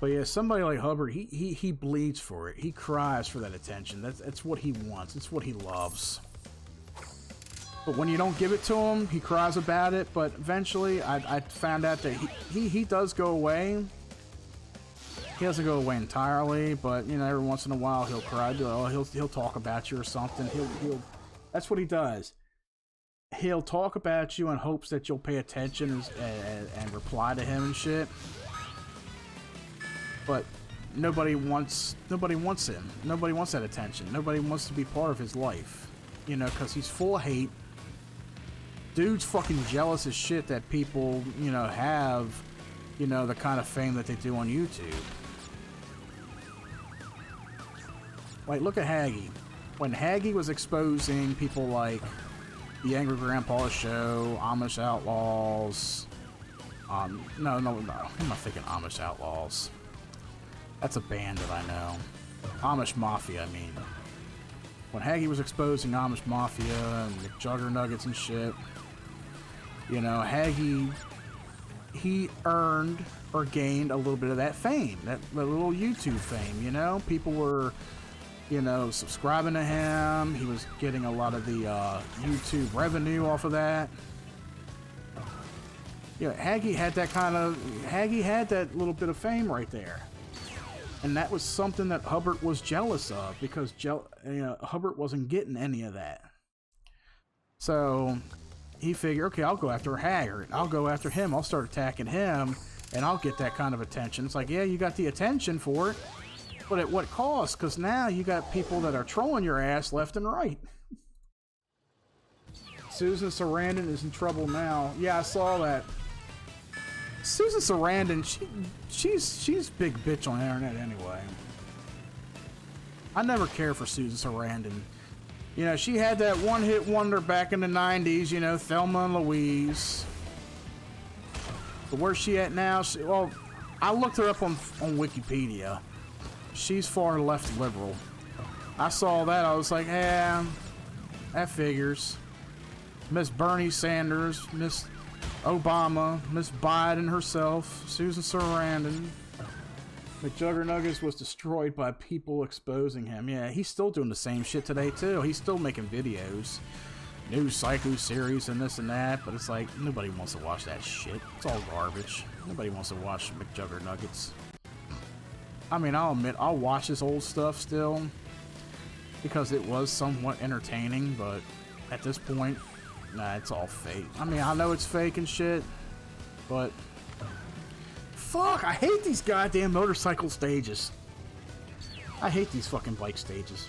But yeah, somebody like Hubbard, he bleeds for it. He cries for that attention. That's what he wants. It's what he loves. But when you don't give it to him, he cries about it. But eventually, I found out that he does go away. He doesn't go away entirely, but you know, every once in a while he'll cry. He'll talk about you or something. He'll that's what he does. He'll talk about you in hopes that you'll pay attention and reply to him and shit. But nobody wants him. Nobody wants that attention. Nobody wants to be part of his life. You know, because he's full of hate. Dude's fucking jealous as shit that people, you know, have, you know, the kind of fame that they do on YouTube. Like, look at Haggy. When Haggy was exposing people like, The Angry Grandpa Show, Amish Outlaws. No, I'm not thinking Amish Outlaws. That's a band that I know. Amish Mafia, I mean. When Haggy was exposing Amish Mafia and the Juggernuggets and shit, you know, Haggy, he earned or gained a little bit of that fame, that little YouTube fame, you know? People were, you know, subscribing to him. He was getting a lot of the YouTube revenue off of that. Yeah, Haggy had that little bit of fame right there. And that was something that Hubbard was jealous of, because Hubbard wasn't getting any of that. So he figured, okay, I'll go after Haggard. I'll go after him. I'll start attacking him, and I'll get that kind of attention. It's like, yeah, you got the attention for it, but at what cost? Because now you got people that are trolling your ass left and right. Susan Sarandon is in trouble now. Yeah, I saw that. Susan Sarandon, she's big bitch on the internet anyway. I never cared for Susan Sarandon. You know, she had that one-hit wonder back in the 90s, you know, Thelma and Louise. But where's she at now? Well, I looked her up on Wikipedia. She's far left liberal. I saw that, I was like, yeah, that figures. Miss Bernie Sanders, Miss Obama, Miss Biden herself, Susan Sarandon. McJuggernuggets was destroyed by people exposing him. Yeah, he's still doing the same shit today too. He's still making videos, new Psycho series and this and that, but it's like nobody wants to watch that shit. It's all garbage. Nobody wants to watch McJuggernuggets. I mean, I'll admit I'll watch this old stuff still because it was somewhat entertaining, but at this point, nah, it's all fake. I mean, I know it's fake and shit, but fuck, I hate these goddamn motorcycle stages. I hate these fucking bike stages.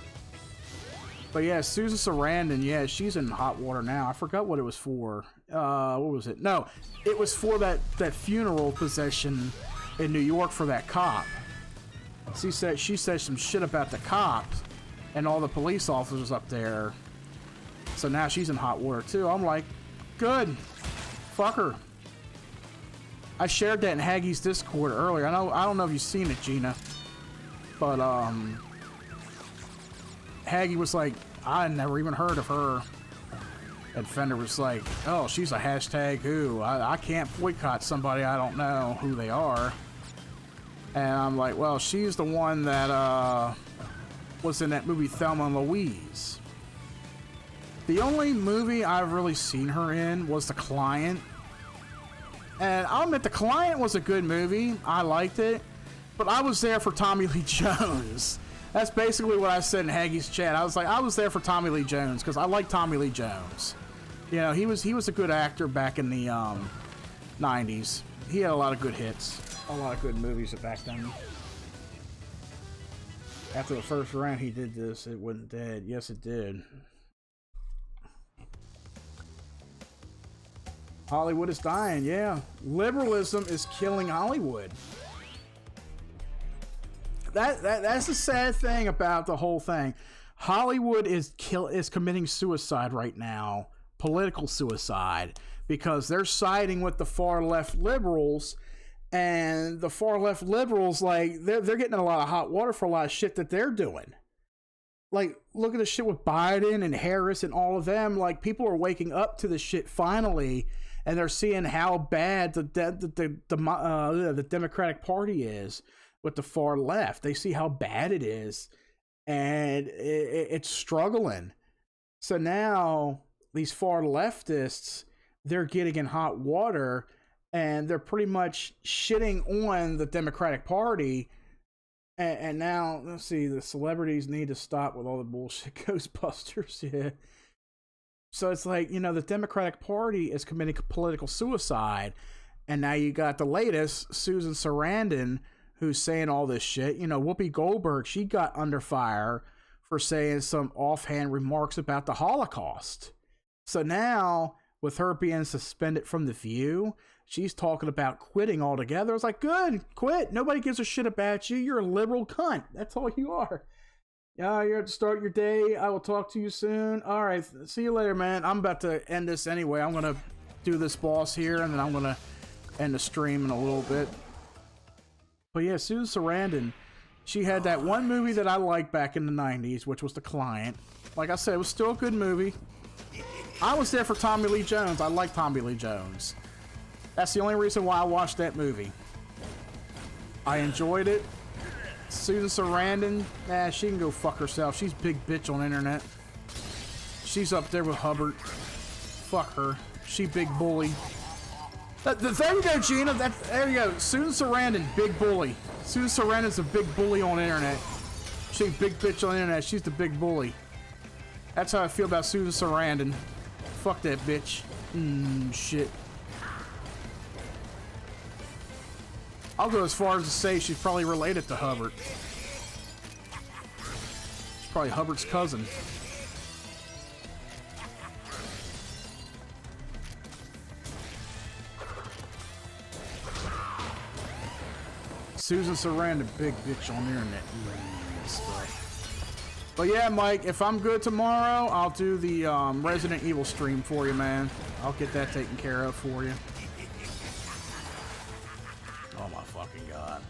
But yeah, Susan Sarandon, yeah, she's in hot water now. I forgot what it was for. What was it? No, it was for that funeral procession in New York for that cop. She said some shit about the cops and all the police officers up there. So now she's in hot water too. I'm like, good. Fuck her. I shared that in Haggy's Discord earlier. I don't know if you've seen it, Gina. But Haggy was like, I never even heard of her. And Fender was like, oh, she's a hashtag who. I can't boycott somebody I don't know who they are. And I'm like, well, she's the one that was in that movie Thelma and Louise. The only movie I've really seen her in was The Client. And I'll admit, The Client was a good movie. I liked it. But I was there for Tommy Lee Jones. That's basically what I said in Haggy's chat. I was like, I was there for Tommy Lee Jones because I like Tommy Lee Jones. You know, he was a good actor back in the 90s. He had a lot of good hits. A lot of good movies back then. After the first round he did this, it wasn't dead. Yes, it did. Hollywood is dying, yeah. Liberalism is killing Hollywood. That's the sad thing about the whole thing. Hollywood is committing suicide right now, political suicide, because they're siding with the far left liberals, and the far left liberals, like, they're getting a lot of hot water for a lot of shit that they're doing. Like, look at the shit with Biden and Harris and all of them. Like, people are waking up to this shit finally, and they're seeing how bad the Democratic Party is with the far left. They see how bad it is, and it's struggling. So now these far leftists, they're getting in hot water, and they're pretty much shitting on the Democratic Party. And now, let's see, the celebrities need to stop with all the bullshit. Ghostbusters, yeah. So it's like, you know, the Democratic Party is committing political suicide. And now you got the latest, Susan Sarandon, who's saying all this shit. You know, Whoopi Goldberg, she got under fire for saying some offhand remarks about the Holocaust. So now, with her being suspended from The View, she's talking about quitting altogether. I was like, good, quit. Nobody gives a shit about you. You're a liberal cunt. That's all you are. Yeah, you're to start your day. I will talk to you soon. All right, see you later, man. I'm about to end this anyway. I'm gonna do this boss here, and then I'm gonna end the stream in a little bit. But yeah, Susan Sarandon, she had that one movie that I liked back in the 90s, which was The Client. Like I said, it was still a good movie. I was there for Tommy Lee Jones. I like Tommy Lee Jones. That's the only reason why I watched that movie. I enjoyed it. Susan Sarandon, nah, she can go fuck herself. She's big bitch on the internet. She's up there with Hubbard. Fuck her. She big bully. There you go, Gina. There you go. Susan Sarandon, big bully. Susan Sarandon's a big bully on the internet. She's big bitch on the internet. She's the big bully. That's how I feel about Susan Sarandon. Fuck that bitch. Shit. I'll go as far as to say she's probably related to Hubbard. She's probably Hubbard's cousin. Susan Sarandon, big bitch on the internet. But yeah, Mike, if I'm good tomorrow, I'll do the Resident Evil stream for you, man. I'll get that taken care of for you. Oh my fucking god.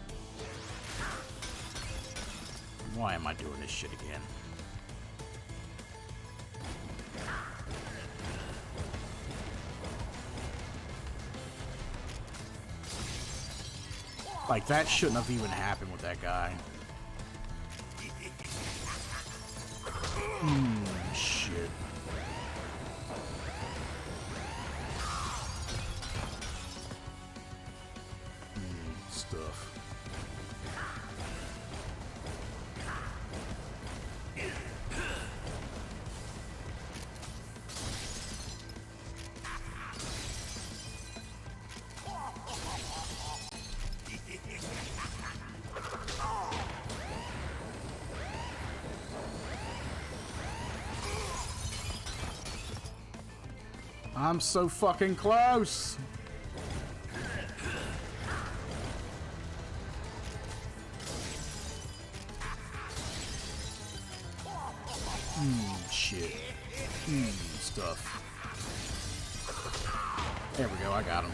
Why am I doing this shit again? Like, that shouldn't have even happened with that guy. Shit. Stuff. I'm so fucking close. Shit. Stuff. There we go, I got him.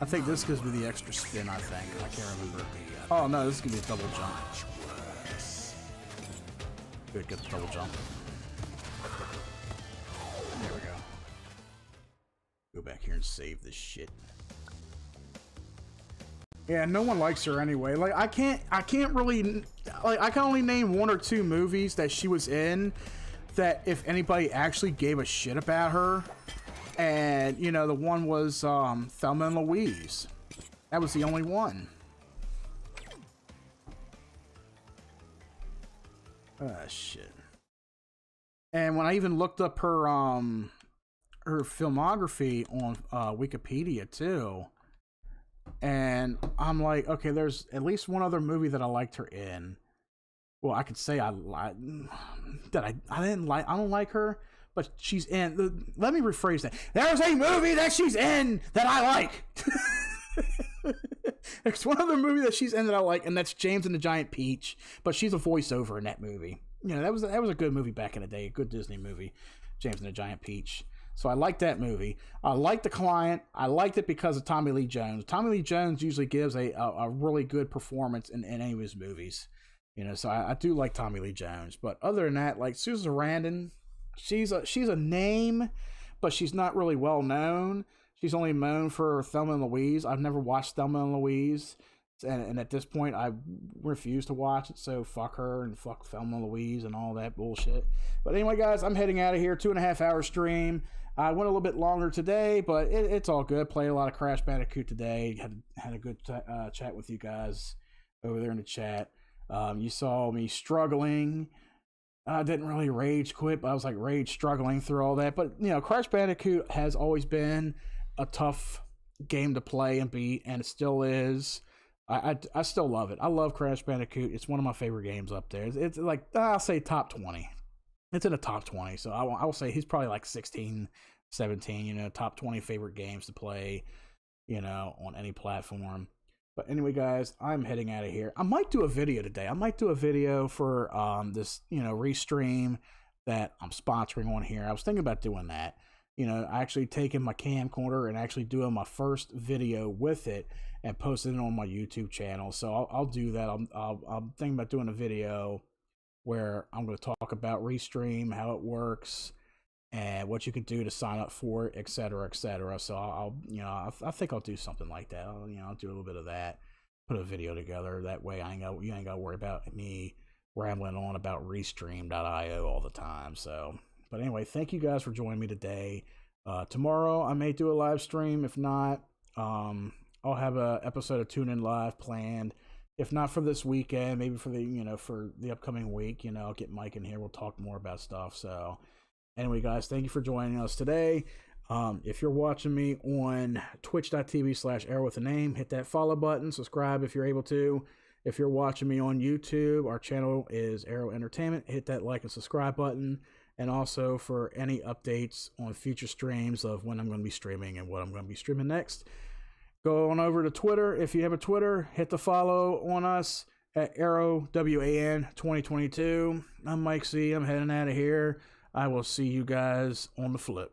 I think this gives me the extra spin, I think. I can't remember. Oh no, this is gonna be a double jump. Good, get the double jump. There we go. Go back here and save this shit. Yeah, no one likes her anyway. Like, I can't really, like, I can only name one or two movies that she was in that if anybody actually gave a shit about her. And, you know, the one was Thelma and Louise. That was the only one. Shit. And when I even looked up her filmography on Wikipedia too, and I'm like, okay, there's at least one other movie that I liked her in. Well, I could say I don't like her, but she's in. Let me rephrase that. There's a movie that she's in that I like. There's one other movie that she's in that I like, and that's James and the Giant Peach. But she's a voiceover in that movie. You know, that was a good movie back in the day, a good Disney movie, James and the Giant Peach. So I liked that movie. I liked The Client. I liked it because of Tommy Lee Jones. Tommy Lee Jones usually gives a really good performance in any of his movies. You know, so I do like Tommy Lee Jones. But other than that, like Susan Sarandon, she's a name, but she's not really well known. She's only known for Thelma and Louise. I've never watched Thelma and Louise. And at this point, I refuse to watch it. So fuck her and fuck Thelma and Louise and all that bullshit. But anyway, guys, I'm heading out of here. 2.5 hour stream. I went a little bit longer today, but it's all good. Played a lot of Crash Bandicoot today. Had a good chat with you guys over there in the chat. You saw me struggling. I didn't really rage quit, but I was like rage struggling through all that. But, you know, Crash Bandicoot has always been a tough game to play and beat, and it still is. I still love it. I love Crash Bandicoot. It's one of my favorite games up there. It's like, I'll say top 20. It's in the top 20, so I will say he's probably like 16, 17, you know, top 20 favorite games to play, you know, on any platform. But anyway, guys, I'm heading out of here. I might do a video today. I might do a video for this, restream that I'm sponsoring on here. I was thinking about doing that. Actually taking my camcorder and actually doing my first video with it and posting it on my YouTube channel. So I'll do that. I'm thinking about doing a video where I'm going to talk about Restream, how it works, and what you can do to sign up for it, etc., etc. So I think I'll do something like that. I'll do a little bit of that, put a video together. That way you ain't got to worry about me rambling on about Restream.io all the time. So, but anyway, thank you guys for joining me today. Tomorrow I may do a live stream. If not, I'll have a episode of Tune In Live planned. If not for this weekend, maybe for the upcoming week. I'll get Mike in here. We'll talk more about stuff. So. Anyway, guys, thank you for joining us today. If you're watching me on twitch.tv/arrow with a name, hit that follow button, subscribe if you're able to. If you're watching me on YouTube, our channel is Arrow Entertainment. Hit that like and subscribe button. And also for any updates on future streams of when I'm going to be streaming and what I'm going to be streaming next, go on over to Twitter. If you have a Twitter, hit the follow on us at Arrow WAN 2022. I'm Mike C. I'm heading out of here. I will see you guys on the flip.